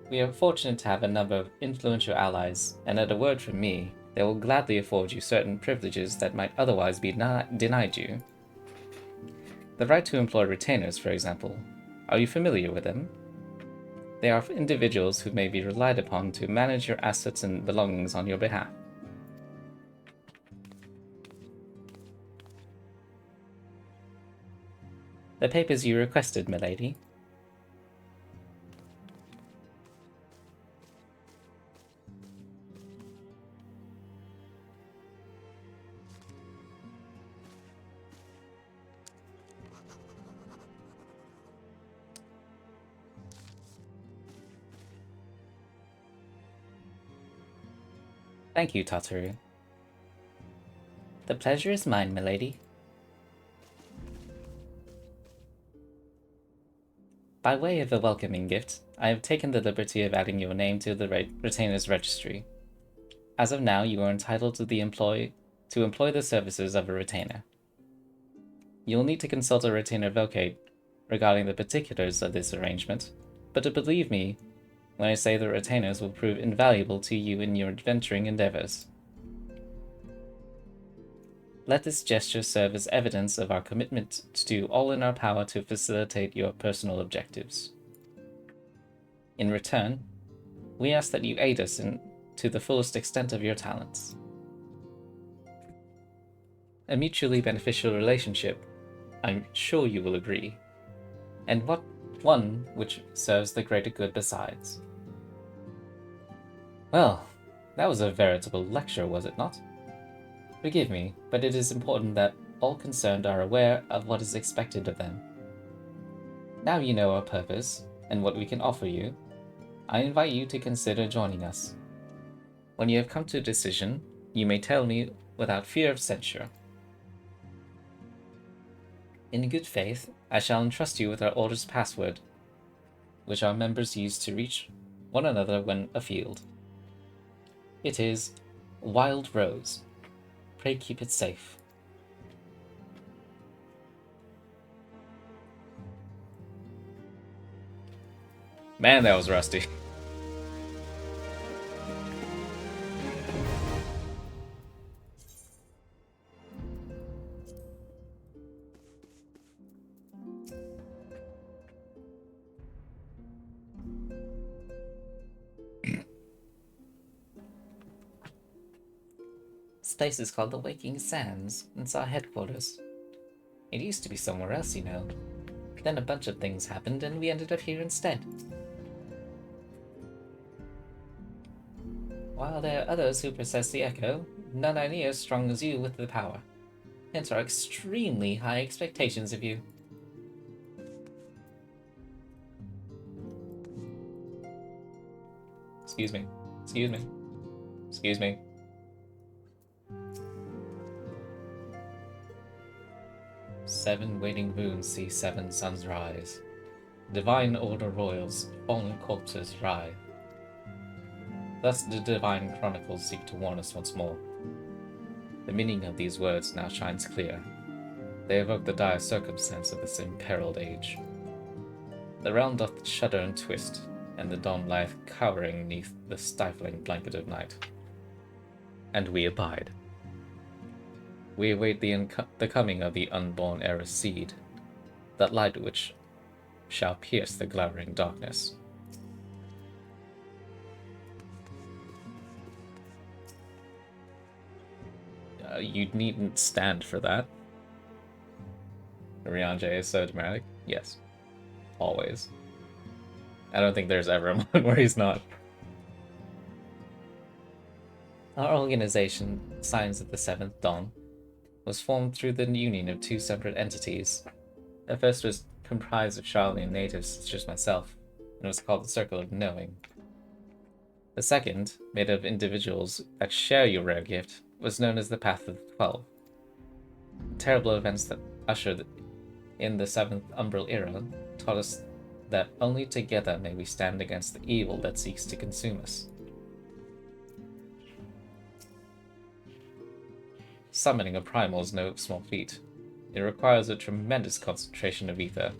We are fortunate to have a number of influential allies, and at a word from me, they will gladly afford you certain privileges that might otherwise be denied you. The right to employ retainers, for example. Are you familiar with them? They are individuals who may be relied upon to manage your assets and belongings on your behalf. The papers you requested, milady. Thank you, Tataru. The pleasure is mine, milady. By way of a welcoming gift, I have taken the liberty of adding your name to the retainer's registry. As of now, you are entitled to employ the services of a retainer. You will need to consult a retainer vocate regarding the particulars of this arrangement, but to believe me when I say the retainers will prove invaluable to you in your adventuring endeavors. Let this gesture serve as evidence of our commitment to do all in our power to facilitate your personal objectives. In return, we ask that you aid us to the fullest extent of your talents. A mutually beneficial relationship, I'm sure you will agree, and one which serves the greater good besides. Well, that was a veritable lecture, was it not? Forgive me, but it is important that all concerned are aware of what is expected of them. Now you know our purpose and what we can offer you. I invite you to consider joining us. When you have come to a decision, you may tell me without fear of censure. In good faith, I shall entrust you with our order's password, which our members use to reach one another when afield. It is Wild Rose. Pray keep it safe. Man, that was rusty. This place is called the Waking Sands. It's our headquarters. It used to be somewhere else, you know. Then a bunch of things happened and we ended up here instead. While there are others who possess the Echo, none I near as strong as you with the power. Hence our extremely high expectations of you. Excuse me. Excuse me. Excuse me. Seven waiting moons see seven suns rise. Divine order royals, fallen corpses writhe. Thus the divine chronicles seek to warn us once more. The meaning of these words now shines clear. They evoke the dire circumstance of this imperiled age. The realm doth shudder and twist, and the dawn lieth cowering neath the stifling blanket of night. And we abide. We await the coming of the unborn heiress seed, that light which shall pierce the glowering darkness. You needn't stand for that. Rianjay is so dramatic. Yes. Always. I don't think there's ever a moment where he's not. Our organization, Signs of the Seventh Dawn, was formed through the union of two separate entities. The first was comprised of Charlian natives such as myself, and was called the Circle of Knowing. The second, made of individuals that share your rare gift, was known as the Path of the 12. The terrible events that ushered in the Seventh Umbral Era taught us that only together may we stand against the evil that seeks to consume us. Summoning a primal is no small feat. It requires a tremendous concentration of ether,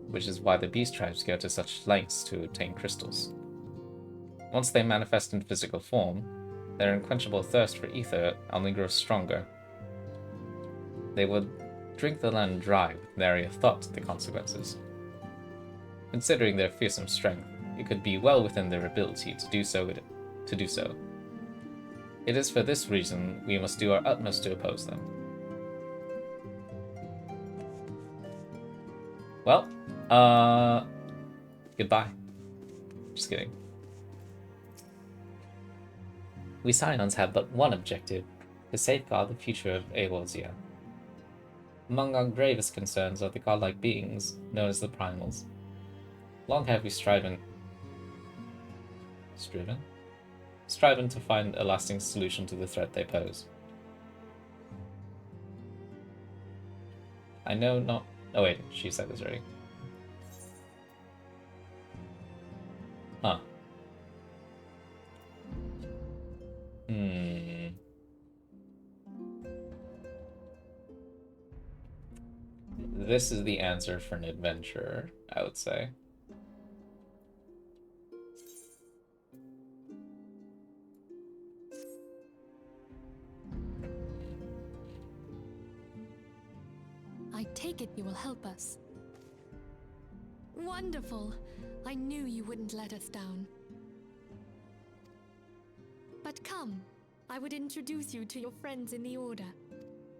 which is why the beast tribes go to such lengths to obtain crystals. Once they manifest in physical form, their unquenchable thirst for ether only grows stronger. They would drink the land dry with nary a thought to the consequences. Considering their fearsome strength, it could be well within their ability to do so. It is for this reason we must do our utmost to oppose them. Well, goodbye. Just kidding. We Scions have but one objective, to safeguard the future of Eorzea. Among our gravest concerns are the godlike beings known as the Primals. Long have we striven to find a lasting solution to the threat they pose. I know not... Oh wait, she said this already. Huh. This is the answer for an adventurer, I would say. I take it you will help us. Wonderful! I knew you wouldn't let us down. But come, I would introduce you to your friends in the Order.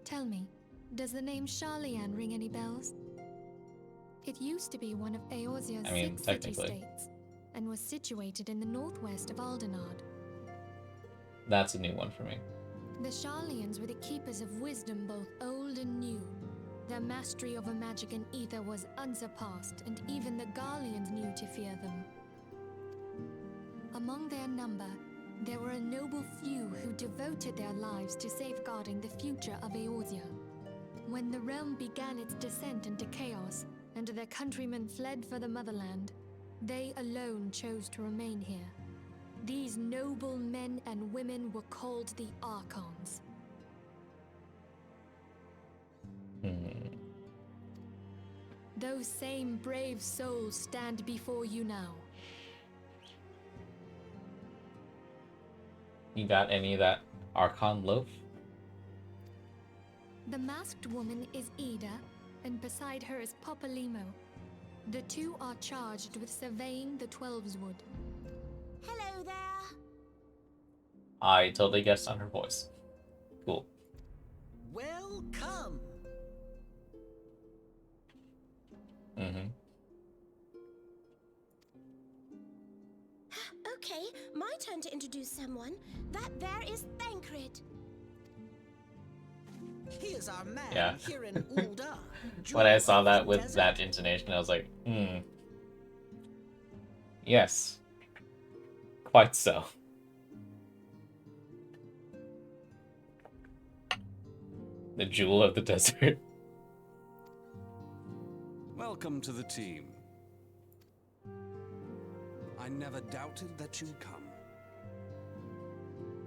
Tell me, does the name Charlian ring any bells? It used to be one of Eorzea's 6 city-states, and was situated in the northwest of Aldenard. That's a new one for me. The Charlians were the keepers of wisdom both old and new. Their mastery over magic and ether was unsurpassed, and even the Garleans knew to fear them. Among their number, there were a noble few who devoted their lives to safeguarding the future of Eorzea. When the realm began its descent into chaos, and their countrymen fled for the motherland, they alone chose to remain here. These noble men and women were called the Archons. Those same brave souls stand before you now. You got any of that Archon loaf? The masked woman is Ida, and beside her is Popalimo. The two are charged with surveying the Twelveswood. Hello there. I totally guessed on her voice. Cool. Welcome. Okay, my turn to introduce someone. That there is Thancred. He is our man Yeah. here in Ul'dah. When I jewel saw of that the with desert. that intonation, I was like, yes. Quite so. The jewel of the desert. Welcome to the team. I never doubted that you'd come.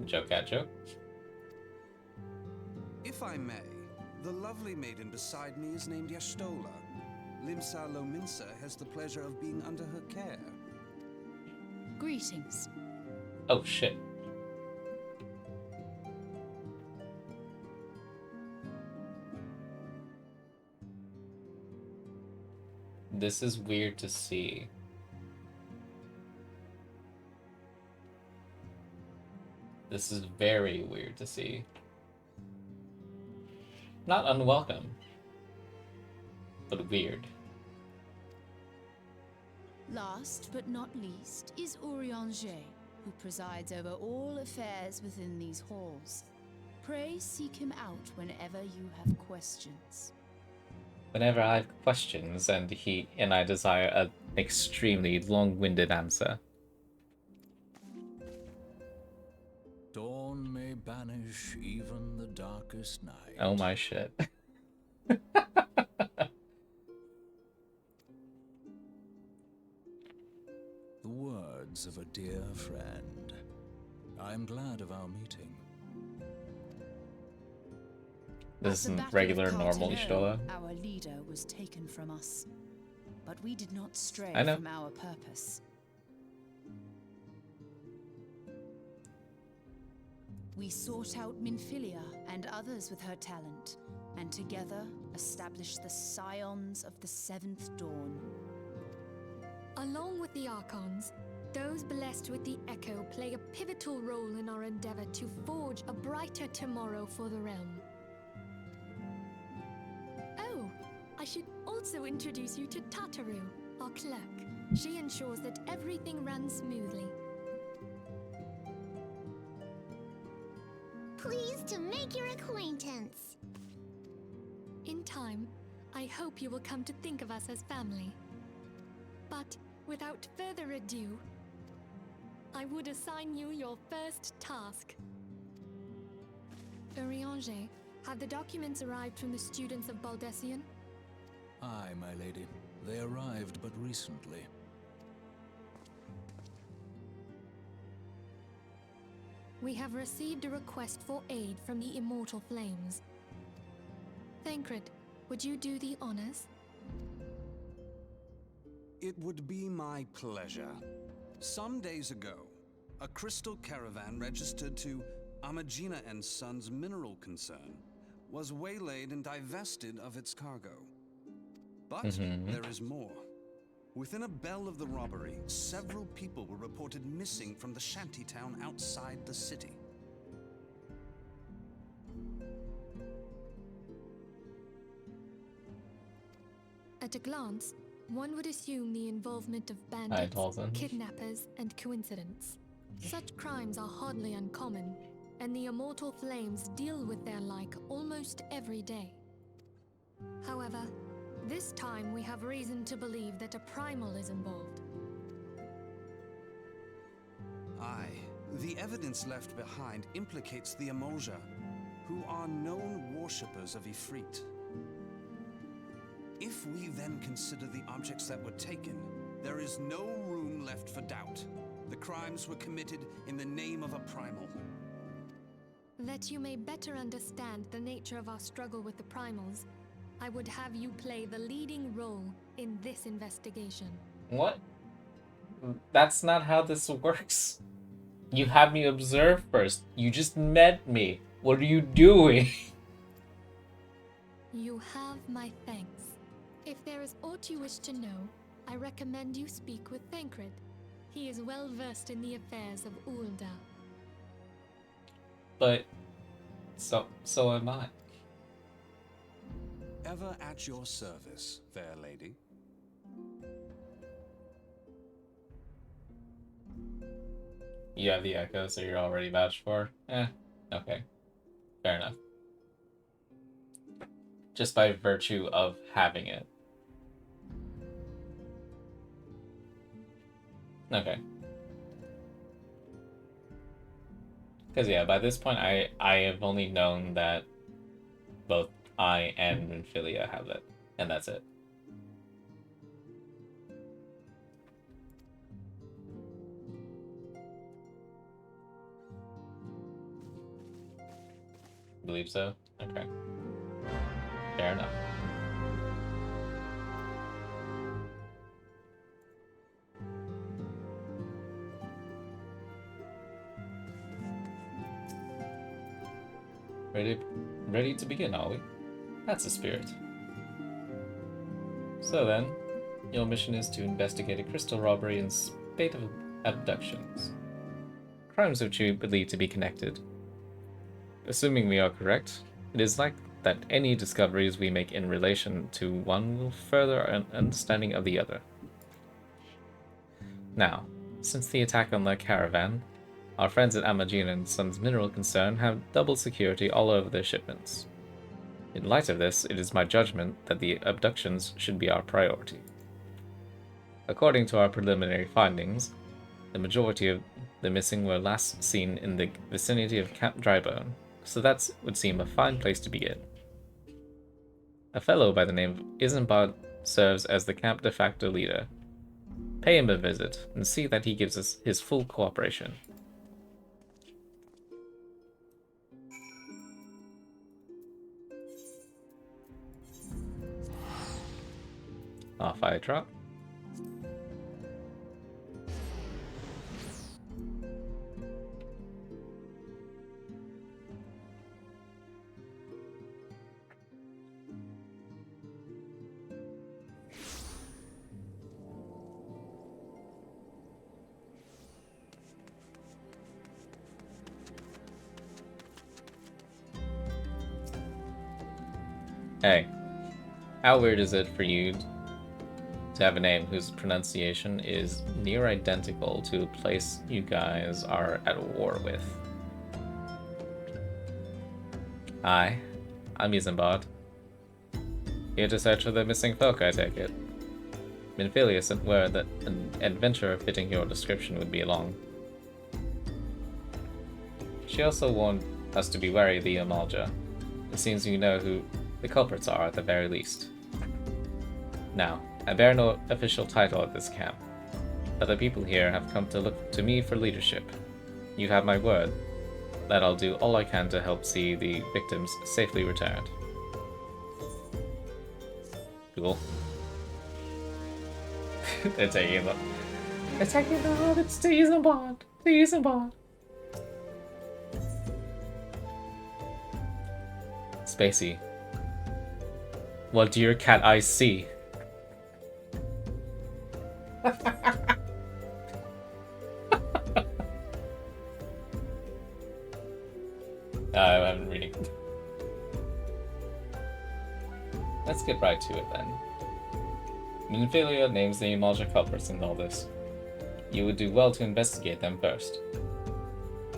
Joke at joke. If I may, the lovely maiden beside me is named Y'shtola. Limsa Lominsa has the pleasure of being under her care. Greetings. Oh shit. This is weird to see. This is very weird to see. Not unwelcome, but weird. Last but not least is Urianger, who presides over all affairs within these halls. Pray seek him out whenever you have questions. Whenever I have questions and I desire an extremely long-winded answer. Dawn may banish even the darkest night. Oh my shit. The words of a dear friend. I am glad of our meeting. This At the isn't Battle of regular, normal Carteneau, Y'shtola. Our leader was taken from us, but we did not stray I know. from our purpose. We sought out Minfilia and others with her talent, and together established the Scions of the Seventh Dawn. Along with the Archons, those blessed with the Echo play a pivotal role in our endeavor to forge a brighter tomorrow for the realm. Oh, I should also introduce you to Tataru, our clerk. She ensures that everything runs smoothly. Pleased to make your acquaintance. In time, I hope you will come to think of us as family. But without further ado, I would assign you your first task. Urianger, have the documents arrived from the students of Baldessian? Aye, my lady. They arrived but recently. We have received a request for aid from the Immortal Flames. Thancred, would you do the honors? It would be my pleasure. Some days ago, a crystal caravan registered to Amagina & Sons Mineral Concern was waylaid and divested of its cargo. But there is more. Within a bell of the robbery, several people were reported missing from the shantytown outside the city. At a glance, one would assume the involvement of bandits, Dalton. kidnappers, and coincidence. Such crimes are hardly uncommon, and the Immortal Flames deal with their like almost every day. However, this time we have reason to believe that a primal is involved. Aye, the evidence left behind implicates the Emoja, who are known worshippers of Ifrit. If we then consider the objects that were taken, there is no room left for doubt. The crimes were committed in the name of a primal. That you may better understand the nature of our struggle with the primals, I would have you play the leading role in this investigation. What? That's not how this works. You have me observe first. You just met me. What are you doing? You have my thanks. If there is aught you wish to know, I recommend you speak with Thancred. He is well versed in the affairs of Ul'dah. But so am I. Ever at your service, fair lady. You have the Echo, so you're already vouched for? Okay. Fair enough. just by virtue of having it. Okay. Because yeah, by this point I have only known that both I and Minfilia have it, and that's it. Believe so? Okay. Fair enough. Ready to begin, are we? That's the spirit. So then, your mission is to investigate a crystal robbery and spate of abductions. Crimes which you believe to be connected. Assuming we are correct, it is like that any discoveries we make in relation to one will further an understanding of the other. Now, since the attack on the caravan, our friends at Amagina and Sons Mineral Concern have double security all over their shipments. In light of this, it is my judgment that the abductions should be our priority. According to our preliminary findings, the majority of the missing were last seen in the vicinity of Camp Drybone, so that would seem a fine place to begin. A fellow by the name of Isambard serves as the camp de facto leader. Pay him a visit and see that he gives us his full cooperation. Off I trot. Hey, how weird is it for you to have a name whose pronunciation is near identical to a place you guys are at war with? Hi, I'm Isambard. Here to search for the missing folk, I take it. Minfilia sent word that an adventurer fitting your description would be along. She also warned us to be wary of the Amalja. It seems you know who the culprits are at the very least. Now, I bear no official title at this camp, but the people here have come to look to me for leadership. You have my word that I'll do all I can to help see the victims safely returned. Cool. They're taking the hobbits to Isambard. To Isambard. Spacey. What do your cat eyes see? I haven't reading. Let's get right to it then. Minfilia names the Amalja culprits in all this. You would do well to investigate them first.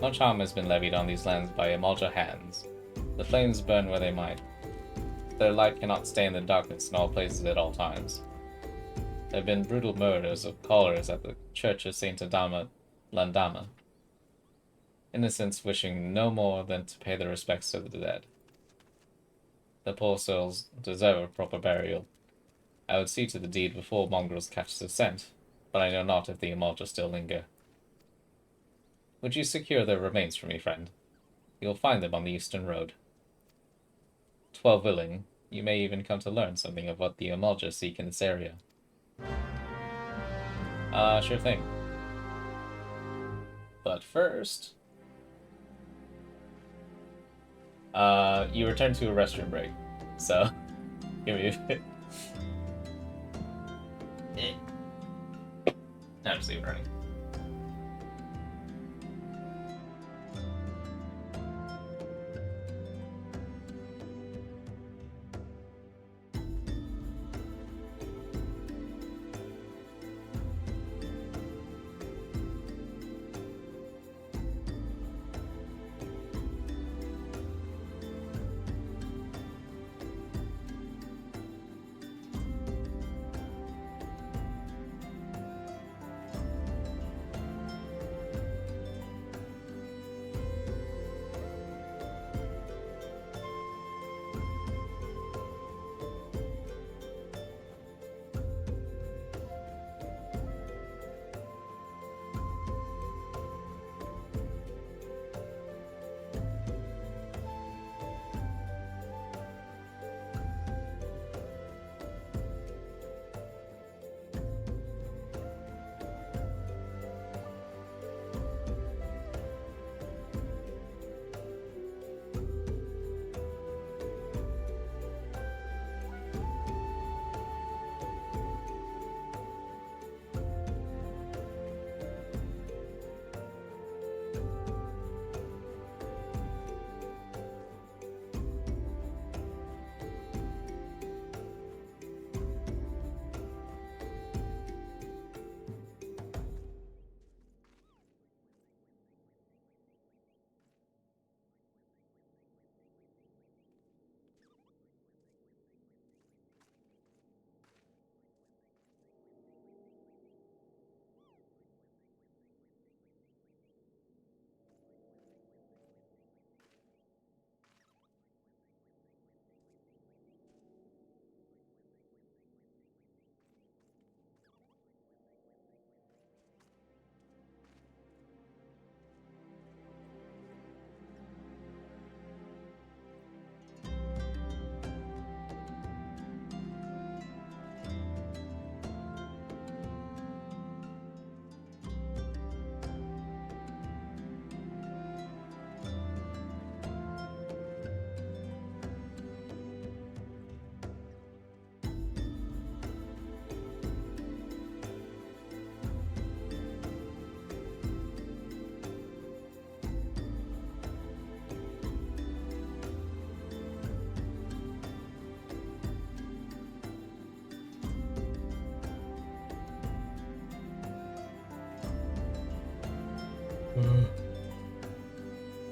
Much harm has been levied on these lands by Amalja hands. The flames burn where they might. Their light cannot stay in the darkness in all places at all times. There have been brutal murders of callers at the Church of Saint Adama Landama. Innocents wishing no more than to pay their respects to the dead. The poor souls deserve a proper burial. I would see to the deed before mongrels catch the scent, but I know not if the Amalja still linger. Would you secure their remains for me, friend? You'll find them on the eastern road. 12 willing, you may even come to learn something of what the Amalja seek in this area. Sure thing. But first... you return to a restroom break, so... give me a bit. Now just leave it running.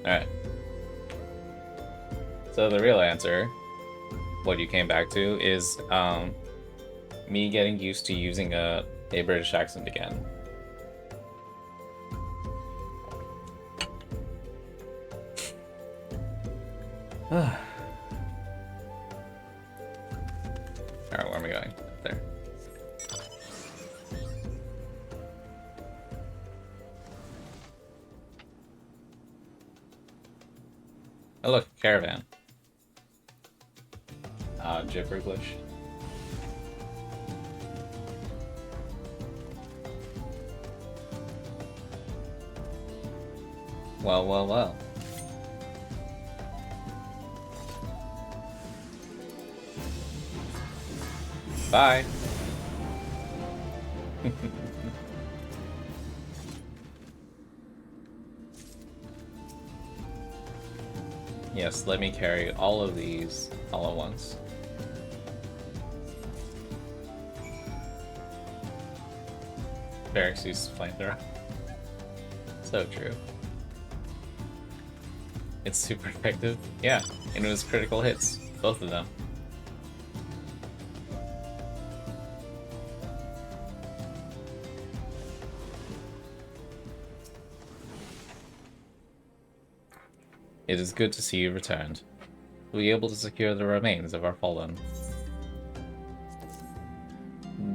Alright. So the real answer, what you came back to, is me getting used to using a British accent again. Alright, where am I going? There. Oh look, caravan. Gibberglish. Well, well, well. Bye. Yes, let me carry all of these all at once. Barracks uses flamethrower. So true. It's super effective. Yeah, and it was critical hits. Both of them. It is good to see you returned. We'll be able to secure the remains of our fallen.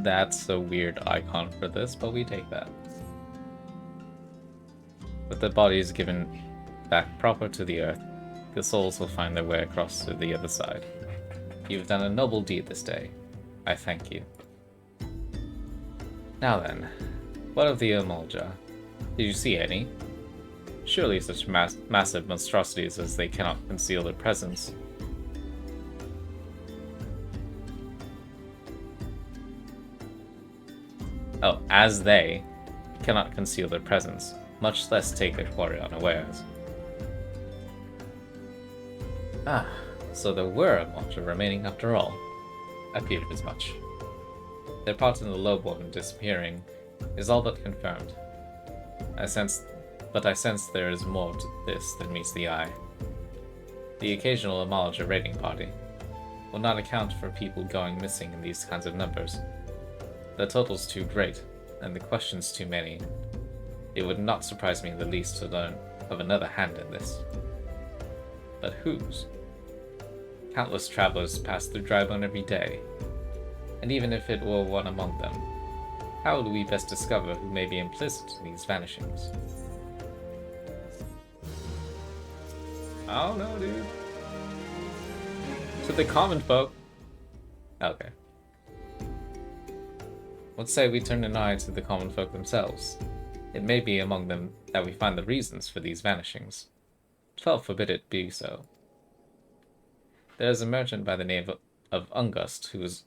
That's a weird icon for this, but we take that. With the bodies given back proper to the earth, the souls will find their way across to the other side. You've done a noble deed this day. I thank you. Now then, what of the Emolja? Did you see any? Surely such massive monstrosities as they cannot conceal their presence. Oh, as they cannot conceal their presence, much less take their quarry unawares. Ah, so there were a Emolja remaining after all. I feared as much. Their part in the lowborn disappearing is all but confirmed. I sense there is more to this than meets the eye. The occasional Emolja raiding party will not account for people going missing in these kinds of numbers. The total's too great, and the questions too many. It would not surprise me in the least to learn of another hand in this. But whose? Countless travelers pass through Drybone every day, and even if it were one among them, how would we best discover who may be implicit in these vanishings? I don't know, dude. To the common folk. Okay. Let's say we turn an eye to the common folk themselves. It may be among them that we find the reasons for these vanishings. 12 forbid it be so. There is a merchant by the name of Ungust who is...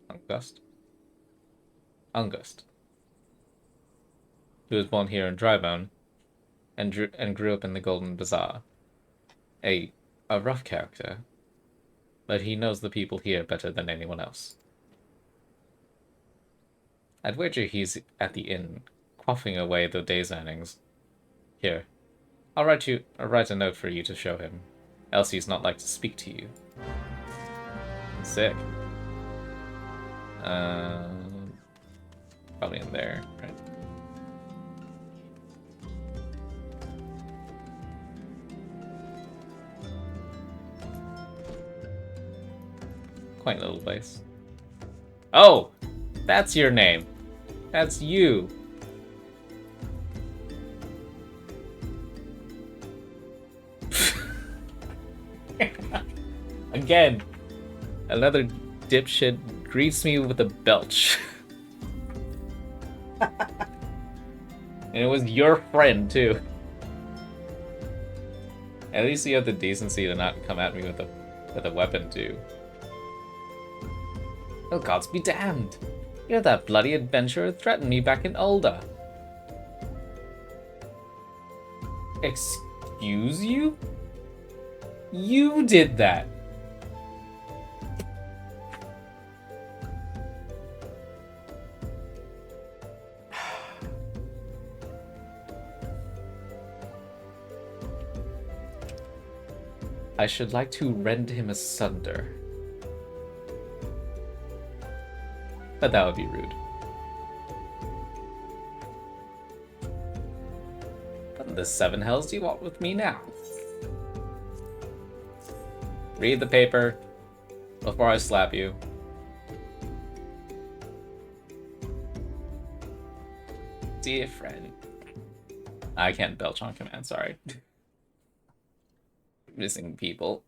Ungust. Who was born here in Drybone and grew up in the Golden Bazaar. A rough character, but he knows the people here better than anyone else. I'd wager he's at the inn, quaffing away the day's earnings. Here, I'll write a note for you to show him, else he's not like to speak to you. Sick. Probably in there, right? Quaint little place. Oh! That's your name! That's you! Again! Another dipshit greets me with a belch. And it was your friend, too. At least you have the decency to not come at me with a weapon, too. Oh, gods be damned! You're that bloody adventurer who threatened me back in Ulda. Excuse you? You did that! I should like to rend him asunder. But that would be rude. What the seven hells do you want with me now? Read the paper before I slap you. Dear friend. I can't belch on command, sorry. Missing people.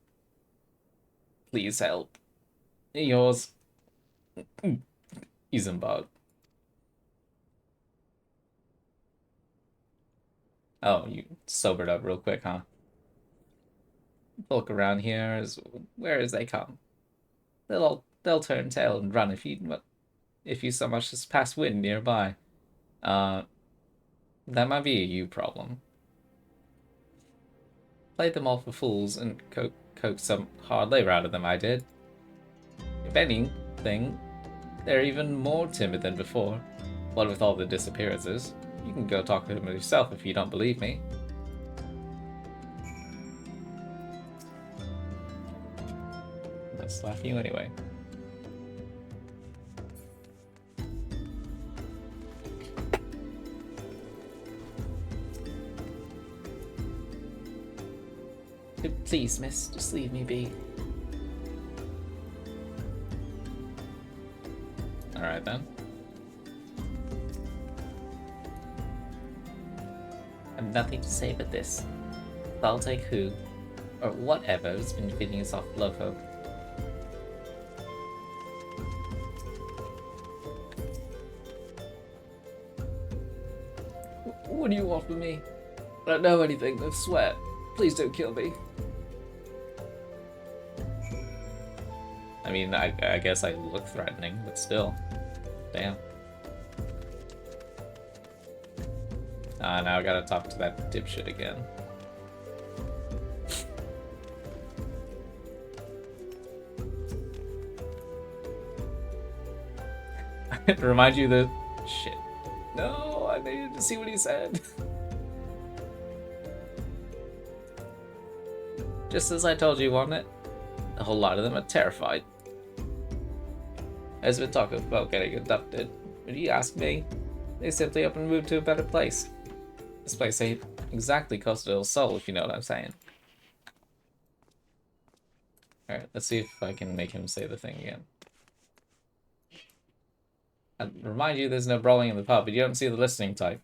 Please help. Yours. Isambard. Oh, you sobered up real quick, huh? Look around here where as they come. They'll turn tail and run if you so much as pass wind nearby. That might be a you problem. Played them all for fools and coaxed some hard labor out of them, I did. If anything, they're even more timid than before. What with all the disappearances. You can go talk to them yourself if you don't believe me. I'll slap you anyway. Please, miss, just leave me be. Alright then. I've nothing to say but this. I'll take who, or whatever, has been feeding us off loco. What do you want from me? I don't know anything, I swear. Please don't kill me. I mean, I guess I look threatening, but still. Damn. Now I gotta talk to that dipshit again. Remind you that... Shit. No, I needed to see what he said. Just as I told you, wasn't it? A whole lot of them are terrified. There's been talk about getting abducted, but you ask me, they simply up and moved to a better place. This place ain't exactly close to El Sol, if you know what I'm saying. Alright, let's see if I can make him say the thing again. I remind you, there's no brawling in the pub, but you don't see the listening type.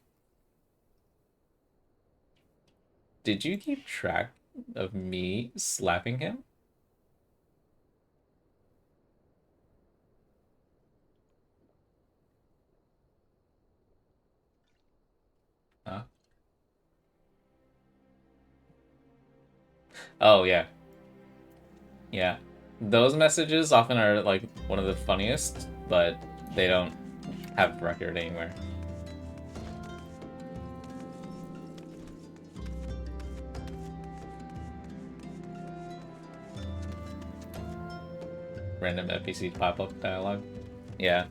Did you keep track of me slapping him? Huh? Oh, yeah. Yeah. Those messages often are, like, one of the funniest, but they don't have record anywhere. Random NPC pop-up dialogue. Yeah.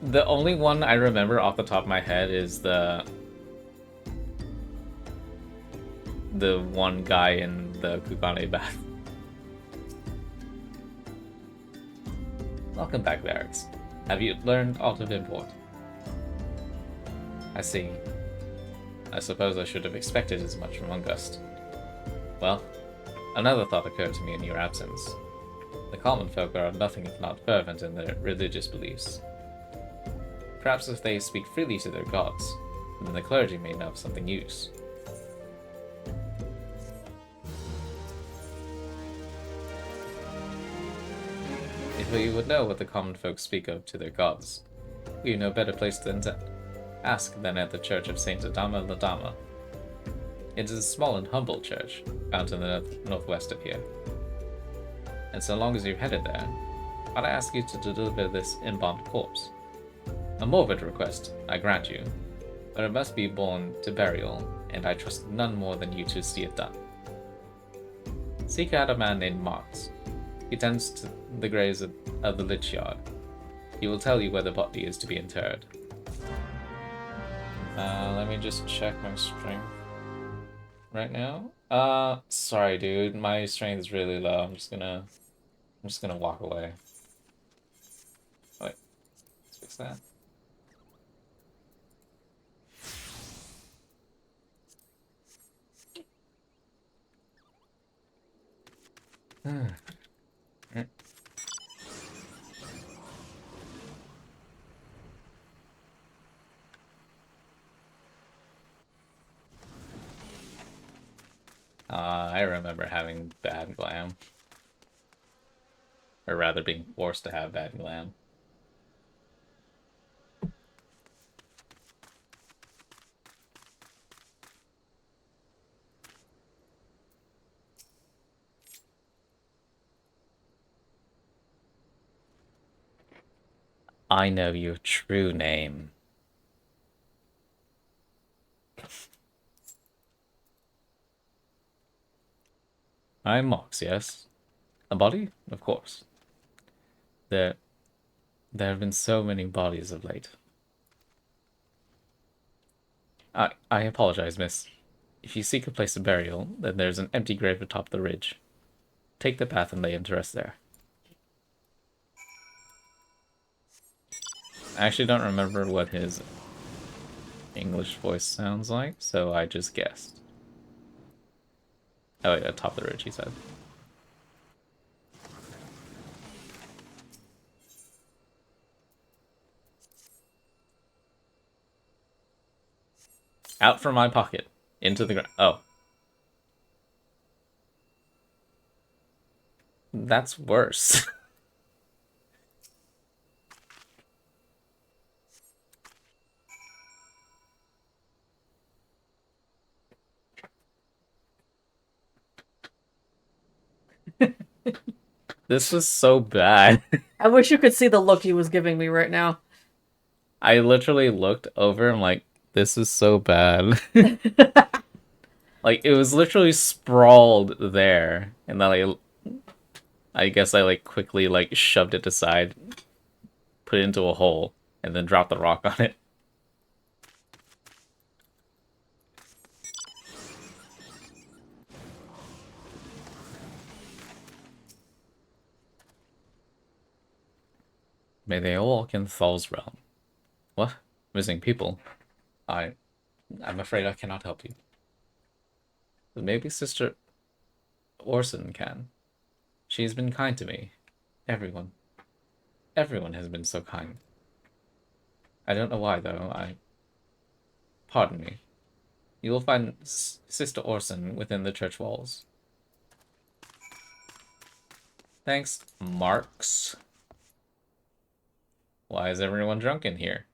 The only one I remember off the top of my head is the one guy in the Kugane bath. Welcome back, Barracks. Have you learned aught of import? I see. I suppose I should have expected as much from Ungust. Well, another thought occurred to me in your absence. The common folk are nothing if not fervent in their religious beliefs. Perhaps if they speak freely to their gods, then the clergy may know of something use. If we would know what the common folk speak of to their gods, we have no better place than to ask than at the church of Saint Adama Ladama. It is a small and humble church, found in the northwest of here. And so long as you're headed there, I'd ask you to deliver this embalmed corpse. A morbid request, I grant you, but it must be borne to burial, and I trust none more than you to see it done. Seek out a man named Marx. He tends to the graves of the Lich Yard. He will tell you where the body is to be interred. Let me just check my strength right now. Sorry, dude. My strength is really low. I'm just gonna walk away. Wait, let's fix that. I remember having bad glam. Or rather being forced to have bad glam. I know your true name. I'm Mox, yes? A body? Of course. There have been so many bodies of late. I apologize, miss. If you seek a place of burial, then there's an empty grave atop the ridge. Take the path and lay him to rest there. I actually don't remember what his English voice sounds like, so I just guessed. Oh, yeah, atop the ridge, he said. Out from my pocket. Into the ground. Oh. That's worse. This was so bad. I wish you could see the look he was giving me right now. I literally looked over and like, this is so bad. Like, it was literally sprawled there. And then I guess I like quickly like shoved it aside, put it into a hole, and then dropped the rock on it. May they all walk in Thal's realm. What? Missing people? I'm afraid I cannot help you. But maybe Sister Orson can. She has been kind to me. Everyone. Everyone has been so kind. I don't know why, though. Pardon me. You will find Sister Orson within the church walls. Thanks, Marks. Why is everyone drunk in here?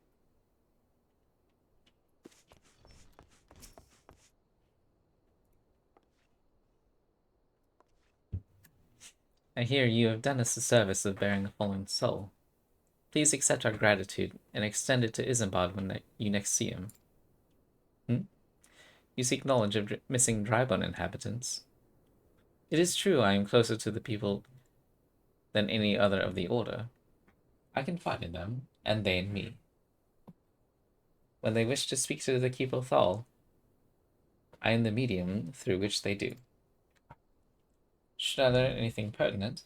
I hear you have done us the service of bearing a fallen soul. Please accept our gratitude and extend it to Isambard when you next see him. You seek knowledge of missing Drybone inhabitants. It is true I am closer to the people than any other of the Order. I confide in them, and they in me. When they wish to speak to the Keeper Thal, I am the medium through which they do. Should I learn anything pertinent,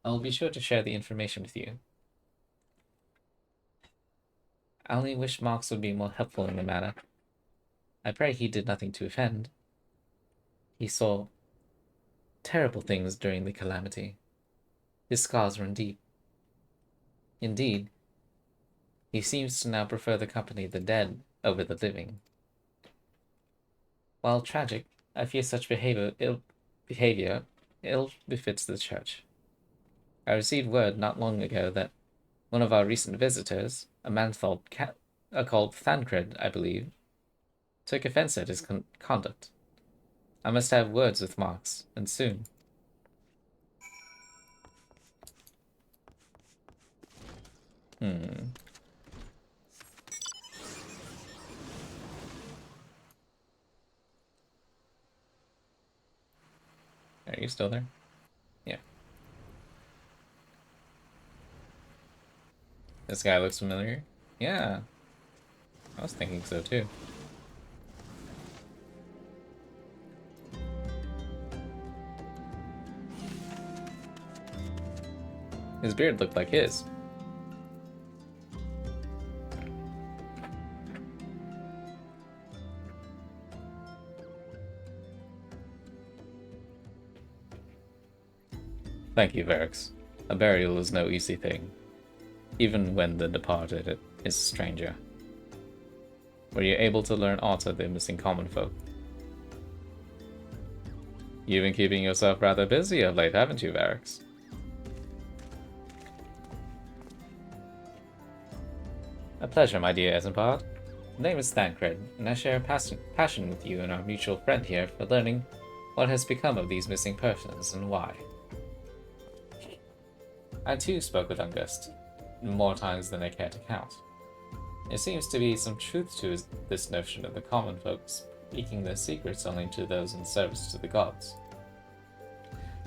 I will be sure to share the information with you. I only wish Mox would be more helpful in the matter. I pray he did nothing to offend. He saw terrible things during the calamity. His scars run deep. Indeed, he seems to now prefer the company of the dead over the living. While tragic, I fear such behavior ill befits the church. I received word not long ago that one of our recent visitors, a man called Thancred, I believe, took offense at his conduct. I must have words with Mox, and soon. Are you still there? Yeah. This guy looks familiar. Yeah. I was thinking so too. His beard looked like his. Thank you, Varix. A burial is no easy thing, even when the departed is a stranger. Were you able to learn aught of the missing common folk? You've been keeping yourself rather busy of late, haven't you, Varix? A pleasure, my dear Esenbard. My name is Thancred, and I share a passion with you and our mutual friend here for learning what has become of these missing persons and why. I too spoke with Ungust, more times than I care to count. There seems to be some truth to this notion of the common folks speaking their secrets only to those in service to the gods.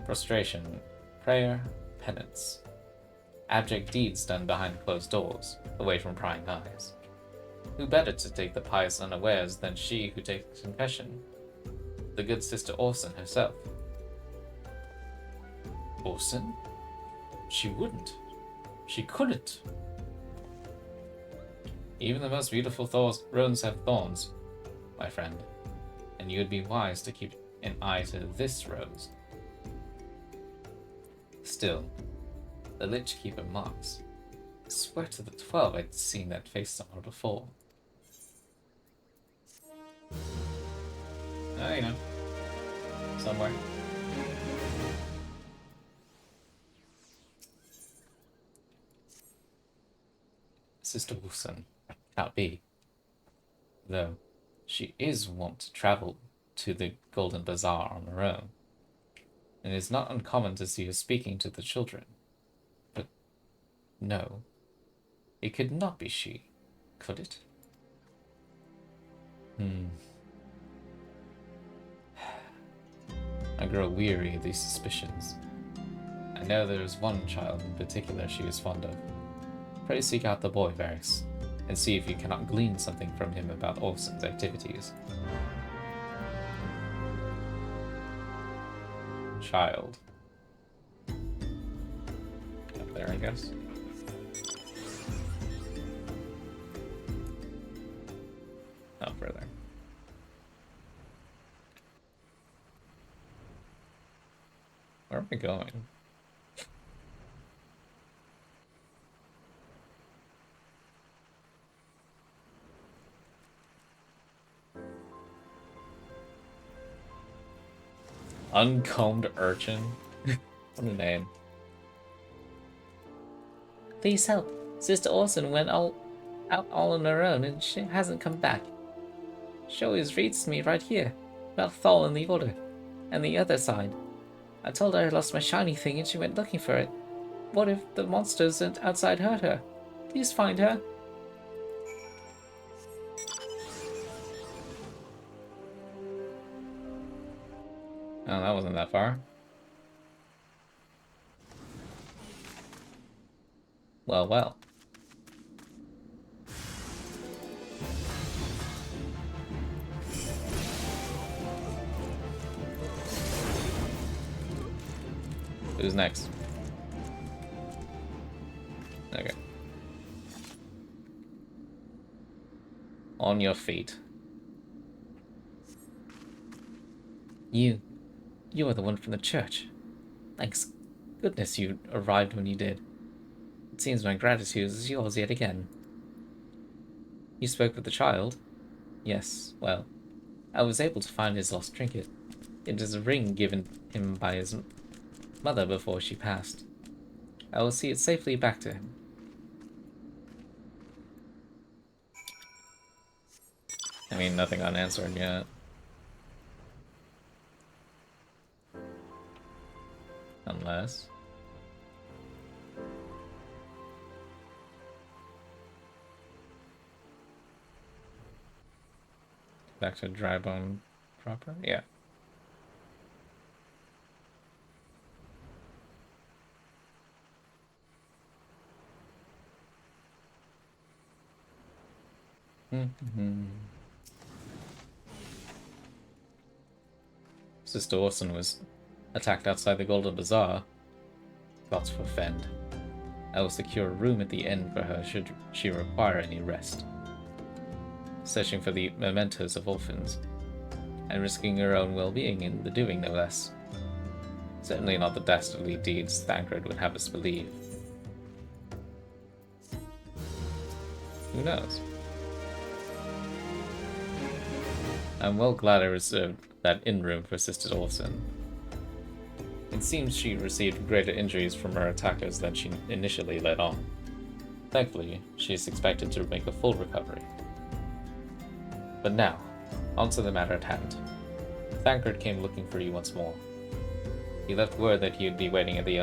Prostration, prayer, penance. Abject deeds done behind closed doors, away from prying eyes. Who better to take the pious unawares than she who takes confession? The good sister Orson herself. Orson? She wouldn't. She couldn't. Even the most beautiful roses have thorns, my friend, and you would be wise to keep an eye to this rose. Still, the Lich Keeper marks. I swear to the 12 I'd seen that face somewhere before. You know, somewhere. Sister Wilson cannot be, though she is wont to travel to the Golden Bazaar on her own, and it is not uncommon to see her speaking to the children. But no, it could not be she, could it? I grow weary of these suspicions. I know there is one child in particular she is fond of. Pray seek out the boy, Varix, and see if you cannot glean something from him about Orson's activities. Child. Up there, I guess. No further. Where am I going? Uncombed urchin? What a name. Please help. Sister Orson went out all on her own and she hasn't come back. She always reads to me right here about Thal and the Order, and the other side. I told her I lost my shiny thing and she went looking for it. What if the monsters outside hurt her? Please find her. Oh, that wasn't that far. Well, well. Who's next? Okay. On your feet. You are the one from the church. Thanks goodness you arrived when you did. It seems my gratitude is yours yet again. You spoke with the child? Yes, well, I was able to find his lost trinket. It is a ring given him by his mother before she passed. I will see it safely back to him. I mean, nothing unanswered yet. Unless... back to Drybone proper? Yeah. Sister Orson was attacked outside the Golden Bazaar. Thoughts for Fend. I will secure a room at the inn for her should she require any rest. Searching for the mementos of orphans, and risking her own well-being in the doing, no less. Certainly not the dastardly deeds Thancred would have us believe. Who knows? I'm well glad I reserved that inn room for Sister Orson. It seems she received greater injuries from her attackers than she initially let on. Thankfully, she is expected to make a full recovery. But now, on to the matter at hand. Thancred came looking for you once more. He left word that he would be waiting at the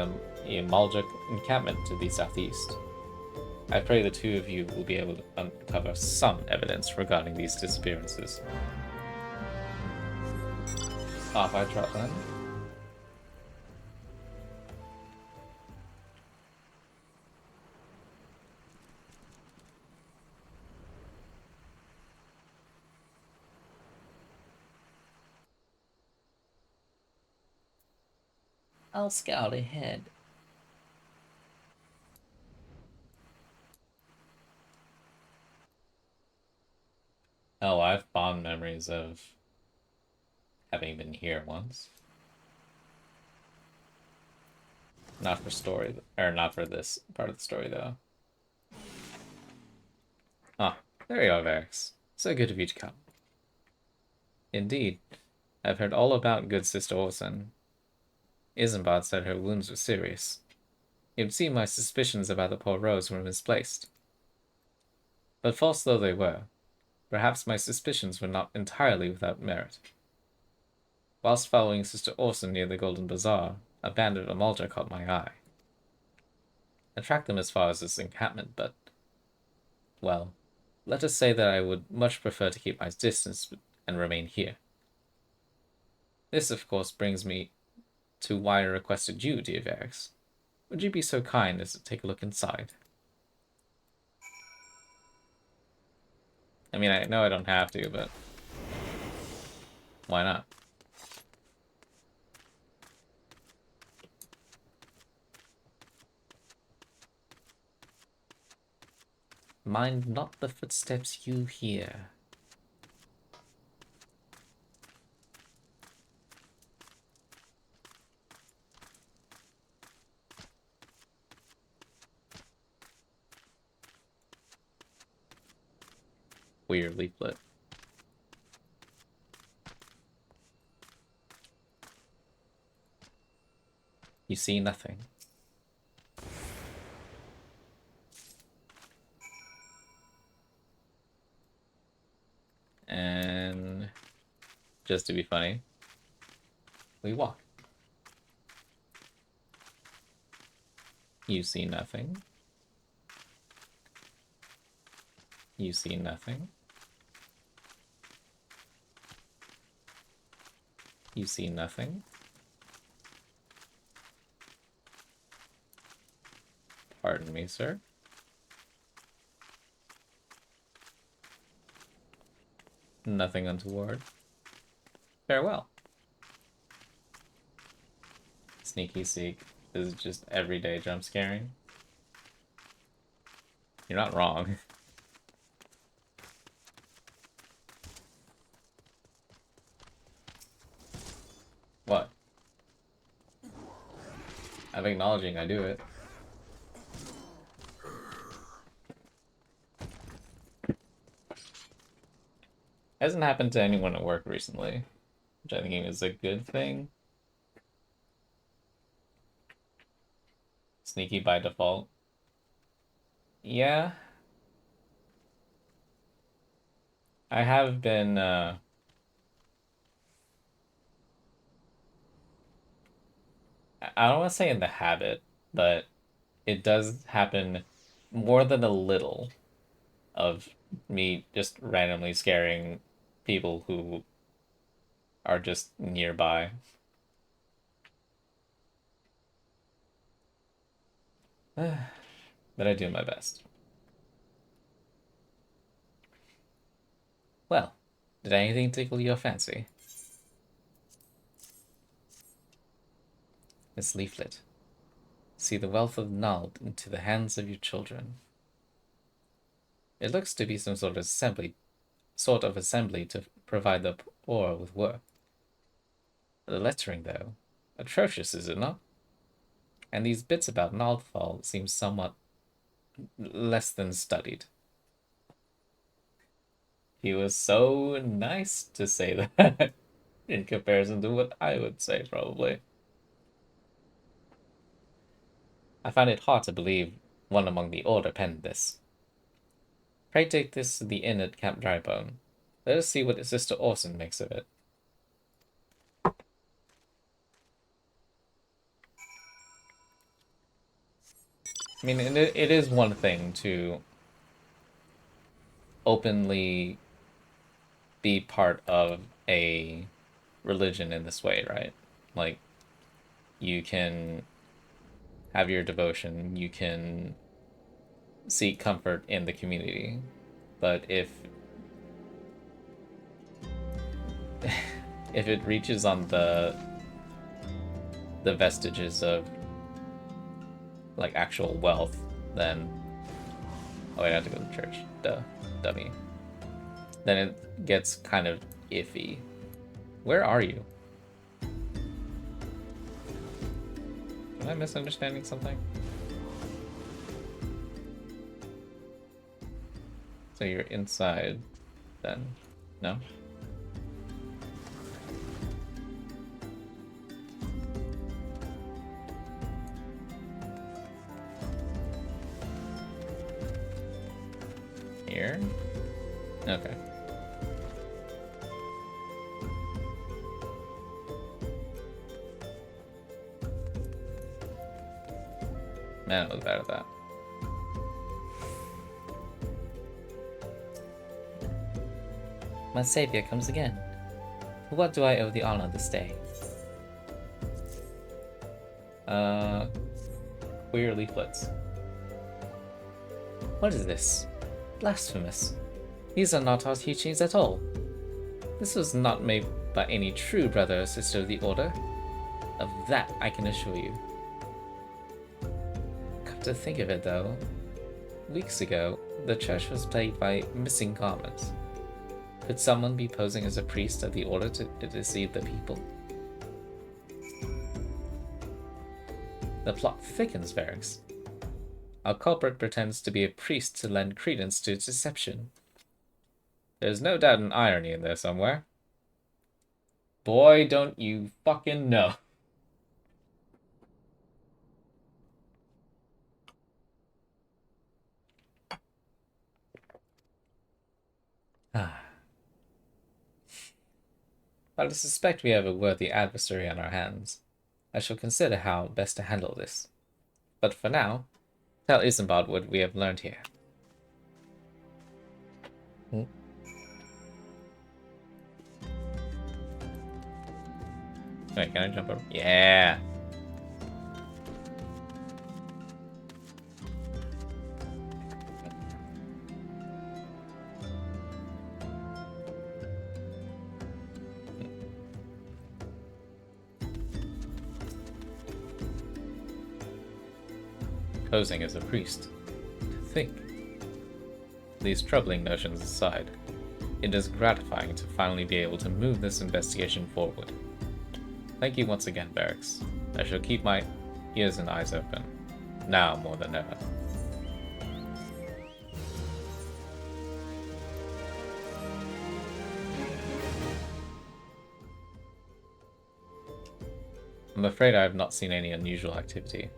Emaljuk encampment to the southeast. I pray the two of you will be able to uncover some evidence regarding these disappearances. Off I trot then. I'll scout ahead. Oh, I have fond memories of having been here once. Not for story, or not for this part of the story, though. Ah, there you are, Varix. So good of you to come. Indeed, I've heard all about good Sister Orson. Isambard said her wounds were serious. It would seem my suspicions about the poor Rose were misplaced. But false though they were, perhaps my suspicions were not entirely without merit. Whilst following Sister Orson near the Golden Bazaar, a band of Amalja caught my eye. I tracked them as far as this encampment, but, well, let us say that I would much prefer to keep my distance and remain here. This, of course, brings me to why I requested you, dear Varix. Would you be so kind as to take a look inside? I mean, I know I don't have to, but why not? Mind not the footsteps you hear. Weird leaflet. You see nothing. And just to be funny, we walk. You see nothing. You see nothing. You see nothing. Pardon me, sir. Nothing untoward. Farewell. Sneaky seek. This is just everyday jump scaring. You're not wrong. What? I'm acknowledging I do it. Hasn't happened to anyone at work recently, which I think is a good thing. Sneaky by default. Yeah. I have been, I don't want to say in the habit, but it does happen more than a little of me just randomly scaring people who are just nearby. But I do my best. Well, did anything tickle your fancy? This leaflet. See the wealth of knowledge into the hands of your children. It looks to be some sort of assembly to provide the poor with work. The lettering, though, atrocious, is it not? And these bits about Naldfall seem somewhat less than studied. He was so nice to say that in comparison to what I would say, probably. I find it hard to believe one among the Order penned this. Pray take this to the inn at Camp Drybone. Let us see what Sister Orson makes of it. I mean, it is one thing to openly be part of a religion in this way, right? Like, you can have your devotion, you can seek comfort in the community, but if it reaches on the vestiges of like actual wealth, then oh wait, I have to go to church. Duh, dummy. Then it gets kind of iffy. Where are you? Am I misunderstanding something? So you're inside, then? No? Here? Okay. Man, it was bad at that. My savior comes again. What do I owe the honor this day? Queer leaflets. What is this? Blasphemous. These are not our teachings at all. This was not made by any true brother or sister of the Order. Of that I can assure you. Come to think of it though, weeks ago, the church was plagued by missing garments. Could someone be posing as a priest of the Order to deceive the people? The plot thickens, Varix. Our culprit pretends to be a priest to lend credence to its deception. There's no doubt an irony in there somewhere. Boy, don't you fucking know. But I suspect we have a worthy adversary on our hands. I shall consider how best to handle this. But for now, tell Isambard what we have learned here. Wait, can I jump over? Yeah! Posing as a priest. To think. These troubling notions aside, it is gratifying to finally be able to move this investigation forward. Thank you once again, Varix. I shall keep my ears and eyes open, now more than ever. I'm afraid I have not seen any unusual activity,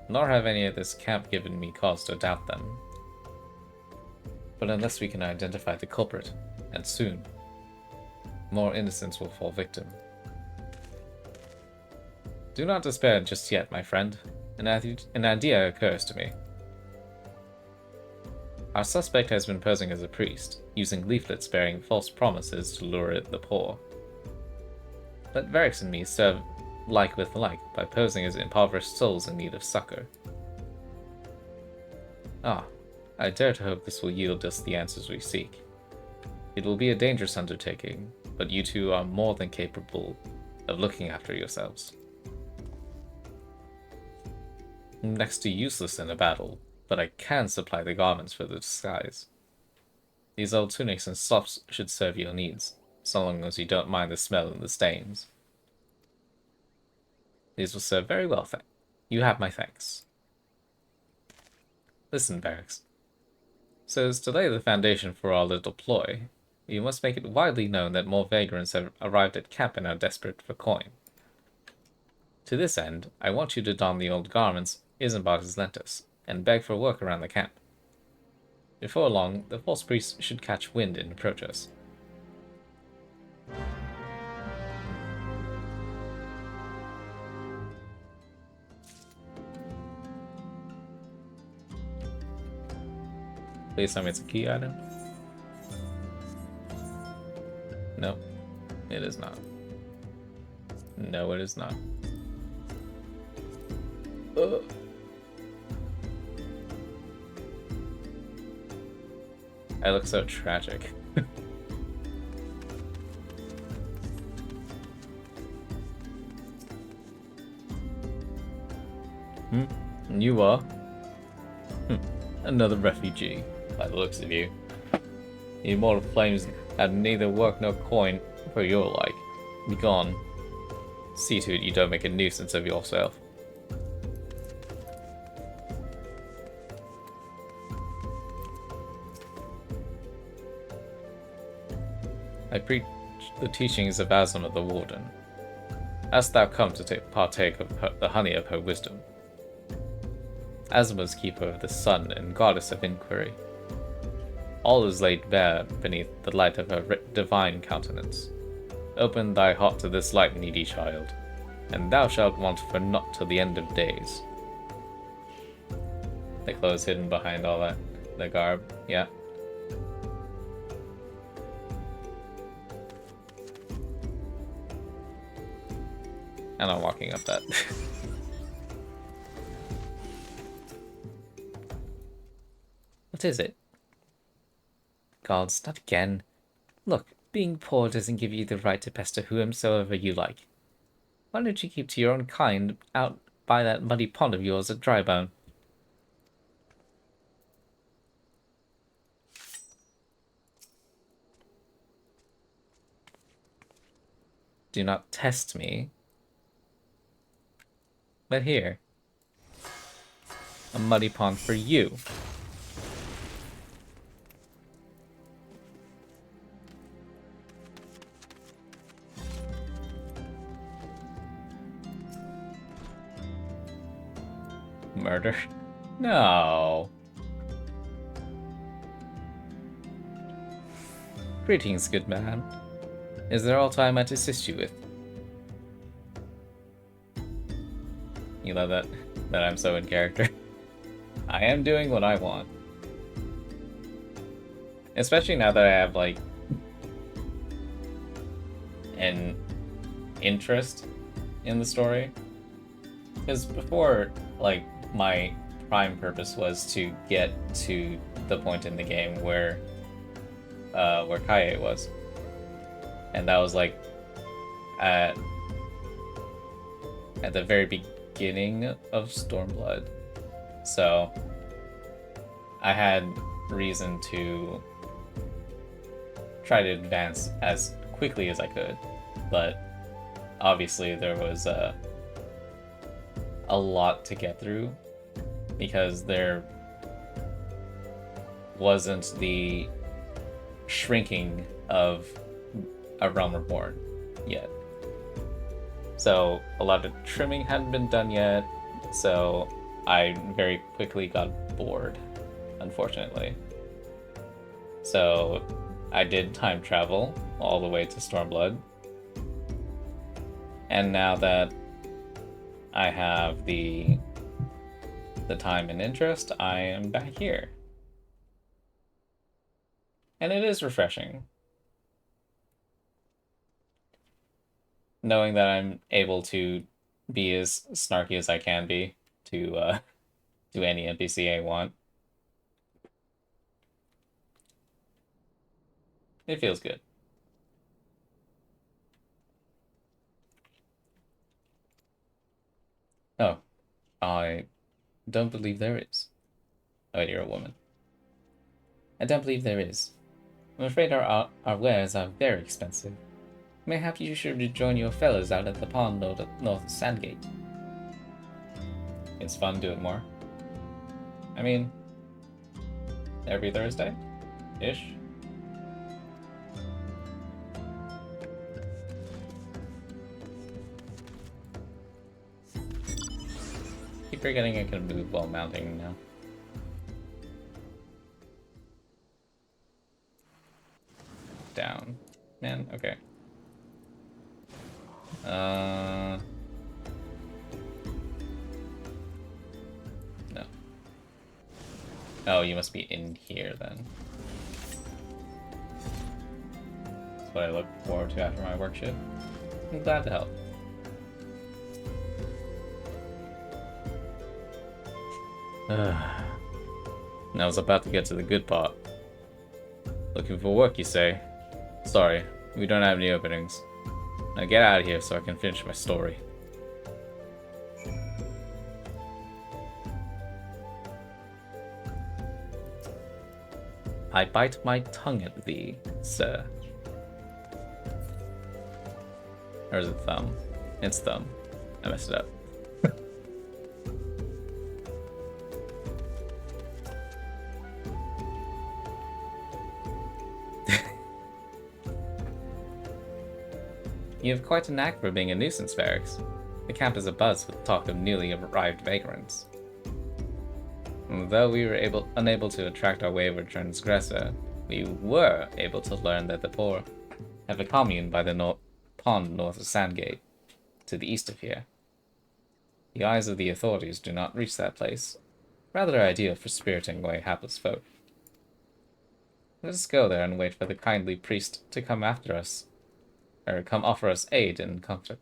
nor have any at this camp given me cause to doubt them. But unless we can identify the culprit, and soon, more innocents will fall victim. Do not despair just yet, my friend. An idea occurs to me. Our suspect has been posing as a priest, using leaflets bearing false promises to lure the poor. Let Varix and me serve like with like by posing as impoverished souls in need of succor. I dare to hope this will yield us the answers we seek. It will be a dangerous undertaking, but you two are more than capable of looking after yourselves. Next to useless in a battle, but I can supply the garments for the disguise. These old tunics and slops should serve your needs, so long as you don't mind the smell and the stains. These will serve very well, you have my thanks. Listen, Barracks. So as to lay the foundation for our little ploy, you must make it widely known that more vagrants have arrived at camp and are desperate for coin. To this end, I want you to don the old garments Isambard has lent us, and beg for work around the camp. Before long, the false priest should catch wind and approach us. Please tell me it's a key item. No, it is not. No, it is not. I look so tragic. You are? Another refugee, by the looks of you. The immortal flames have neither work nor coin for your like. Be gone. See to it you don't make a nuisance of yourself. I preach the teachings of Asma the Warden. Hast thou come to partake of the honey of her wisdom? Asma's keeper of the sun and goddess of inquiry. All is laid bare beneath the light of her divine countenance. Open thy heart to this light, needy child, and thou shalt want for naught till the end of days. The clothes hidden behind all that, the garb, yeah. And I'm walking up that. What is it? Gods, not again. Look, being poor doesn't give you the right to pester whomsoever you like. Why don't you keep to your own kind out by that muddy pond of yours at Drybone? Do not test me. But here. A muddy pond for you. Murder? No. Greetings, good man. Is there aught I might assist you with? You love that I'm so in character. I am doing what I want. Especially now that I have, like, an interest in the story. Because before, like, my prime purpose was to get to the point in the game where Kaye was. And that was, like, at the very beginning of Stormblood. So I had reason to try to advance as quickly as I could, but obviously there was a lot to get through because there wasn't the shrinking of a Realm Reborn yet. So a lot of trimming hadn't been done yet, so I very quickly got bored, unfortunately. So I did time travel all the way to Stormblood. And now that I have the time and interest, I am back here. And it is refreshing, knowing that I'm able to be as snarky as I can be to any NPC I want. It feels good. Oh, I don't believe there is. Oh, you're a woman. I don't believe there is. I'm afraid our wares are very expensive. Mayhap you should join your fellows out at the pond north of Sandgate. It's fun doing more. I mean, every Thursday? Ish. Keep forgetting I can move while mounting now. Down. Man, okay. No. Oh, you must be in here then. That's what I look forward to after my work shift. I'm glad to help. I was about to get to the good part. Looking for work, you say? Sorry, we don't have any openings. Now get out of here so I can finish my story. I bite my tongue at thee, sir. Or is it thumb? It's thumb. I messed it up. You have quite a knack for being a nuisance, Varix. The camp is abuzz with talk of newly arrived vagrants. Though we were unable to attract our wayward transgressor, we were able to learn that the poor have a commune by the pond north of Sandgate, to the east of here. The eyes of the authorities do not reach that place, rather ideal for spiriting away hapless folk. Let us go there and wait for the kindly priest to come after us, or come offer us aid and comfort.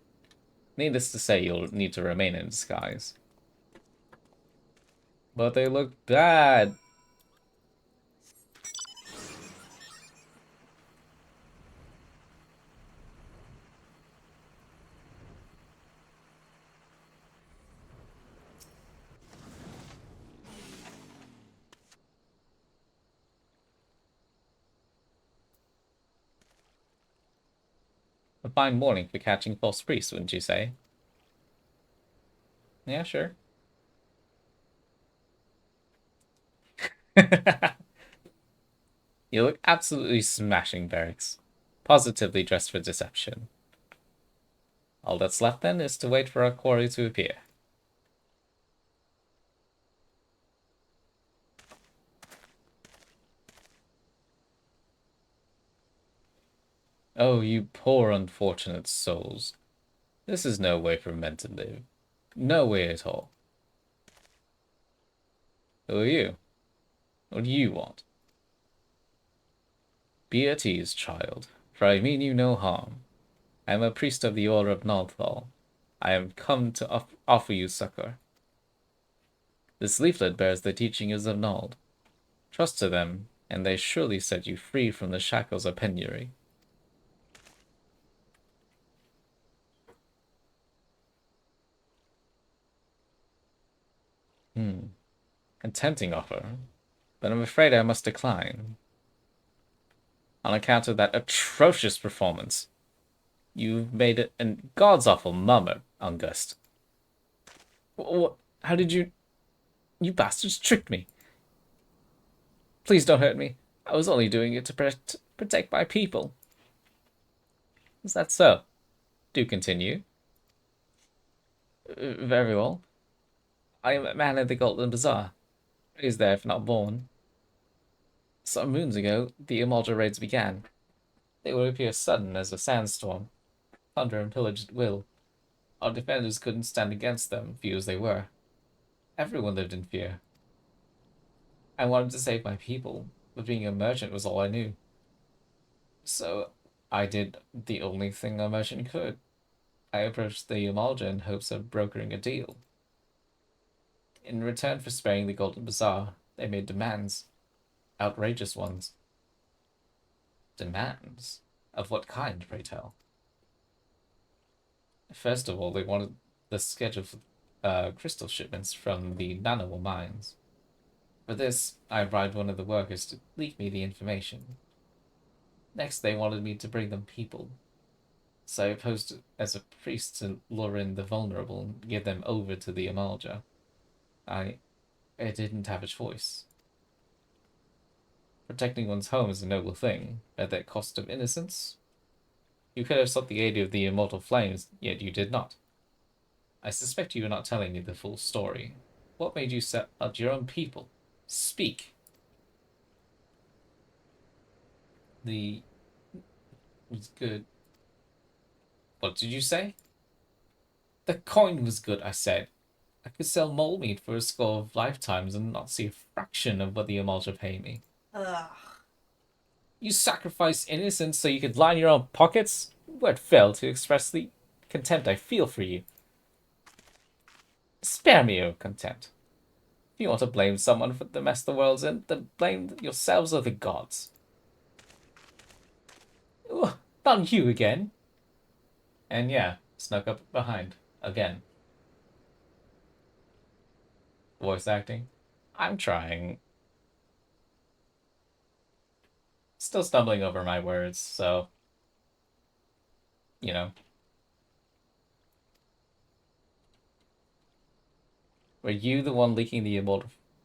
Needless to say, you'll need to remain in disguise. But they look bad. A fine morning for catching false priests, wouldn't you say? Yeah, sure. You look absolutely smashing, Varix. Positively dressed for deception. All that's left then is to wait for our quarry to appear. Oh, you poor unfortunate souls. This is no way for men to live. No way at all. Who are you? What do you want? Be at ease, child, for I mean you no harm. I am a priest of the Order of Naldthal. I am come to offer you succor. This leaflet bears the teachings of Nald. Trust to them, and they surely set you free from the shackles of penury. A tempting offer, but I'm afraid I must decline. On account of that atrocious performance. You've made it a god's awful mummer, August. What? How did you... You bastards tricked me. Please don't hurt me. I was only doing it to protect my people. Is that so? Do continue. Very well. I am a man at the Golden Bazaar. Raised there, if not born. Some moons ago, the Immortal raids began. They would appear sudden as a sandstorm. Plunder and pillage at will. Our defenders couldn't stand against them, few as they were. Everyone lived in fear. I wanted to save my people, but being a merchant was all I knew. So I did the only thing a merchant could. I approached the Yamalja in hopes of brokering a deal. In return for sparing the Golden Bazaar, they made demands. Outrageous ones. Demands? Of what kind, pray tell? First of all, they wanted the schedule for crystal shipments from the Nanawa mines. For this, I bribed one of the workers to leak me the information. Next, they wanted me to bring them people. So I posed as a priest to lure in the vulnerable and give them over to the Amalja. I didn't have a choice. Protecting one's home is a noble thing, at the cost of innocence. You could have sought the aid of the immortal flames, yet you did not. I suspect you are not telling me the full story. What made you set out your own people? Speak. The was good. What did you say? The coin was good, I said. I could sell mole meat for a score of lifetimes and not see a fraction of what the Amalja pay me. Ugh. You sacrificed innocence so you could line your own pockets? Word failed to express the contempt I feel for you. Spare me your contempt. If you want to blame someone for the mess the world's in, then blame yourselves or the gods. Ugh, not you again. And yeah, snuck up behind. Again. Voice acting. I'm trying. Still stumbling over my words, so... You know. Were you the one leaking the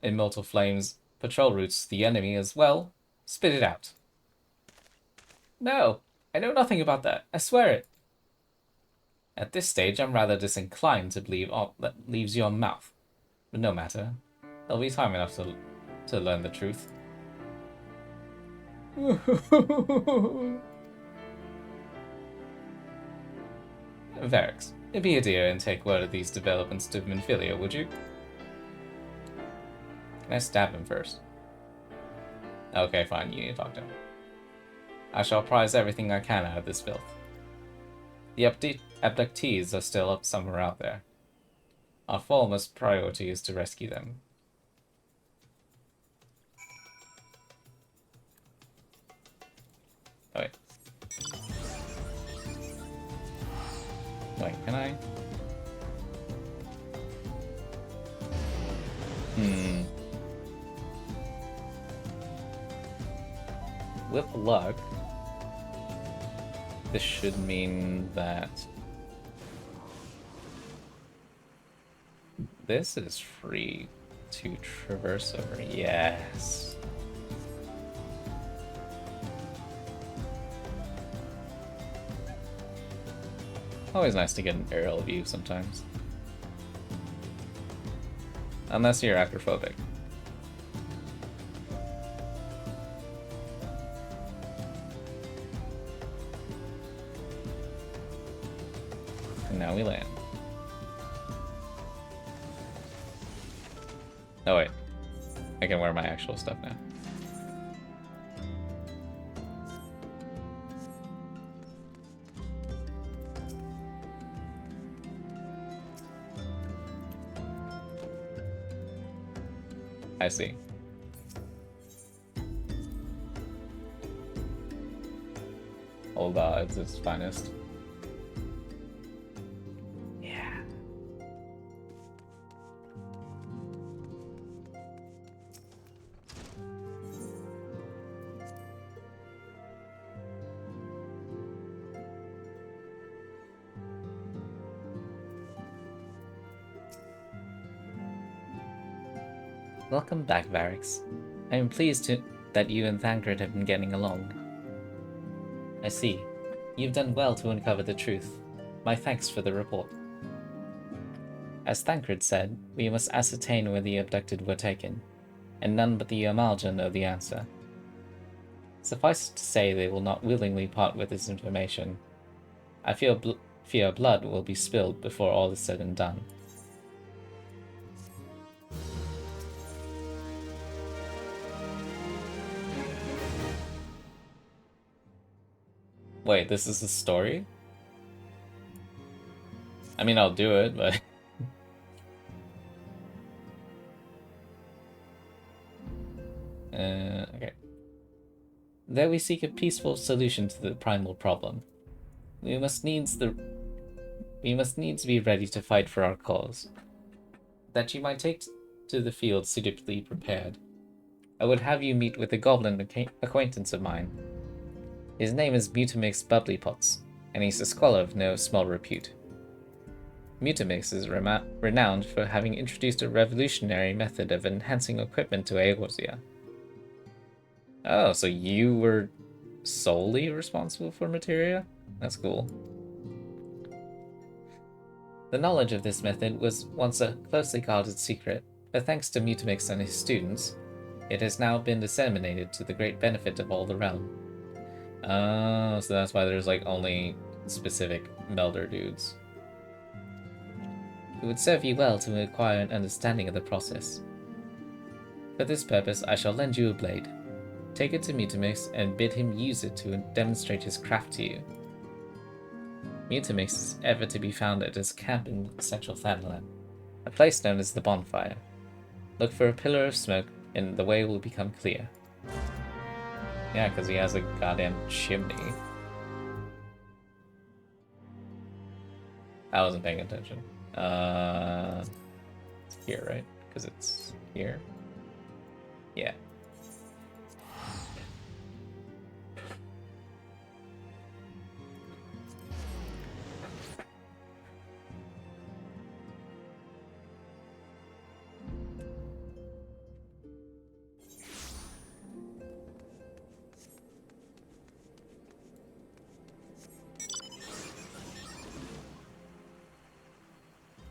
immortal flames patrol routes to the enemy as well? Spit it out. No, I know nothing about that. I swear it. At this stage, I'm rather disinclined to believe all that leaves your mouth. But no matter. There'll be time enough to learn the truth. Varix, be a dear and take word of these developments to Minfilia, would you? Can I stab him first? Okay, fine, you need to talk to him. I shall prize everything I can out of this filth. The abductees are still up somewhere out there. Our foremost priority is to rescue them. Oh, wait. Wait, can I? With luck, this should mean that this is free to traverse over. Yes. Always nice to get an aerial view sometimes. Unless you're acrophobic. And now we land. Oh wait. I can wear my actual stuff now. I see. Old odds, its finest. Yeah. Welcome back, Varix. I am pleased that you and Thancred have been getting along. I see. You've done well to uncover the truth. My thanks for the report. As Thancred said, we must ascertain where the abducted were taken, and none but the Amalja know the answer. Suffice it to say they will not willingly part with this information. I fear blood will be spilled before all is said and done. Wait, this is the story? I mean, I'll do it, but... okay. Though we seek a peaceful solution to the primal problem, we must needs be ready to fight for our cause. That you might take to the field suitably prepared, I would have you meet with a goblin acquaintance of mine. His name is Mutamix Bubblypots, and he's a scholar of no small repute. Mutamix is renowned for having introduced a revolutionary method of enhancing equipment to Eorzea. Oh, so you were solely responsible for materia? That's cool. The knowledge of this method was once a closely guarded secret, but thanks to Mutamix and his students, it has now been disseminated to the great benefit of all the realm. Oh, so that's why there's like only specific Melder dudes. It would serve you well to acquire an understanding of the process. For this purpose, I shall lend you a blade. Take it to Mutamix and bid him use it to demonstrate his craft to you. Mutamix is ever to be found at his camp in central Thanalan, a place known as the Bonfire. Look for a pillar of smoke, and the way will become clear. Yeah, because he has a goddamn chimney. I wasn't paying attention. It's here, right? Because it's here. Yeah.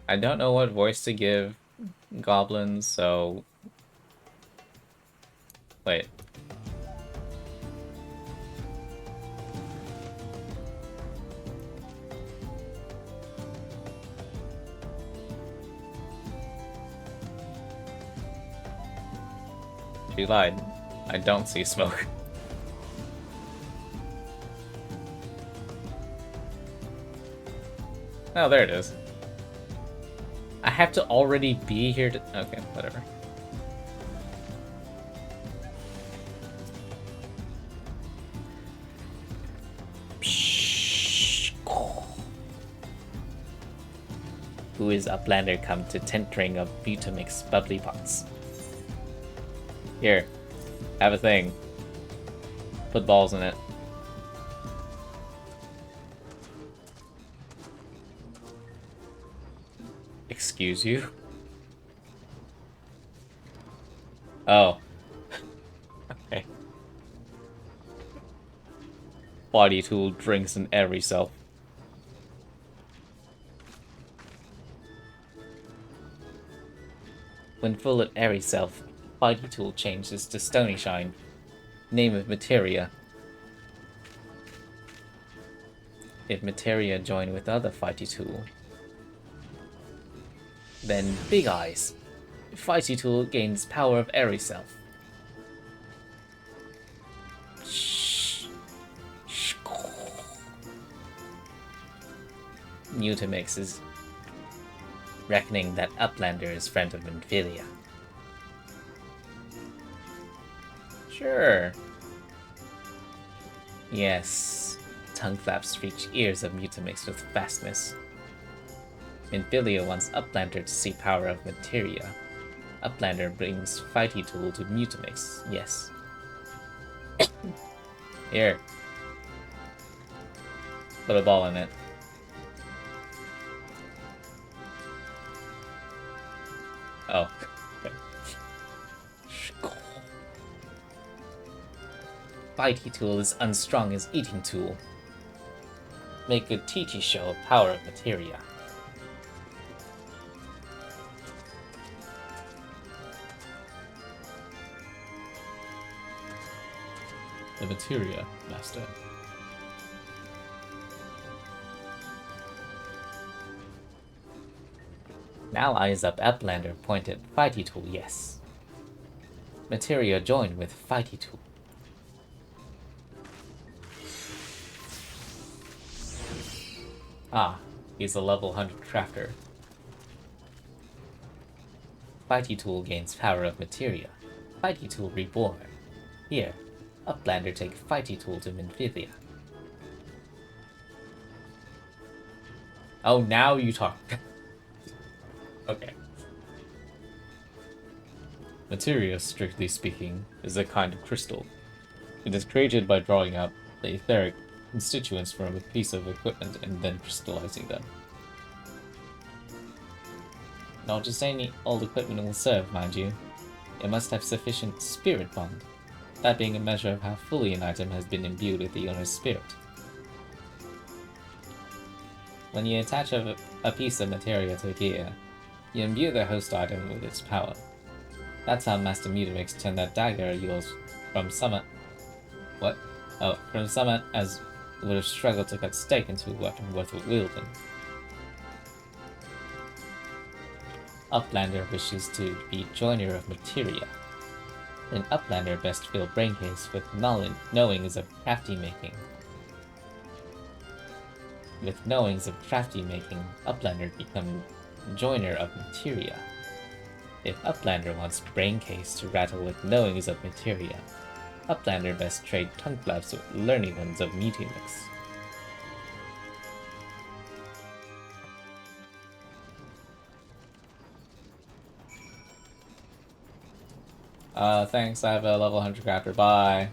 I don't know what voice to give goblins, so... Wait. She lied. I don't see smoke. Oh, there it is. I have to already be here to... Okay, whatever. Who is Uplander come to tentering of Mutamix bubbly pots? Here, have a thing. Put balls in it. Excuse you? Oh. Okay. Body tool drinks an airy self. When full of airy self, Body tool changes to stony shine. Name of materia. If materia join with other fighty tool, then Big Eyes. Fighty tool gains power of airy self. Mutamix is reckoning that Uplander is friend of Infilia. Sure. Yes. Tongue flaps reach ears of Mutamix with fastness. Infilia wants Uplander to see power of materia. Uplander brings fighty tool to Mutamix. Yes. Here. Put a ball in it. Oh. Okay. Fighty tool is unstrung as eating tool. Make a teachy show of power of materia. The materia, master. Now eyes up Uplander point at fighty tool, yes. Materia joined with fighty tool. Ah, he's a level 100 crafter. Fighty tool gains power of materia. Fighty tool reborn. Here, Uplander take fighty tool to Minfilia. Oh, now you talk. Okay. Materia, strictly speaking, is a kind of crystal. It is created by drawing out the etheric constituents from a piece of equipment and then crystallizing them. Not just any old equipment will serve, mind you. It must have sufficient spirit bond, that being a measure of how fully an item has been imbued with the owner's spirit. When you attach a piece of materia to a gear, you imbue the host item with its power. That's how Master Mutamix turned that dagger of yours from summit... What? Oh, from summit as it would have struggled to cut steak into a weapon worth wielding. Uplander wishes to be joiner of materia. An Uplander best fill braincase with knowings of crafty making. With knowings of crafty making, Uplander become joiner of materia. If Uplander wants braincase to rattle with knowings of materia, Uplander best trade tongue flaps with learning ones of Mutamix. Thanks, I have a level 100 crafter, bye.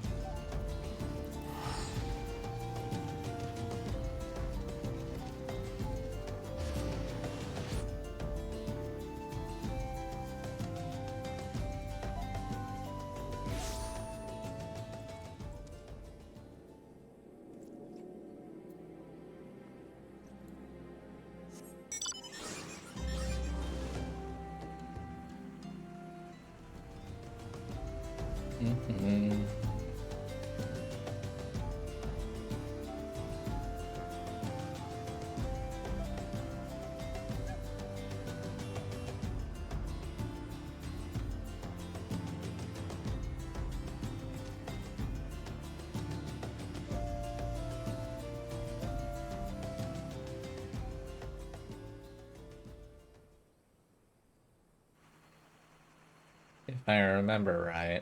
If I remember right,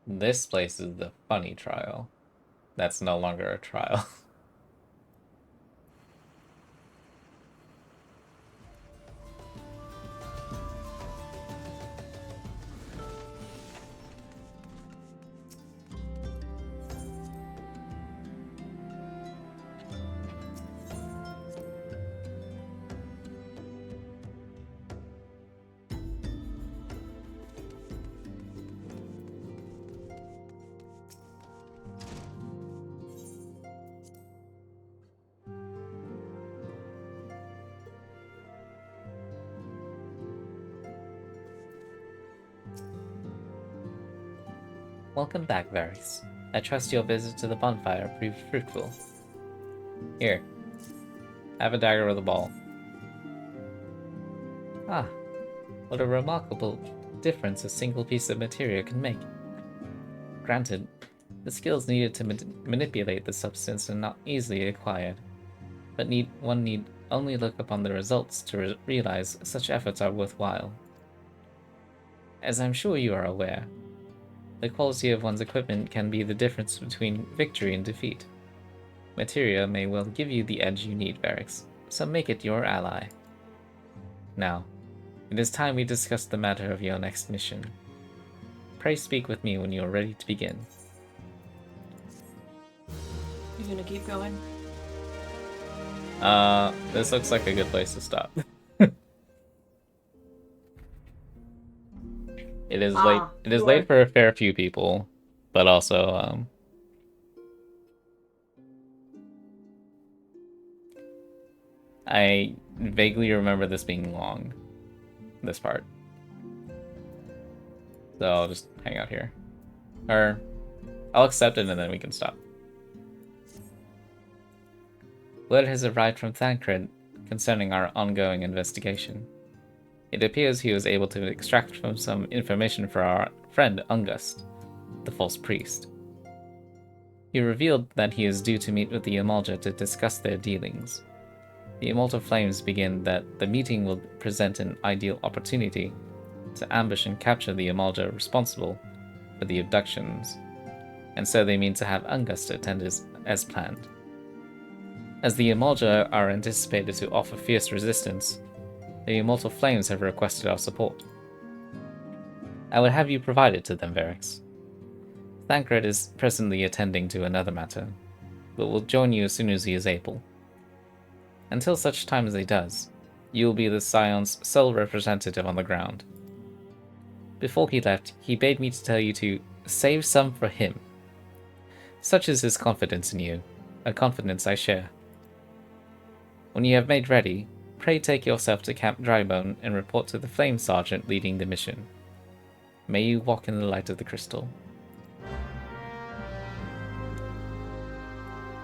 this place is the funny trial. That's no longer a trial. Welcome back, Varys. I trust your visit to the bonfire proved fruitful. Here, have a dagger with a ball. Ah, what a remarkable difference a single piece of materia can make. Granted, the skills needed to manipulate the substance are not easily acquired, but one need only look upon the results to realize such efforts are worthwhile. As I'm sure you are aware, the quality of one's equipment can be the difference between victory and defeat. Materia may well give you the edge you need, Varys, so make it your ally. Now, it is time we discuss the matter of your next mission. Pray speak with me when you are ready to begin. You gonna keep going? This looks like a good place to stop. It is late. It is late for a fair few people, but also, I vaguely remember this being long. This part. So I'll just hang out here. Or, I'll accept it and then we can stop. Word has arrived from Thancred concerning our ongoing investigation. It appears he was able to extract from some information for our friend Ungust, the false priest. He revealed that he is due to meet with the Imalja to discuss their dealings. The Immortal Flames begin that the meeting will present an ideal opportunity to ambush and capture the Imalja responsible for the abductions, and so they mean to have Ungusta attend as planned. As the Immolja are anticipated to offer fierce resistance, the Immortal Flames have requested our support. I would have you provided to them, Varix. Thancred is presently attending to another matter, but will join you as soon as he is able. Until such time as he does, you will be the Scion's sole representative on the ground. Before he left, he bade me to tell you to save some for him. Such is his confidence in you, a confidence I share. When you have made ready, pray take yourself to Camp Drybone and report to the Flame Sergeant leading the mission. May you walk in the light of the crystal.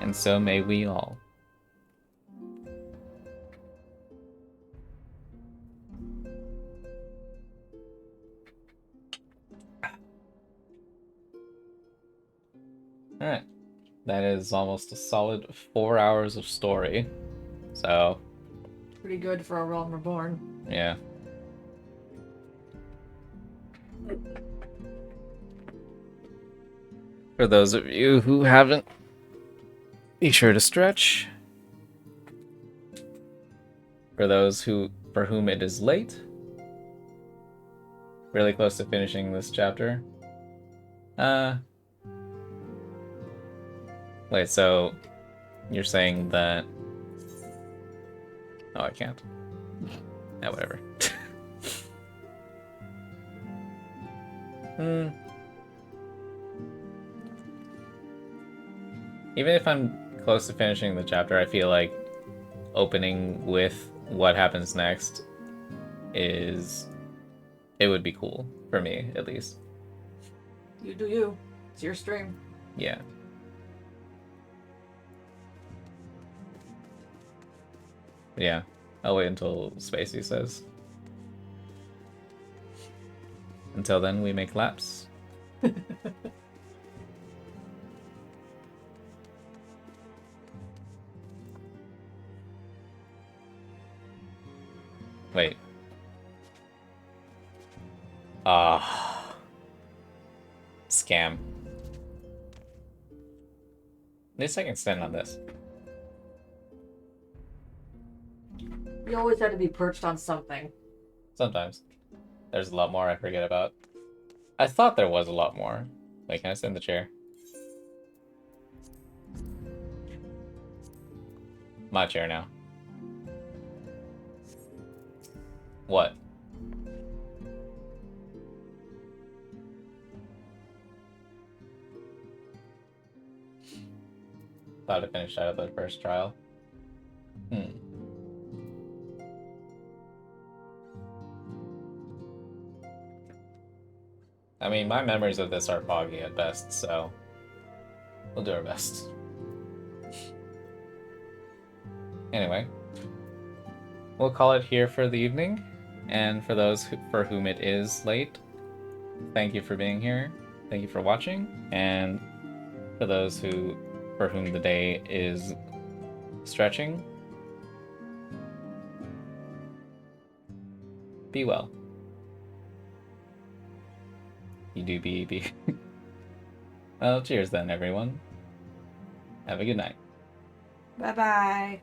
And so may we all. Alright. That is almost a solid 4 hours of story. So. Pretty good for a Realm Reborn. Yeah. For those of you who haven't, be sure to stretch. For those for whom it is late, really close to finishing this chapter. Wait, so you're saying that... Oh, I can't. Yeah, whatever. Even if I'm close to finishing the chapter, I feel like opening with what happens next it would be cool for me, at least. You do you. It's your stream. Yeah. Yeah. I'll wait until Spacey says. Until then, we make laps. Wait. Scam. At least I can stand on this. You always had to be perched on something. Sometimes. There's a lot more I forget about. I thought there was a lot more. Wait, can I sit in the chair? My chair now. What? Thought I finished out of the first trial. I mean, my memories of this are foggy at best, so we'll do our best. Anyway, we'll call it here for the evening, and for those for whom it is late, thank you for being here, thank you for watching, and for those for whom the day is stretching, be well. You do be. Well, cheers then, everyone. Have a good night. Bye-bye.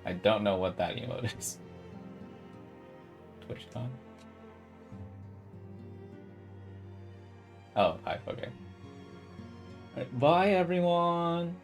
I don't know what that emote is. TwitchCon? Oh, hi, okay. Alright, bye, everyone!